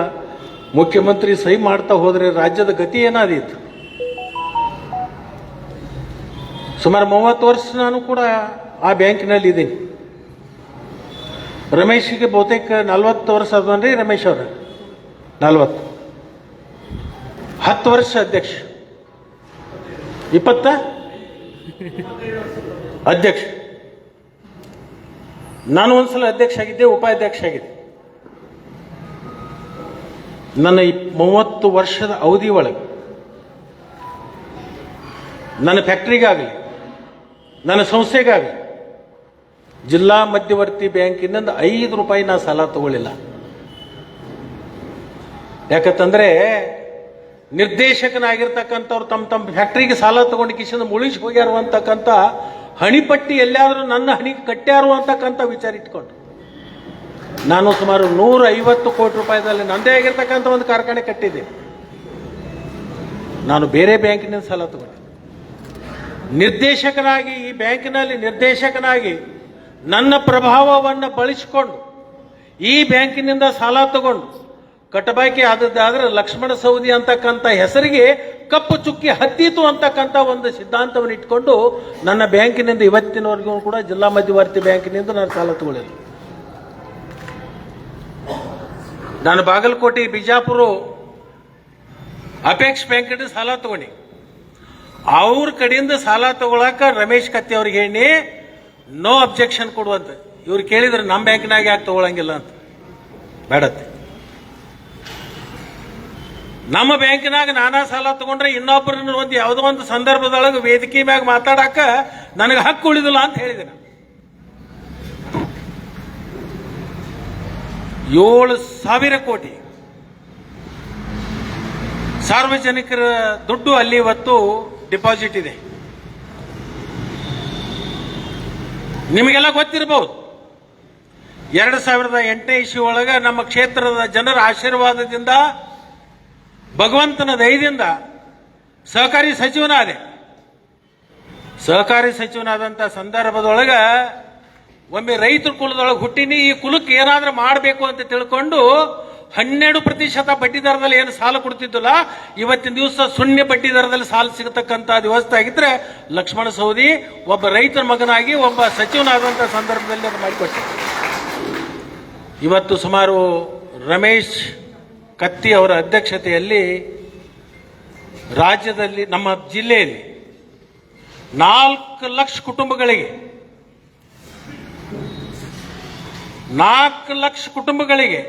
ಮುಖ್ಯಮಂತ್ರಿ ಸಹಿ ಮಾಡ್ತಾ ಹೋದ್ರೆ ರಾಜ್ಯದ ಗತಿ ಏನಾದೀತು. ಸುಮಾರು 30 ವರ್ಷ ನಾನು ಕೂಡ ಆ ಬ್ಯಾಂಕಿನಲ್ಲಿ ಇದ್ದೀನಿ. ರಮೇಶ್ಗೆ ಬಹುತೇಕ 40 ವರ್ಷ ಅದನ್ರಿ, ರಮೇಶ್ ಅವರ 40, 10 ವರ್ಷ ಅಧ್ಯಕ್ಷ, 20 ಅಧ್ಯಕ್ಷ. ನಾನು ಒಂದ್ಸಲ ಅಧ್ಯಕ್ಷ ಆಗಿದ್ದೆ, ಉಪಾಧ್ಯಕ್ಷ ಆಗಿದ್ದೆ. ನನ್ನ 30 ವರ್ಷದ ಅವಧಿ ಒಳಗೆ ನನ್ನ ಫ್ಯಾಕ್ಟ್ರಿಗಾಗಲಿ, ನನ್ನ ಸಂಸ್ಥೆಗಾಗಲಿ ಜಿಲ್ಲಾ ಮಧ್ಯವರ್ತಿ ಬ್ಯಾಂಕಿನಿಂದ 5 ರೂಪಾಯಿ ನಾ ಸಾಲ ತಗೊಳ್ಳಿಲ್ಲ. ಯಾಕಂತಂದ್ರೆ ನಿರ್ದೇಶಕನಾಗಿರ್ತಕ್ಕಂಥವ್ರು ತಮ್ಮ ಫ್ಯಾಕ್ಟ್ರಿಗೆ ಸಾಲ ತಗೊಂಡು ಕಿಶನ್ ಮುಳಿಸಿ ಹೋಗ್ಯಾರು ಅಂತಕ್ಕಂಥ ಹಣಿಪಟ್ಟಿ ಎಲ್ಲಾದ್ರೂ ನನ್ನ ಹಣಿಗೆ ಕಟ್ಟ್ಯಾರು ಅಂತಕ್ಕಂಥ ವಿಚಾರ ಇಟ್ಕೊಂಡು ನಾನು ಸುಮಾರು 150 ಕೋಟಿ ರೂಪಾಯಿದಲ್ಲಿ ನಂದೇ ಆಗಿರ್ತಕ್ಕಂಥ ಒಂದು ಕಾರ್ಖಾನೆ ಕಟ್ಟಿದ್ದೆ. ನಾನು ಬೇರೆ ಬ್ಯಾಂಕಿನಿಂದ ಸಾಲ ತಗೊಂಡೆ. ನಿರ್ದೇಶಕನಾಗಿ, ಈ ಬ್ಯಾಂಕಿನಲ್ಲಿ ನಿರ್ದೇಶಕನಾಗಿ ನನ್ನ ಪ್ರಭಾವವನ್ನು ಬಳಸಿಕೊಂಡು ಈ ಬ್ಯಾಂಕಿನಿಂದ ಸಾಲ ತಗೊಂಡು ಕಟ್ಟಬಾಕಿ ಆದದ್ದಾದ್ರೆ ಲಕ್ಷ್ಮಣ ಸವದಿ ಅಂತಕ್ಕಂಥ ಹೆಸರಿಗೆ ಕಪ್ಪು ಚುಕ್ಕಿ ಹತ್ತಿತು ಅಂತಕ್ಕಂಥ ಒಂದು ಸಿದ್ಧಾಂತವನ್ನು ಇಟ್ಕೊಂಡು ನನ್ನ ಬ್ಯಾಂಕಿನಿಂದ ಇವತ್ತಿನವರೆಗೂ ಕೂಡ ಜಿಲ್ಲಾ ಮಧ್ಯವರ್ತಿ ಬ್ಯಾಂಕಿನಿಂದ ನಾನು ಸಾಲ ತಗೊಳ್ಳಿಲ್ಲ. ನಾನು ಬಾಗಲಕೋಟೆ, ಬಿಜಾಪುರ ಅಪೇಕ್ಷ ಬ್ಯಾಂಕಿನಿಂದ ಸಾಲ ತಗೊಂಡಿ. ಅವ್ರ ಕಡೆಯಿಂದ ಸಾಲ ತಗೊಳಕ ರಮೇಶ್ ಕತ್ತಿ ಅವ್ರಿಗೆ ಹೇಳಿ ನೋ ಅಬ್ಜೆಕ್ಷನ್ ಕೊಡುವಂತ. ಇವ್ರು ಕೇಳಿದ್ರೆ ನಮ್ಮ ಬ್ಯಾಂಕಿನಾಗ ಯಾಕೆ ತಗೊಳಂಗಿಲ್ಲ ಅಂತ. ಬೇಡತ್ತೆ, ನಮ್ಮ ಬ್ಯಾಂಕಿನಾಗ ನಾನಾ ಸಾಲ ತಗೊಂಡ್ರೆ ಇನ್ನೊಬ್ಬರನ್ನ ಒಂದು ಯಾವುದೋ ಒಂದು ಸಂದರ್ಭದೊಳಗೆ ವೇದಿಕೆ ಮ್ಯಾಗ ಮಾತಾಡಕ ನನಗೆ ಹಕ್ಕು ಉಳಿದಿಲ್ಲ ಅಂತ ಹೇಳಿದೆ. 7,000 ಕೋಟಿ ಸಾರ್ವಜನಿಕರ ದುಡ್ಡು ಅಲ್ಲಿ ಇವತ್ತು ಡಿಪಾಸಿಟ್ ಇದೆ. ನಿಮಗೆಲ್ಲ ಗೊತ್ತಿರಬಹುದು, 2008ನೇ ಇಸ್ವಿ ಒಳಗ ನಮ್ಮ ಕ್ಷೇತ್ರದ ಜನರ ಆಶೀರ್ವಾದದಿಂದ, ಭಗವಂತನ ದಯದಿಂದ ಸಹಕಾರಿ ಸಚಿವನಾದೆ. ಸಹಕಾರಿ ಸಚಿವನಾದಂಥ ಸಂದರ್ಭದೊಳಗ ಒಮ್ಮೆ ರೈತರ ಕುಲದೊಳಗೆ ಹುಟ್ಟಿನಿ. ಈ ಕುಲಕ್ಕೆ ಏನಾದ್ರೂ ಮಾಡಬೇಕು ಅಂತ ತಿಳ್ಕೊಂಡು 12% ಬಡ್ಡಿ ದರದಲ್ಲಿ ಏನು ಸಾಲ ಕೊಡ್ತಿದ್ದಲ್ಲ, ಇವತ್ತಿನ ದಿವಸ 0 ಬಡ್ಡಿ ದರದಲ್ಲಿ ಸಾಲ ಸಿಗತಕ್ಕಂಥ ವ್ಯವಸ್ಥೆ ಆಗಿದ್ರೆ ಲಕ್ಷ್ಮಣ ಸವದಿ ಒಬ್ಬ ರೈತರ ಮಗನಾಗಿ ಒಬ್ಬ ಸಚಿವನಾದಂಥ ಸಂದರ್ಭದಲ್ಲಿ ಅದು ಮಾಡಿಕೊಟ್ಟೆ. ಇವತ್ತು ಸುಮಾರು ರಮೇಶ್ ಕತ್ತಿ ಅವರ ಅಧ್ಯಕ್ಷತೆಯಲ್ಲಿ ರಾಜ್ಯದಲ್ಲಿ, ನಮ್ಮ ಜಿಲ್ಲೆಯಲ್ಲಿ 4 ಲಕ್ಷ ಕುಟುಂಬಗಳಿಗೆ 4 ಲಕ್ಷ ಕುಟುಂಬಗಳಿಗೆ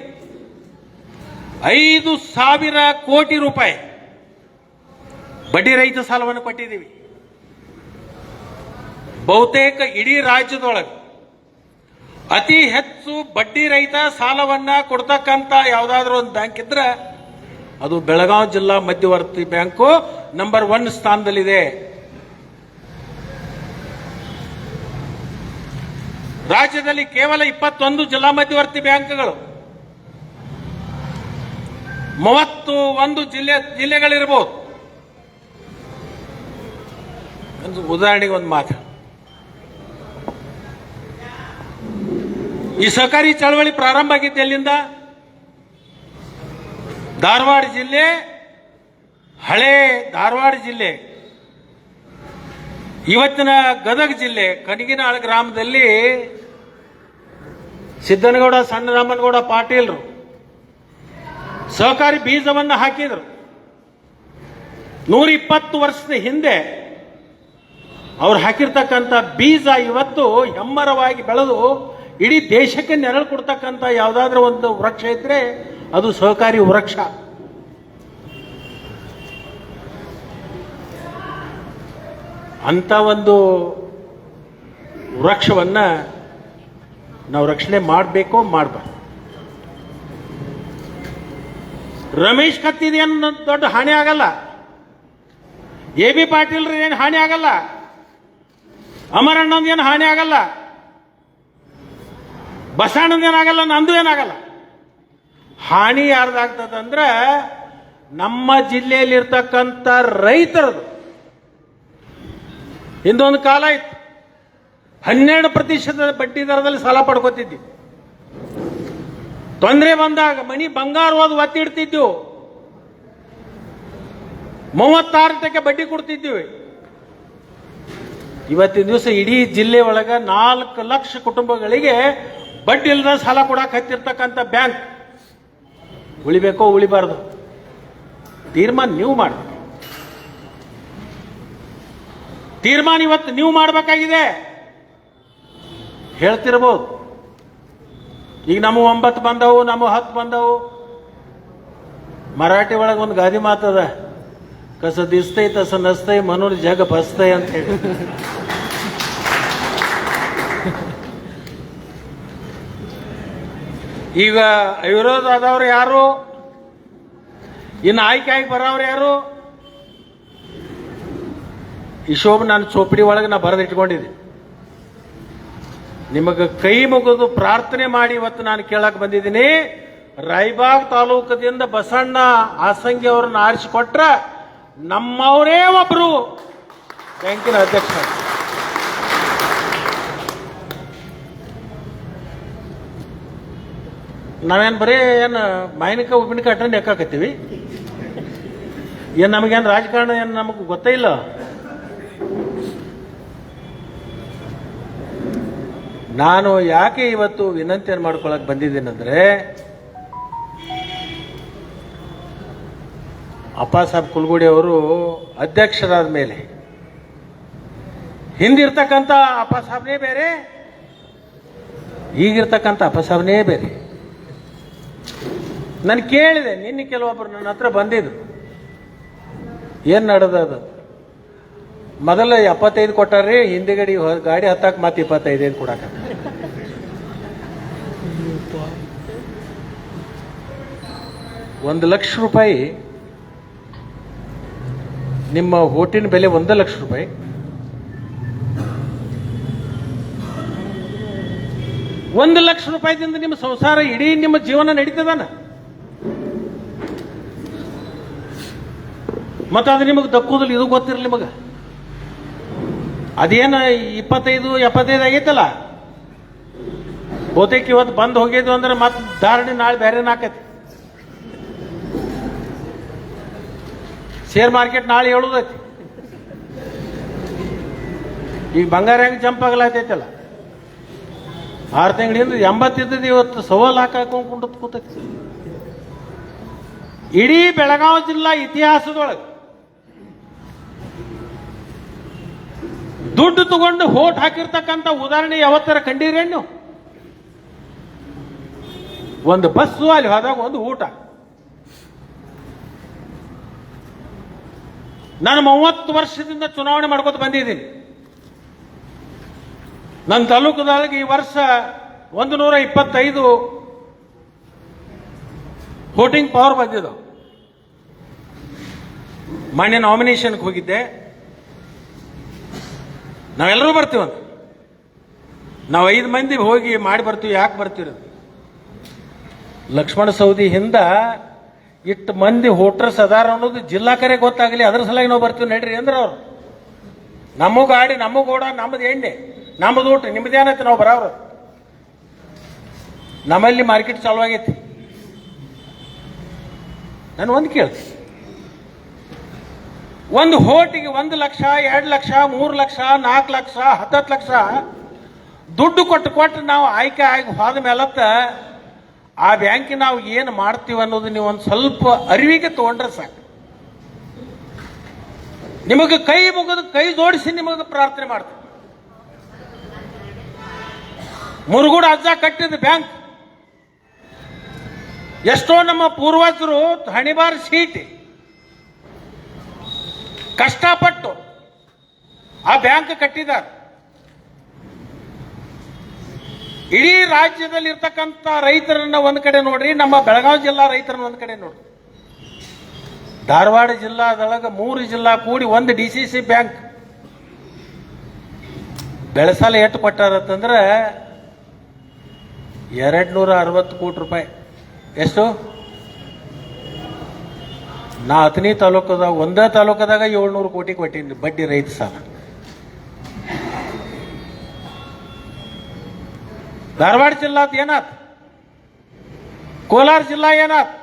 5,000 ಕೋಟಿ ರೂಪಾಯಿ ಬಡ್ಡಿ ರಹಿತ ಸಾಲವನ್ನು ಕೊಟ್ಟಿದ್ದೀವಿ. ಬಹುತೇಕ ಇಡೀ ರಾಜ್ಯದೊಳಗೆ ಅತಿ ಹೆಚ್ಚು ಬಡ್ಡಿ ರಹಿತ ಸಾಲವನ್ನ ಕೊಡ್ತಕ್ಕಂಥ ಯಾವುದಾದ್ರೂ ಒಂದು ಬ್ಯಾಂಕ್ ಇದ್ರೆ ಅದು ಬೆಳಗಾವಿ ಜಿಲ್ಲಾ ಮಧ್ಯವರ್ತಿ ಬ್ಯಾಂಕು ನಂಬರ್ 1 ಸ್ಥಾನದಲ್ಲಿದೆ. ರಾಜ್ಯದಲ್ಲಿ ಕೇವಲ 21 ಜಿಲ್ಲಾ ಮಧ್ಯವರ್ತಿ ಬ್ಯಾಂಕ್ಗಳು, 31 ಜಿಲ್ಲೆಗಳಿರ್ಬೋದು. ಉದಾಹರಣೆಗೆ ಒಂದು ಮಾತು, ಈ ಸಹಕಾರಿ ಚಳವಳಿ ಪ್ರಾರಂಭ ಆಗಿದ್ದು ಎಲ್ಲಿಂದ? ಧಾರವಾಡ ಜಿಲ್ಲೆ, ಹಳೆ ಧಾರವಾಡ ಜಿಲ್ಲೆ, ಇವತ್ತಿನ ಗದಗ ಜಿಲ್ಲೆ ಕನಗಿನಾಳ ಗ್ರಾಮದಲ್ಲಿ ಸಿದ್ದನಗೌಡ ಸಣ್ಣರಾಮನಗೌಡ ಪಾಟೀಲ್ರು ಸಹಕಾರಿ ಬೀಜವನ್ನು ಹಾಕಿದರು. 120 ವರ್ಷದ ಹಿಂದೆ ಅವ್ರು ಹಾಕಿರ್ತಕ್ಕಂಥ ಬೀಜ ಇವತ್ತು ಹೆಮ್ಮರವಾಗಿ ಬೆಳೆದು ಇಡೀ ದೇಶಕ್ಕೆ ನೆರಳು ಕೊಡ್ತಕ್ಕಂಥ ಯಾವುದಾದ್ರೂ ಒಂದು ವೃಕ್ಷ ಇದ್ರೆ ಅದು ಸಹಕಾರಿ ವೃಕ್ಷ. ಅಂತ ಒಂದು ವೃಕ್ಷವನ್ನ ನಾವು ರಕ್ಷಣೆ ಮಾಡಬೇಕು, ಮಾಡಬಾರ್ದು. ರಮೇಶ್ ಕತ್ತಿದೇನು ದೊಡ್ಡ ಹಾನಿ ಆಗಲ್ಲ, ಎ ಬಿ ಪಾಟೀಲ್ ಏನು ಹಾನಿ ಆಗಲ್ಲ, ಅಮರಣ್ಣಂದು ಏನು ಹಾನಿ ಆಗಲ್ಲ, ಬಸಣ್ಣಂದು ಏನಾಗಲ್ಲ, ನಂದು ಏನಾಗಲ್ಲ. ಹಾನಿ ಯಾರ್ದಾಗ್ತದಂದ್ರೆ ನಮ್ಮ ಜಿಲ್ಲೆಯಲ್ಲಿರ್ತಕ್ಕಂಥ ರೈತರದು. ಹಿಂದೊಂದು ಕಾಲ ಇತ್ತು 12% ಬಡ್ಡಿ ದರದಲ್ಲಿ ಸಾಲ ಪಡ್ಕೋತಿದ್ವಿ. ತೊಂದರೆ ಬಂದಾಗ ಮನಿ ಬಂಗಾರ ಹೋದ್ ಒತ್ತಿ ಇಡ್ತಿದ್ವು, 36% ಬಡ್ಡಿ ಕೊಡ್ತಿದ್ದೀವಿ. ಇವತ್ತಿನ ದಿವಸ ಇಡೀ ಜಿಲ್ಲೆ ಒಳಗ 4 ಲಕ್ಷ ಕುಟುಂಬಗಳಿಗೆ ಬಡ್ಡಿ ಇಲ್ಲದ ಸಾಲ ಕೊಡಕ್ಕೆ ಹತ್ತಿರ್ತಕ್ಕಂಥ ಬ್ಯಾಂಕ್ ಉಳಿಬೇಕೋ ಉಳಿಬಾರ್ದು ತೀರ್ಮಾನ ನೀವು ಮಾಡಬೇಕು. ತೀರ್ಮಾನ ಇವತ್ತು ನೀವು ಮಾಡಬೇಕಾಗಿದೆ. ಹೇಳ್ತಿರ್ಬೋದು, ಈಗ ನಮ್ಮ 9 ಬಂದವು, ನಮ್ಮ 10 ಬಂದವು. ಮರಾಠಿ ಒಳಗೆ ಒಂದು ಗಾದಿ ಮಾತದ, ಕಸ ದಿಸ್ತೈ ತಸ ನಸ್ತೈ ಮನೋರ್ ಜಗ ಬಸ್ತೈ ಅಂತ ಹೇಳಿ. ಈಗ ಅವಿರೋಧ ಆದವ್ರು ಯಾರು, ಇನ್ನು ಆಯ್ಕೆ ಆಗಿ ಬರೋರು ಯಾರು? ಈ ಶೋಭ ನಾನು ಚೋಪಡಿ ಒಳಗೆ ನಾ ಬರೆದು ಇಟ್ಕೊಂಡಿದ್ದೆ. ನಿಮಗೆ ಕೈ ಮುಗಿದು ಪ್ರಾರ್ಥನೆ ಮಾಡಿ ಇವತ್ತು ನಾನು ಕೇಳಕ್ ಬಂದಿದ್ದೀನಿ. ರಾಯಬಾಗ್ ತಾಲೂಕದಿಂದ ಬಸಣ್ಣ ಆಸಂಗಿ ಅವರನ್ನ ಆರಿಸಿಕೊಟ್ರ ನಮ್ಮವರೇ ಒಬ್ರು ಬ್ಯಾಂಕಿನ ಅಧ್ಯಕ್ಷ. ನಾವೇನು ಬರೀ ಏನು ಮಾಯಿನಕ ಉಪ್ಪಿನಕಾಯಿ ಅಟೆಂಡ್ ಯಾಕಾಕತ್ತೀವಿ? ಏನು ನಮಗೇನು ರಾಜಕಾರಣ ಏನು ನಮಗೆ ಗೊತ್ತೇ ಇಲ್ಲ. ನಾನು ಯಾಕೆ ಇವತ್ತು ವಿನಂತಿಯನ್ನು ಮಾಡ್ಕೊಳಕ್ ಬಂದಿದ್ದೀನಂದ್ರೆ, ಅಪ್ಪಾಸಾಬ್ ಕುಲ್ಗುಡಿ ಅವರು ಅಧ್ಯಕ್ಷರಾದ ಮೇಲೆ ಹಿಂದಿರ್ತಕ್ಕಂಥ ಅಪ್ಪಾಸಾಬ್ನೇ ಬೇರೆ, ಈಗಿರ್ತಕ್ಕಂಥ ಅಪ್ಪಾಸಾಬ್ನೇ ಬೇರೆ. ನಾನು ಕೇಳಿದೆ, ನಿನ್ನೆ ಕೆಲವೊಬ್ಬರು ನನ್ನ ಹತ್ರ ಬಂದಿದ್ರು, ಏನು ನಡೆದದು? ಮೊದಲ 75 ಕೊಟ್ಟಾರ್ರಿ, ಹಿಂದಿಗಡಿ ಗಾಡಿ ಹತ್ತಾಕ ಮತ್ತೆ 25 ಕೊಡಾಕ. ₹1,00,000 ನಿಮ್ಮ ಓಟಿನ ಬೆಲೆ ₹1,00,000. ₹1,00,000 ನಿಮ್ಮ ಸಂಸಾರ ಇಡೀ ನಿಮ್ಮ ಜೀವನ ನಡೀತದಾನ? ಮತ್ತೆ ಅದು ನಿಮಗೆ ದಕ್ಕುದಿಲ್ಲ, ಇದು ಗೊತ್ತಿರಲಿ ನಿಮಗೆ. ಅದೇನು 25-75 ಆಗೈತಲ್ಲ, ಬಹುತೇಕ ಇವತ್ತು ಬಂದ್ ಹೋಗಿದ್ವು ಅಂದ್ರೆ ಮತ್ತೆ ಧಾರಣೆ ನಾಳೆ ಬೇರೆನ ಆಕೈತಿ. ಶೇರ್ ಮಾರ್ಕೆಟ್ ನಾಳೆ ಹೇಳುದೈತಿ. ಈಗ ಬಂಗಾರ ಹೆಂಗೆ ಜಂಪ್ ಆಗಲಾತೈತಲ್ಲ, 6 ತಿಂಗಳಿಂದ 80 ಇದ್ದದ್ದು ಇವತ್ತು ಸವಾಲ್ ಹಾಕೊಂಡು ಕೂತೈತಿ. ಇಡೀ ಬೆಳಗಾವಿ ಜಿಲ್ಲಾ ಇತಿಹಾಸದೊಳಗೆ ದುಡ್ಡು ತಗೊಂಡು ಹೋಟ್ ಹಾಕಿರ್ತಕ್ಕಂಥ ಉದಾಹರಣೆ ಯಾವತ್ತರ ಕಂಡಿರೇನು ನೀವು? ಒಂದು ಬಸ್ಸು ಅಲ್ಲಿ ಹೋದಾಗ ಒಂದು ಊಟ. ನಾನು 30 ವರ್ಷದಿಂದ ಚುನಾವಣೆ ಮಾಡ್ಕೊತ ಬಂದಿದ್ದೀನಿ. ನನ್ನ ತಾಲೂಕದೊಳಗೆ ಈ ವರ್ಷ 125 ವೋಟಿಂಗ್ ಪವರ್ ಬಂದಿದ್ದು. ಮೊನ್ನೆ ನಾಮಿನೇಷನ್ಗೆ ಹೋಗಿದ್ದೆ. ನಾವೆಲ್ಲರೂ ಬರ್ತೀವಂತ. ನಾವು 5 ಮಂದಿ ಹೋಗಿ ಮಾಡಿ ಬರ್ತೀವಿ. ಯಾಕೆ ಬರ್ತೀವಿ? ಲಕ್ಷ್ಮಣ ಸವದಿ ಹಿಂದ ಇಟ್ಟು ಮಂದಿ ವೋಟರ್ಸ್ ಅದಾರ ಅನ್ನೋದು ಜಿಲ್ಲಾ ಕರೆ ಗೊತ್ತಾಗಲಿ, ಅದ್ರ ಸಲುವಾಗಿ ನಾವು ಬರ್ತೀವಿ ನಡ್ರಿ ಅಂದ್ರೆ ಅವ್ರು. ನಮ್ಮ ಗಾಡಿ, ನಮ್ಮ ಗೋಡ, ನಮ್ಮದು ಎಣ್ಣೆ, ನಮ್ಮದು ಊಟ, ನಿಮ್ಮದೇನೈತೆ ನಾವು ಬರೋರು. ನಮ್ಮಲ್ಲಿ ಮಾರ್ಕೆಟ್ ಚಾಲು ಆಗೈತಿ. ನಾನು ಒಂದು ಕೇಳ್ತೀನಿ, ಒಂದು ಹೋಟಿಗೆ 1 ಲಕ್ಷ, 2 ಲಕ್ಷ, 3 ಲಕ್ಷ, 4 ಲಕ್ಷ, 10 ಲಕ್ಷ ದುಡ್ಡು ಕೊಟ್ಟು ನಾವು ಆಯ್ಕೆ ಆಗಿ ಹೋದ ಮೇಲತ್ತ ಆ ಬ್ಯಾಂಕಿ ನಾವು ಏನು ಮಾಡ್ತೀವಿ ಅನ್ನೋದು ನೀವು ಒಂದು ಸ್ವಲ್ಪ ಅರಿವಿಗೆ ತಗೊಂಡ್ರೆ ಸಾಕು. ನಿಮಗೆ ಕೈ ಮುಗಿದು ಕೈ ಜೋಡಿಸಿ ನಿಮಗೆ ಪ್ರಾರ್ಥನೆ ಮಾಡ್ತೀವಿ. ಮುರುಗೋಡು ಅಜ್ಜ ಕಟ್ಟಿದ ಬ್ಯಾಂಕ್ ಎಷ್ಟೋ ನಮ್ಮ ಪೂರ್ವಜರು ಹಣಿಬಾರ್ ಸೀಟಿ ಕಷ್ಟಪಟ್ಟು ಆ ಬ್ಯಾಂಕ್ ಕಟ್ಟಿದ್ದಾರೆ. ಇಡೀ ರಾಜ್ಯದಲ್ಲಿ ಇರ್ತಕ್ಕಂಥ ರೈತರನ್ನ ಒಂದ್ ಕಡೆ ನೋಡ್ರಿ, ನಮ್ಮ ಬೆಳಗಾವಿ ಜಿಲ್ಲಾ ರೈತರನ್ನ ಒಂದ್ ಕಡೆ ನೋಡ್ರಿ, ಧಾರವಾಡ ಜಿಲ್ಲಾದೊಳಗೆ 3 ಜಿಲ್ಲಾ ಕೂಡಿ ಒಂದು DCC ಬ್ಯಾಂಕ್ ಬೆಳೆಸಾಲ ಎಷ್ಟು ಕೊಟ್ಟಾರಂತಂದ್ರೆ 260 ಕೋಟಿ ರೂಪಾಯಿ. ಎಷ್ಟು? ನಾ ಹತ್ತನೇ ತಾಲೂಕದಾಗ, ಒಂದೇ ತಾಲೂಕದಾಗ 700 ಕೋಟಿ ಕೊಟ್ಟಿನಿ ಬಡ್ಡಿ ರೈತ ಸಾಲ. ಧಾರವಾಡ ಜಿಲ್ಲಾದ ಏನಾತ್? ಕೋಲಾರ ಜಿಲ್ಲಾ ಏನಾತ್?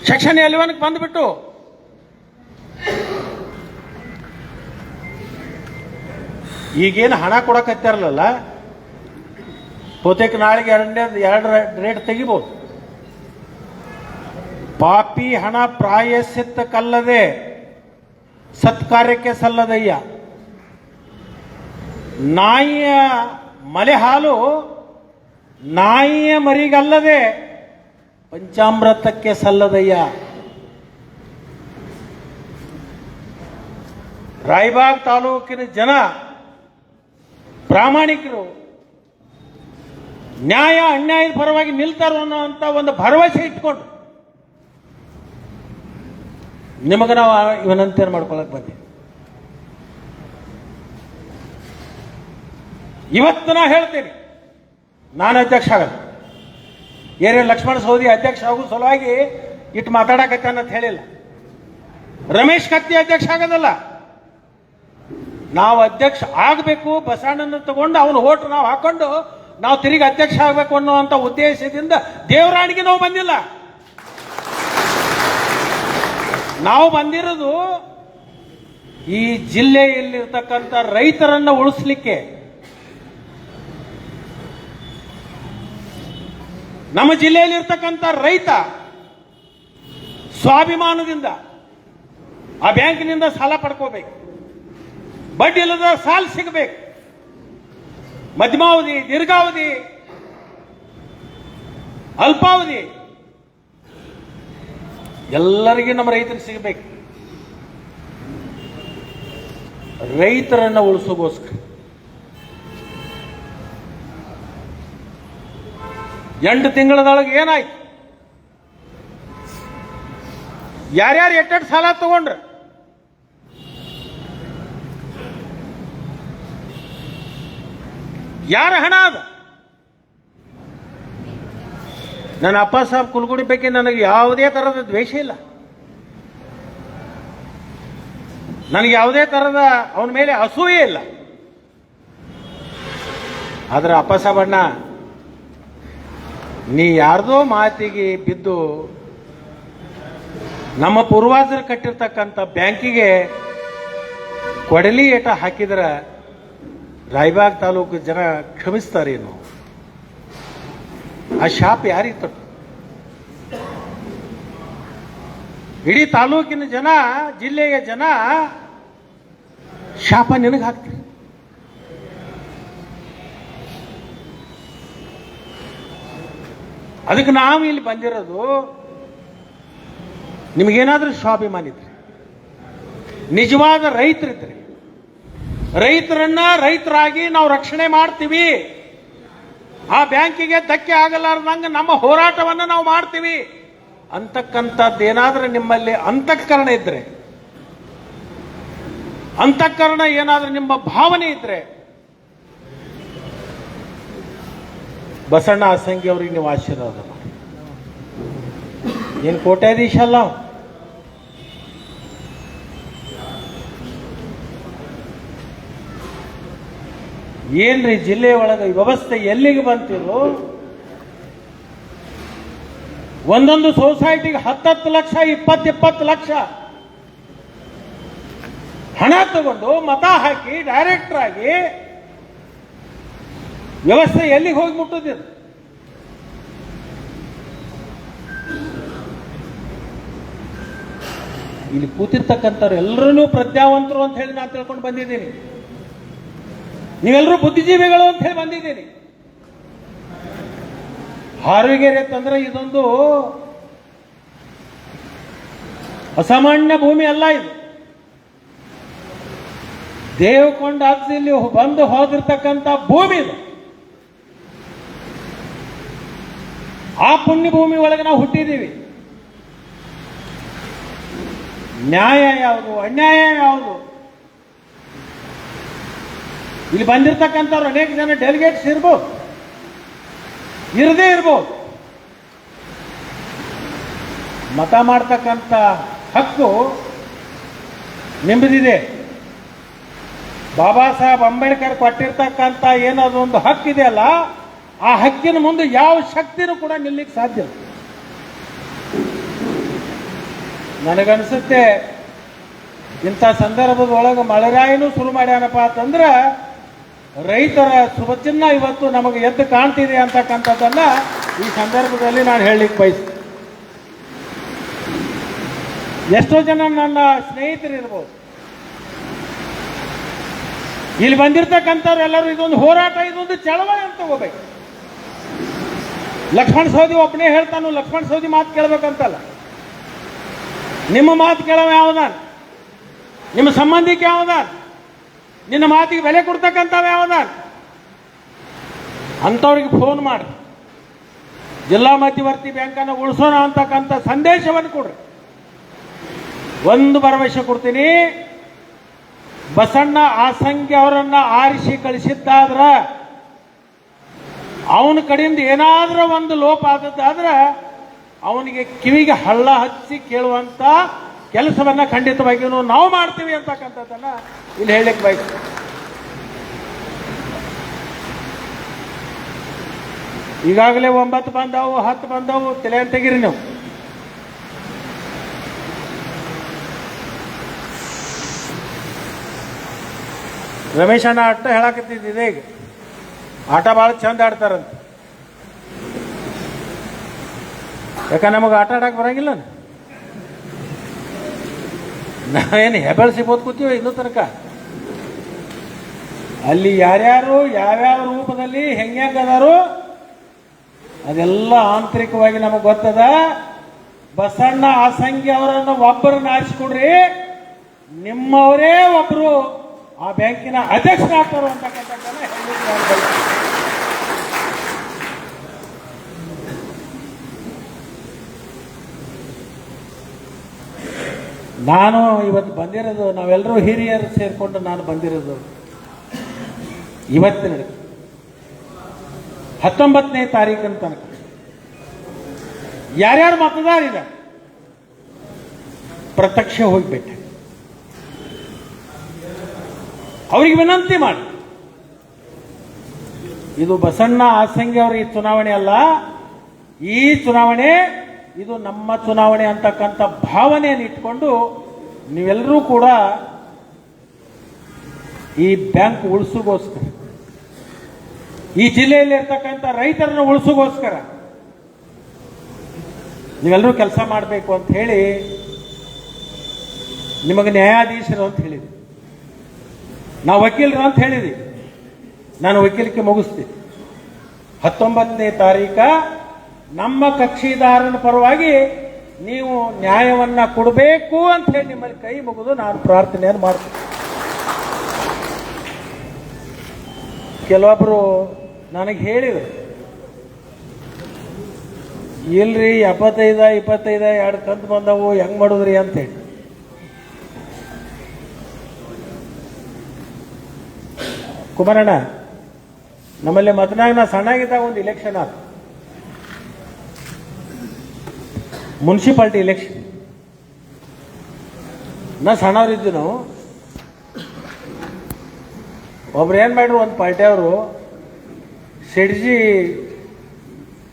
ಸೆಕ್ಷನ್ 11 ಬಂದ್ಬಿಟ್ಟು ಈಗೇನು ಹಣ ಕೊಡಕತ್ತಾರಲ್ಲ, ಬಹುತೇಕ ನಾಳೆಗೆ 2 ರೇಟ್ ತೆಗಿಬಹುದು. ಪಾಪಿ ಹಣ ಪ್ರಾಯಶ್ಚಿತ್ತಕ್ಕಲ್ಲದೆ ಸತ್ಕಾರ್ಯಕ್ಕೆ ಸಲ್ಲದಯ್ಯ. ನಾಯಿಯ ಮಲೆ ಹಾಲು ನಾಯಿಯ ಮರಿಗಲ್ಲದೆ ಪಂಚಾಮೃತಕ್ಕೆ ಸಲ್ಲದಯ್ಯ. ರಾಯಬಾಗ್ ತಾಲೂಕಿನ ಜನ ಪ್ರಾಮಾಣಿಕರು, ನ್ಯಾಯ ಅನ್ಯಾಯದ ಪರವಾಗಿ ನಿಲ್ತಾರೋ ಅನ್ನೋಂಥ ಒಂದು ಭರವಸೆ ಇಟ್ಕೊಂಡು ನಿಮಗೆ ನಾವು ವಿನಂತಿಯನ್ನು ಮಾಡ್ಕೊಳಕ್ ಬಂದೆ. ಇವತ್ತು ನಾ ಹೇಳ್ತೇನೆ, ನಾನು ಅಧ್ಯಕ್ಷ ಆಗಲ್ಲ. ಏನೇನು ಲಕ್ಷ್ಮಣ ಸವದಿ ಅಧ್ಯಕ್ಷ ಆಗೋ ಸಲುವಾಗಿ ಇಟ್ಟು ಮಾತಾಡಕತ್ತಾನ ಅಂತ ಹೇಳಿಲ್ಲ. ರಮೇಶ್ ಕತ್ತಿ ಅಧ್ಯಕ್ಷ ಆಗೋದಲ್ಲ, ನಾವು ಅಧ್ಯಕ್ಷ ಆಗಬೇಕು. ಬಸವಣ್ಣನ ತಗೊಂಡು ಅವನು ಓಟು ನಾವು ಹಾಕೊಂಡು ನಾವು ತಿರುಗಿ ಅಧ್ಯಕ್ಷ ಆಗಬೇಕು ಅನ್ನುವಂಥ ಉದ್ದೇಶದಿಂದ ದೇವರಾಣಿಗೆ ನಾವು ಬಂದಿಲ್ಲ. ನಾವು ಬಂದಿರೋದು ಈ ಜಿಲ್ಲೆಯಲ್ಲಿರ್ತಕ್ಕಂಥ ರೈತರನ್ನ ಉಳಿಸ್ಲಿಕ್ಕೆ. ನಮ್ಮ ಜಿಲ್ಲೆಯಲ್ಲಿರ್ತಕ್ಕಂಥ ರೈತ ಸ್ವಾಭಿಮಾನದಿಂದ ಆ ಬ್ಯಾಂಕಿನಿಂದ ಸಾಲ ಪಡ್ಕೋಬೇಕು, ಬಡ್ಡಿ ಇಲ್ಲದ ಸಾಲ ಸಿಗಬೇಕು. ಮಧ್ಯಮಾವಧಿ, ದೀರ್ಘಾವಧಿ, ಅಲ್ಪಾವಧಿ ಎಲ್ಲರಿಗೂ ನಮ್ಮ ರೈತರಿಗೆ ಸಿಗಬೇಕು. ರೈತರನ್ನ ಉಳಿಸೋಗೋಸ್ಕರ 8 ತಿಂಗಳದೊಳಗೆ ಏನಾಯ್ತು? ಯಾರ್ಯಾರು ಎಟ್ಟೆಟ್ಟು ಸಾಲ ತಗೊಂಡ್ರು? ಯಾರ ಹಣ ಅದ? ನನ್ನ ಅಪ್ಪ ಸಾಹೇಬ್ ಕುಲಗುಡಿ ಬಗ್ಗೆ ನನಗೆ ಯಾವುದೇ ತರಹದ ದ್ವೇಷ ಇಲ್ಲ. ನನಗೆ ಯಾವುದೇ ತರಹದ ಅವನ ಮೇಲೆ ಅಸೂಯೆ ಇಲ್ಲ. ಆದ್ರೆ ಅಪ್ಪ ಸಾಹೇಬಣ್ಣ, ನೀ ಯಾರ್ದೋ ಮಾತಿಗೆ ಬಿದ್ದು ನಮ್ಮ ಪೂರ್ವಜರು ಕಟ್ಟಿರ್ತಕ್ಕಂಥ ಬ್ಯಾಂಕಿಗೆ ಕೊಡಲಿ ಏಟ ಹಾಕಿದ್ರೆ ರಾಯಬಾಗ್ ತಾಲೂಕು ಜನ ಕ್ಷಮಿಸ್ತಾರೇನು? ಆ ಶಾಪ ಯಾರಿಗೆ ತಟ್ಟು? ಇಡೀ ತಾಲೂಕಿನ ಜನ, ಜಿಲ್ಲೆಯ ಜನ ಶಾಪ ನಿನಗೆ ಹಾಕ್ತೀರಿ. ಅದಕ್ಕೆ ನಾವು ಇಲ್ಲಿ ಬಂದಿರೋದು, ನಿಮಗೇನಾದ್ರೂ ಸ್ವಾಭಿಮಾನ ಇದ್ರಿ, ನಿಜವಾದ ರೈತರಿದ್ರಿ, ರೈತರನ್ನ ರೈತರಾಗಿ ನಾವು ರಕ್ಷಣೆ ಮಾಡ್ತೀವಿ, ಆ ಬ್ಯಾಂಕಿಗೆ ಧಕ್ಕೆ ಆಗಲಾರ್ದಂಗೆ ನಮ್ಮ ಹೋರಾಟವನ್ನು ನಾವು ಮಾಡ್ತೀವಿ ಅಂತಕ್ಕಂಥದ್ದೇನಾದ್ರೂ ನಿಮ್ಮಲ್ಲಿ ಅಂತಃಕರಣ ಇದ್ರೆ, ಅಂತಃಕರಣ ಏನಾದ್ರೂ ನಿಮ್ಮ ಭಾವನೆ ಇದ್ರೆ, ಬಸಣ್ಣ ಆಸಂಗಿ ಅವ್ರಿಗೆ ನೀವು ಆಶೀರ್ವಾದ ಮಾಡಿ. ಏನು ಕೋಟ್ಯಾಧೀಶ ಅಲ್ಲ, ಏನ್ರಿ ಜಿಲ್ಲೆ ಒಳಗೆ ವ್ಯವಸ್ಥೆ ಎಲ್ಲಿಗೆ ಬಂತಿರೋ? ಒಂದೊಂದು ಸೊಸೈಟಿಗೆ 10 ಲಕ್ಷ 20 ಲಕ್ಷ ಹಣ ತಗೊಂಡು ಮತ ಹಾಕಿ ಡೈರೆಕ್ಟರ್ ಆಗಿ ವ್ಯವಸ್ಥೆ ಎಲ್ಲಿಗೆ ಹೋಗಿ ಮುಟ್ಟುತ್ತಿದೆ? ಇಲ್ಲಿ ಕೂತಿರ್ತಕ್ಕಂಥವ್ರು ಎಲ್ಲರೂ ಪ್ರಜ್ಞಾವಂತರು ಅಂತ ಹೇಳಿ ನಾನು ತಿಳ್ಕೊಂಡು ಬಂದಿದ್ದೀನಿ. ನೀವೆಲ್ಲರೂ ಬುದ್ಧಿಜೀವಿಗಳು ಅಂತ ಹೇಳಿ ಬಂದಿದ್ದೀನಿ. ಹಾರುಗೆರೆ ಅಂತಂದ್ರೆ ಇದೊಂದು ಅಸಾಮಾನ್ಯ ಭೂಮಿ ಅಲ್ಲ. ಇದು ದೇವಕೊಂಡ ಇಲ್ಲಿ ಬಂದು ಹೋದಿರ್ತಕ್ಕಂಥ ಭೂಮಿ ಇದು. ಆ ಪುಣ್ಯ ಭೂಮಿ ಒಳಗೆ ನಾವು ಹುಟ್ಟಿದ್ದೀವಿ. ನ್ಯಾಯ ಯಾವುದು, ಅನ್ಯಾಯ ಯಾವುದು? ಇಲ್ಲಿ ಬಂದಿರತಕ್ಕಂಥವ್ರು ಅನೇಕ ಜನ ಡೆಲಿಗೇಟ್ಸ್ ಇರ್ಬೋದು, ಇರದೇ ಇರ್ಬೋದು. ಮತ ಮಾಡ್ತಕ್ಕಂಥ ಹಕ್ಕು ನಿಮ್ಮದಿದೆ. ಬಾಬಾ ಸಾಹೇಬ್ ಅಂಬೇಡ್ಕರ್ ಕೊಟ್ಟಿರ್ತಕ್ಕಂಥ ಏನದೊಂದು ಹಕ್ಕಿದೆಯಲ್ಲ, ಆ ಹಕ್ಕಿನ ಮುಂದೆ ಯಾವ ಶಕ್ತಿನೂ ಕೂಡ ನಿಲ್ಲಿಕ್ಕೆ ಸಾಧ್ಯ ಇಲ್ಲ. ನನಗನ್ಸುತ್ತೆ ಇಂಥ ಸಂದರ್ಭದೊಳಗೆ ಮಳೆರಾಯಿನೂ ಶುರು ಮಾಡ್ಯಾನಪ್ಪ ಅಂತಂದ್ರೆ ರೈತರ ಸುವಚಿನ್ನ ಇವತ್ತು ನಮಗೆ ಎದ್ದು ಕಾಣ್ತಿದೆ ಅಂತಕ್ಕಂಥದ್ದನ್ನ ಈ ಸಂದರ್ಭದಲ್ಲಿ ನಾನು ಹೇಳಲಿಕ್ಕೆ ಬಯಸ್ತೀನಿ. ಎಷ್ಟೋ ಜನ ನನ್ನ ಸ್ನೇಹಿತರಿರ್ಬೋದು, ಇಲ್ಲಿ ಬಂದಿರತಕ್ಕಂಥವ್ರೆಲ್ಲರೂ ಇದೊಂದು ಹೋರಾಟ, ಇದೊಂದು ಚಳವಳಿ ಅಂತ ತಗೋಬೇಕು. ಲಕ್ಷ್ಮಣ ಸವದಿ ಒಬ್ಬನೇ ಹೇಳ್ತಾನು, ಲಕ್ಷ್ಮಣ ಸವದಿ ಮಾತು ಕೇಳಬೇಕಂತಲ್ಲ. ನಿಮ್ಮ ಮಾತು ಕೇಳವ ಯಾವ್ದಾನ, ನಿಮ್ಮ ಸಂಬಂಧಿಕ ಯಾವ್ದಾನ, ನಿನ್ನ ಮಾತಿಗೆ ಬೆಲೆ ಕೊಡ್ತಕ್ಕಂಥವ ಯಾವ್ದಾನ, ಅಂಥವ್ರಿಗೆ ಫೋನ್ ಮಾಡಿ ಜಿಲ್ಲಾ ಮಧ್ಯವರ್ತಿ ಬ್ಯಾಂಕನ್ನು ಉಳಿಸೋಣ ಅಂತಕ್ಕಂಥ ಸಂದೇಶವನ್ನು ಕೊಡ್ರಿ. ಒಂದು ಭರವಸೆ ಕೊಡ್ತೀನಿ, ಬಸಣ್ಣ ಆಸಂಗಿ ಅವರನ್ನ ಆರಿಸಿ ಕಳಿಸಿದ್ದಾದ್ರ ಅವನ ಕಡೆಯಿಂದ ಏನಾದ್ರೂ ಒಂದು ಲೋಪ ಆದದ್ದಾದ್ರೆ ಅವನಿಗೆ ಕಿವಿಗೆ ಹಳ್ಳ ಹಚ್ಚಿ ಕೇಳುವಂತ ಕೆಲಸವನ್ನ ಖಂಡಿತವಾಗಿಯೂ ನಾವು ಮಾಡ್ತೀವಿ ಅಂತಕ್ಕಂಥದ್ದನ್ನ ಇಲ್ಲಿ ಹೇಳಲಿಕ್ಕೆ ಬಯಸ್ತೀವಿ. ಈಗಾಗಲೇ 9 ಬಂದವು, 10 ಬಂದವು, ತಲೆ ಅಂತ ತೆಗಿರಿ ನೀವು. ರಮೇಶ್ ಅಣ್ಣ ಆಟ ಹೇಳಕತ್ತಿದ್ದೆ, ಈಗ ಆಟ ಭಾಳ ಚಂದ ಆಡ್ತಾರಂತ. ಯಾಕ ನಮಗೆ ಆಟ ಆಡಕ್ಕೆ ಬರಂಗಿಲ್ಲ, ನಾವೇನು ಹೆಬಲ್ ಸಿಗೋದು ಕೂತೀವಿ ಇನ್ನೂ ತನಕ. ಅಲ್ಲಿ ಯಾರ್ಯಾರು ಯಾವ್ಯಾವ ರೂಪದಲ್ಲಿ ಹೆಂಗ್ಯಾಗದಾರು ಅದೆಲ್ಲ ಆಂತರಿಕವಾಗಿ ನಮಗೆ ಗೊತ್ತದ. ಬಸಣ್ಣ ಆಸಂಗಿ ಅವರನ್ನು ಒಬ್ಬರನ್ನ ಆರಿಸಿಕೊಡ್ರಿ, ನಿಮ್ಮವರೇ ಒಬ್ರು ಆ ಬ್ಯಾಂಕಿನ ಅಧ್ಯಕ್ಷರಾಗ್ತಾರೋ ಅಂತಕ್ಕಂಥದ್ದನ್ನ ನಾನು ಇವತ್ತು ಬಂದಿರೋದು, ನಾವೆಲ್ಲರೂ ಹಿರಿಯರು ಸೇರಿಕೊಂಡು ನಾನು ಬಂದಿರೋದು ಇವತ್ತಿನ 19ನೇ ತಾರೀಕಿನ ತನಕ ಯಾರ್ಯಾರು ಮತದಾರಿದ ಪ್ರತ್ಯಕ್ಷ ಹೋಗ್ಬಿಟ್ಟೆ, ಅವರಿಗೆ ವಿನಂತಿ ಮಾಡಿ. ಇದು ಬಸಣ್ಣ ಆಸಂಗಿ ಅವರ ಈ ಚುನಾವಣೆ ಅಲ್ಲ, ಈ ಚುನಾವಣೆ ಇದು ನಮ್ಮ ಚುನಾವಣೆ ಅಂತಕ್ಕಂಥ ಭಾವನೆಯನ್ನು ಇಟ್ಕೊಂಡು ನೀವೆಲ್ಲರೂ ಕೂಡ ಈ ಬ್ಯಾಂಕ್ ಉಳಿಸೋಗೋಸ್ಕರ, ಈ ಜಿಲ್ಲೆಯಲ್ಲಿ ಇರ್ತಕ್ಕಂಥ ರೈತರನ್ನು ಉಳಿಸೋಗೋಸ್ಕರ ನೀವೆಲ್ಲರೂ ಕೆಲಸ ಮಾಡಬೇಕು ಅಂತ ಹೇಳಿ ನಿಮಗೆ ನ್ಯಾಯಾಧೀಶರು ಅಂತ ಹೇಳಿದ್ರು. ನಾವು ವಕೀಲರು ಅಂತ ಹೇಳಿದ್ವಿ. ನಾನು ವಕೀಲಿಕೆ ಮುಗಿಸ್ತೀನಿ. 19ನೇ ತಾರೀಕ ನಮ್ಮ ಕಕ್ಷಿದಾರನ ಪರವಾಗಿ ನೀವು ನ್ಯಾಯವನ್ನ ಕೊಡಬೇಕು ಅಂತ ಹೇಳಿ ನಿಮ್ಮಲ್ಲಿ ಕೈ ಮುಗಿದು ನಾನು ಪ್ರಾರ್ಥನೆಯನ್ನು ಮಾಡ್ತೀನಿ. ಕೆಲವೊಬ್ರು ನನಗೆ ಹೇಳಿದರು, ಇಲ್ರಿ 75 2 ಕಂತು ಬಂದವು ಹೆಂಗ್ ಮಾಡುದ್ರಿ ಅಂತೇಳಿ. ಕುಮಾರಣ್ಣ, ನಮ್ಮಲ್ಲಿ ಮತನಾಗ ನಾ ಸಣ್ಣಾಗಿದ್ದಾಗ ಒಂದು ಇಲೆಕ್ಷನ್ ಆಯ್ತು, ಮುನ್ಸಿಪಾಲ್ಟಿ ಇಲೆಕ್ಷನ್. ನಾ ಸಣ್ಣವ್ರಿದ್ವಿ ನಾವು. ಒಬ್ರು ಏನು ಮಾಡ್ರು, ಒಂದು ಪಾರ್ಟಿಯವರು ಶೆಡ್ಜಿ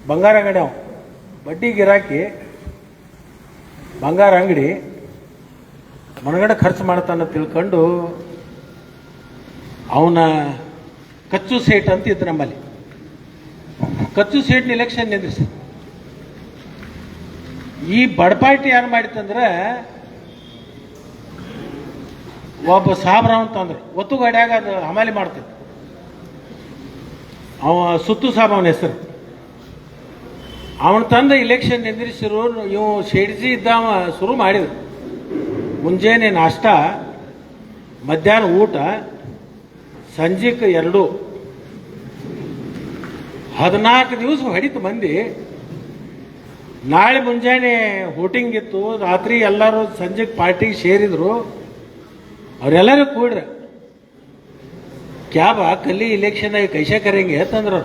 ಬಂಗಾರ ಅಂಗಡಿ, ಅವ ಬಡ್ಡಿ ಗಿರಾಕಿ ಬಂಗಾರ ಅಂಗಡಿ ಮನಗಡೆ ಖರ್ಚು ಮಾಡ್ತಾನ ತಿಳ್ಕೊಂಡು ಅವನ ಕಚ್ಚು ಸೇಟ್ ಅಂತ ಇತ್ತು ನಮ್ಮಲ್ಲಿ. ಕಚ್ಚು ಸೇಟ್ನ ಇಲೆಕ್ಷನ್ ನಿಂದ್ರಿಸಿ. ಈ ಬಡ ಪಾರ್ಟಿ ಏನು ಮಾಡಿತ್ತಂದ್ರೆ, ಒಬ್ಬ ಸಾಬ್ರಾವ್ ಅಂತಂದ್ರೆ ಒತ್ತುಗಾಡ್ಯಾಗ ಅದು ಹಮಾಲಿ ಮಾಡ್ತಿದ್ದ. ಅವ ಸುತ್ತು ಸಾಬ್ ಅವನ ಹೆಸರು. ಅವನ ತಂದ ಇಲೆಕ್ಷನ್ ನಿಂದ್ರಿಸಿರು. ಇವು ಶೆಡ್ಜಿ ಇದ್ದಾವ ಶುರು ಮಾಡಿದ್ರು. ಮುಂಜಾನೆ ನಾಷ್ಟ, ಮಧ್ಯಾಹ್ನ ಊಟ, ಸಂಜೆಗೆ 2. 14 ದಿವಸ ಹೊಡಿತು ಮಂದಿ. ನಾಳೆ ಮುಂಜಾನೆ ವೋಟಿಂಗ್ ಇತ್ತು, ರಾತ್ರಿ ಎಲ್ಲರೂ ಸಂಜೆಗೆ ಪಾರ್ಟಿಗೆ ಸೇರಿದ್ರು. ಅವರೆಲ್ಲರೂ ಕೂಡ್ರ ಕ್ಯಾ ಬಾ ಕಲ್ಲಿ ಇಲೆಕ್ಷನ್ ಕೈಸೆ ಕರೆಂಗೆ ಅಂತಂದ್ರ.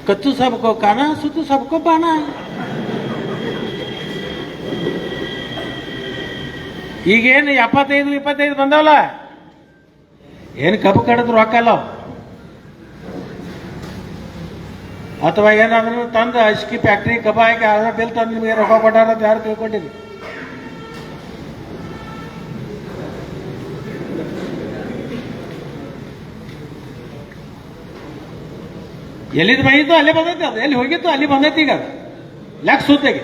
ಕಚ್ಚು ಸಬ್ಕೋ ಕಾನ, ಸುತ್ತು ಸಬ್ಕೋ ಪಾನ. ಈಗೇನು 75 ಬಂದವಲ್ಲ, ಏನು ಕಬ್ಬು ಕಡಿದ್ರು ರೊಕ್ಕಲ್ಲ. ಅಥವಾ ಏನಾದ್ರೂ ತಂದು ಅಸ್ಕಿ ಫ್ಯಾಕ್ಟ್ರಿ ಕಬ್ಬ ಹಾಕಿ ಅದ್ರ ಬಿಲ್ ತಂದು ನಿಮಗೆ ರೊಕ್ಕ ಕೊಟ್ಟಾರ ಅಂತ ಯಾರು ತಿಳ್ಕೊಂಡಿದ್ವಿ. ಎಲ್ಲಿದ್ದು ಬಂದಿತ್ತು ಅಲ್ಲೇ ಬಂದೈತಿ. ಅದು ಎಲ್ಲಿ ಹೋಗಿತ್ತು ಅಲ್ಲಿ ಬಂದೈತಿ. ಈಗ ಅದು ಲ್ಯಾಕ್ ಸುತ್ತಾಗಿ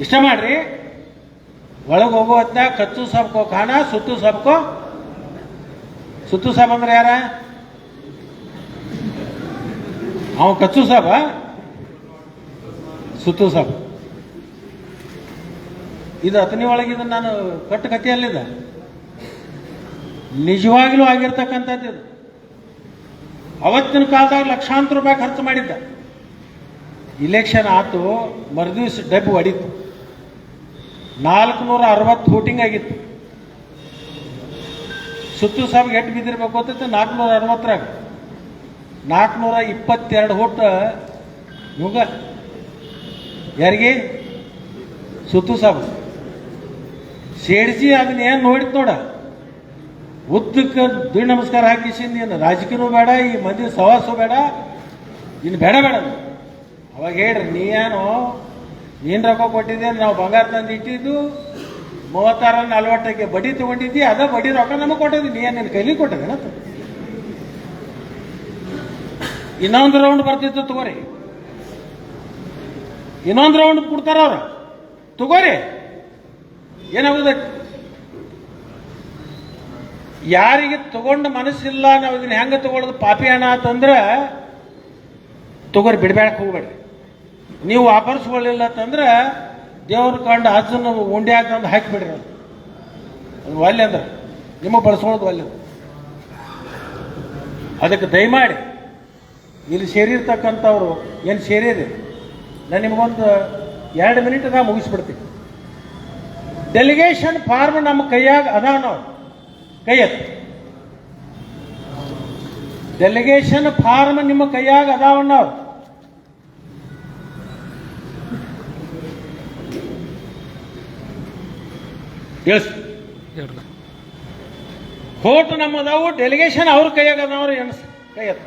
ಇಷ್ಟ ಮಾಡ್ರಿ. ಒಳಗೆ ಹೋಗೋ ಹೊತ್ನಾಗ ಕಚ್ಚು ಸಬ್ಕೋ ಖಾನ, ಸುತ್ತು ಸಬ್ಕೋ. ಸುತ್ತು ಸಾಬ್ ಅಂದ್ರೆ ಯಾರ? ಅವ ಕಚ್ಚು ಸಾಬ, ಸುತ್ತು ಸಾಬ್. ಇದು ಅತನಿ ಒಳಗಿದ ನಾನು ಕಟ್ಟು ಕಥೆಯಲ್ಲಿದ್ದ ನಿಜವಾಗ್ಲೂ ಆಗಿರ್ತಕ್ಕಂಥದ್ದು. ಇದು ಅವತ್ತಿನ ಕಾಲದಾಗ ಲಕ್ಷಾಂತರ ರೂಪಾಯಿ ಖರ್ಚು ಮಾಡಿದ್ದ. ಇಲೆಕ್ಷನ್ ಆತು, ಮರುದಿವ್ಸ ಡಬ್ಬು ಹೊಡಿತು. 460 ವೋಟಿಂಗ್ ಆಗಿತ್ತು. ಸುತ್ತು ಸಾಬ್ಗೆ ಎಷ್ಟು ಬಿದ್ದಿರ್ಬೇಕು ಗೊತ್ತೈತೆ? 460ರಾಗ 422 ವೋಟ್ ಇವಾಗ ಯಾರಿಗೆ? ಸುತ್ತು ಸಾಬ್. ಶೇಡ್ಜಿ ಅದನ್ನ ಏನು ನೋಡಿತ್ ನೋಡ, ಉದ್ದಕ್ಕೆ ದುಡ್ಡು ನಮಸ್ಕಾರ ಹಾಕಿಸಿ, ನೀನು ರಾಜಕೀಯನೂ ಬೇಡ, ಈ ಮಂದಿ ಸವಾಸು ಬೇಡ, ಇನ್ನು ಬೇಡ. ಅವಾಗ ಹೇಳ್ರಿ, ನೀನು ರೊಕ್ಕ ಕೊಟ್ಟಿದ್ದೆ, ನಾವು ಬಂಗಾರ ತಂದು ಇಟ್ಟಿದ್ದು 36-40ಕ್ಕೆ ಬಡ್ಡಿ ತಗೊಂಡಿದ್ದಿ, ಅದ ಬಡ್ಡಿ ರೊಕ್ಕ ನಮಗೆ ಕೊಟ್ಟಿದ್ದಿ, ನಿನ್ನ ಕೈಲಿ ಕೊಟ್ಟಿದ್ದೇನ? ಇನ್ನೊಂದು ರೌಂಡ್ ಬರ್ತಿತ್ತು, ತಗೋರಿ. ಇನ್ನೊಂದು ರೌಂಡ್ ಕೊಡ್ತಾರ ಅವ್ರ, ತಗೋರಿ. ಏನಾಗುದ? ಯಾರಿಗೆ ತಗೊಂಡು ಮನಸ್ಸಿಲ್ಲ, ನಾವು ಇದನ್ನ ಹೆಂಗೆ ತಗೊಳ್ಳೋದು ಪಾಪಿ ಹಣ ಅಂತಂದ್ರೆ ತಗೋರಿ, ಬಿಡ್ಬೇಡಕ್ಕೆ ಹೋಗ್ಬೇಡ್ರಿ. ನೀವು ವಾಪರ್ಸ್ಕೊಳ್ಳಿಲ್ಲ ಅಂತಂದ್ರೆ ದೇವ್ರ ಕಂಡು ಅದನ್ನು ಉಂಡೆ ಹಾಕಂದು ಹಾಕಿಬಿಡ್ರಿ. ಅದು ಒಲ್ಲೆ ಅಂದ್ರೆ ನಿಮಗೆ ಬಳಸ್ಕೊಳ್ಳೋದು ಒಲ್ಲೆ. ಅದಕ್ಕೆ ದಯಮಾಡಿ ಇಲ್ಲಿ ಸೇರಿರ್ತಕ್ಕಂಥವ್ರು ಏನು ಸೇರಿದೆ, ನಾನು ನಿಮಗೊಂದು 2 ಮಿನಿಟ್ದಾಗ ಮುಗಿಸ್ಬಿಡ್ತೀನಿ. ಡೆಲಿಗೇಷನ್ ಫಾರ್ಮ್ ನಮ್ಮ ಕೈಯಾಗ ಅದಾವ. ನಾವು ಕೈ ಎತ್ತು. ಡೆಲಿಗೇಷನ್ ಫಾರ್ಮ್ ನಿಮ್ಮ ಕೈಯಾಗ ಅದಾವಣ್ಣವ್ರು. ಹೋಟ್ ನಮ್ಮದಾವು, ಡೆಲಿಗೇಷನ್ ಅವ್ರ ಕೈಯಾಗ ಅದಾವ್ರಿ. ಎಣಸ್ ಕೈ ಎತ್ತು.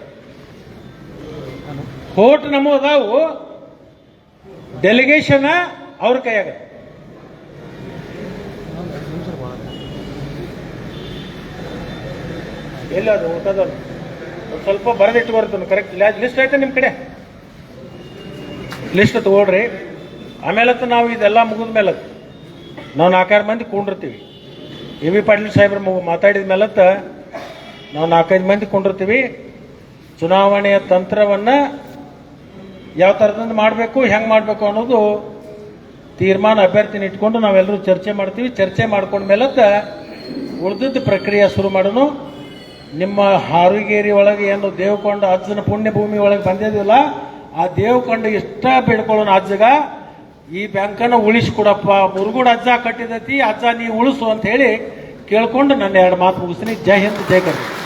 ಹೋಟ್ ನಮ್ಮ ಅದಾವು, ಡೆಲಿಗೇಷನ್ ಅವ್ರ ಕೈಯಾಗ. ಎಲ್ಲ ಅದು ಊಟದವ್ರು ಸ್ವಲ್ಪ ಬರೆದಿಟ್ಟು ಬರ್ತದೆ. ಕರೆಕ್ಟ್ ಲಿಸ್ಟ್ ಐತೆ ನಿಮ್ಮ ಕಡೆ? ಲಿಸ್ಟ್ ತಗೊಳ್ರಿ. ಆಮೇಲೆ ನಾವು ಇದೆಲ್ಲ ಮುಗಿದ ಮೇಲೆ ನಾವು 4-6 ಮಂದಿ ಕೂಡಿರ್ತೀವಿ. ಎ ವಿ ಪಾಟೀಲ್ ಸಾಹೇಬ್ರು ಮಾತಾಡಿದ ಮೇಲತ್ತ ನಾವು 4-5 ಮಂದಿ ಕೊಂಡಿರ್ತೀವಿ. ಚುನಾವಣೆಯ ತಂತ್ರವನ್ನು ಯಾವ ಥರದಿಂದ ಮಾಡಬೇಕು, ಹೆಂಗೆ ಮಾಡಬೇಕು ಅನ್ನೋದು ತೀರ್ಮಾನ ಅಭ್ಯರ್ಥಿನ ಇಟ್ಕೊಂಡು ನಾವೆಲ್ಲರೂ ಚರ್ಚೆ ಮಾಡ್ತೀವಿ. ಚರ್ಚೆ ಮಾಡ್ಕೊಂಡ್ಮೇಲತ್ತ ಉಳಿದಿದ್ದ ಪ್ರಕ್ರಿಯೆ ಶುರು ಮಾಡೋಣ. ನಿಮ್ಮ ಹಾರುಗೇರಿ ಒಳಗೆ ಏನು ದೇವಕೊಂಡ ಅಜ್ಜನ ಪುಣ್ಯ ಭೂಮಿ ಒಳಗೆ ಬಂದಿದ್ವಿಲ್ಲ, ಆ ದೇವಕೊಂಡ ಇಷ್ಟ ಬೇಡ್ಕೊಳ್ಳೋಣ ಅಜ್ಜಗ, ಈ ಬ್ಯಾಂಕನ್ನು ಉಳಿಸ್ಕೊಡಪ್ಪ, ಮುರುಗೋಡು ಅಜ್ಜ ಕಟ್ಟಿದತಿ, ಅಜ್ಜ ನೀ ಉಳಿಸು ಅಂತ ಹೇಳಿ ಕೇಳ್ಕೊಂಡು ನನ್ನ 2 ಮಾತು ಮುಗಿಸ್ತೀನಿ. ಜೈ ಹಿಂದ್, ಜೈ ಕರ್ನಾಟಕ.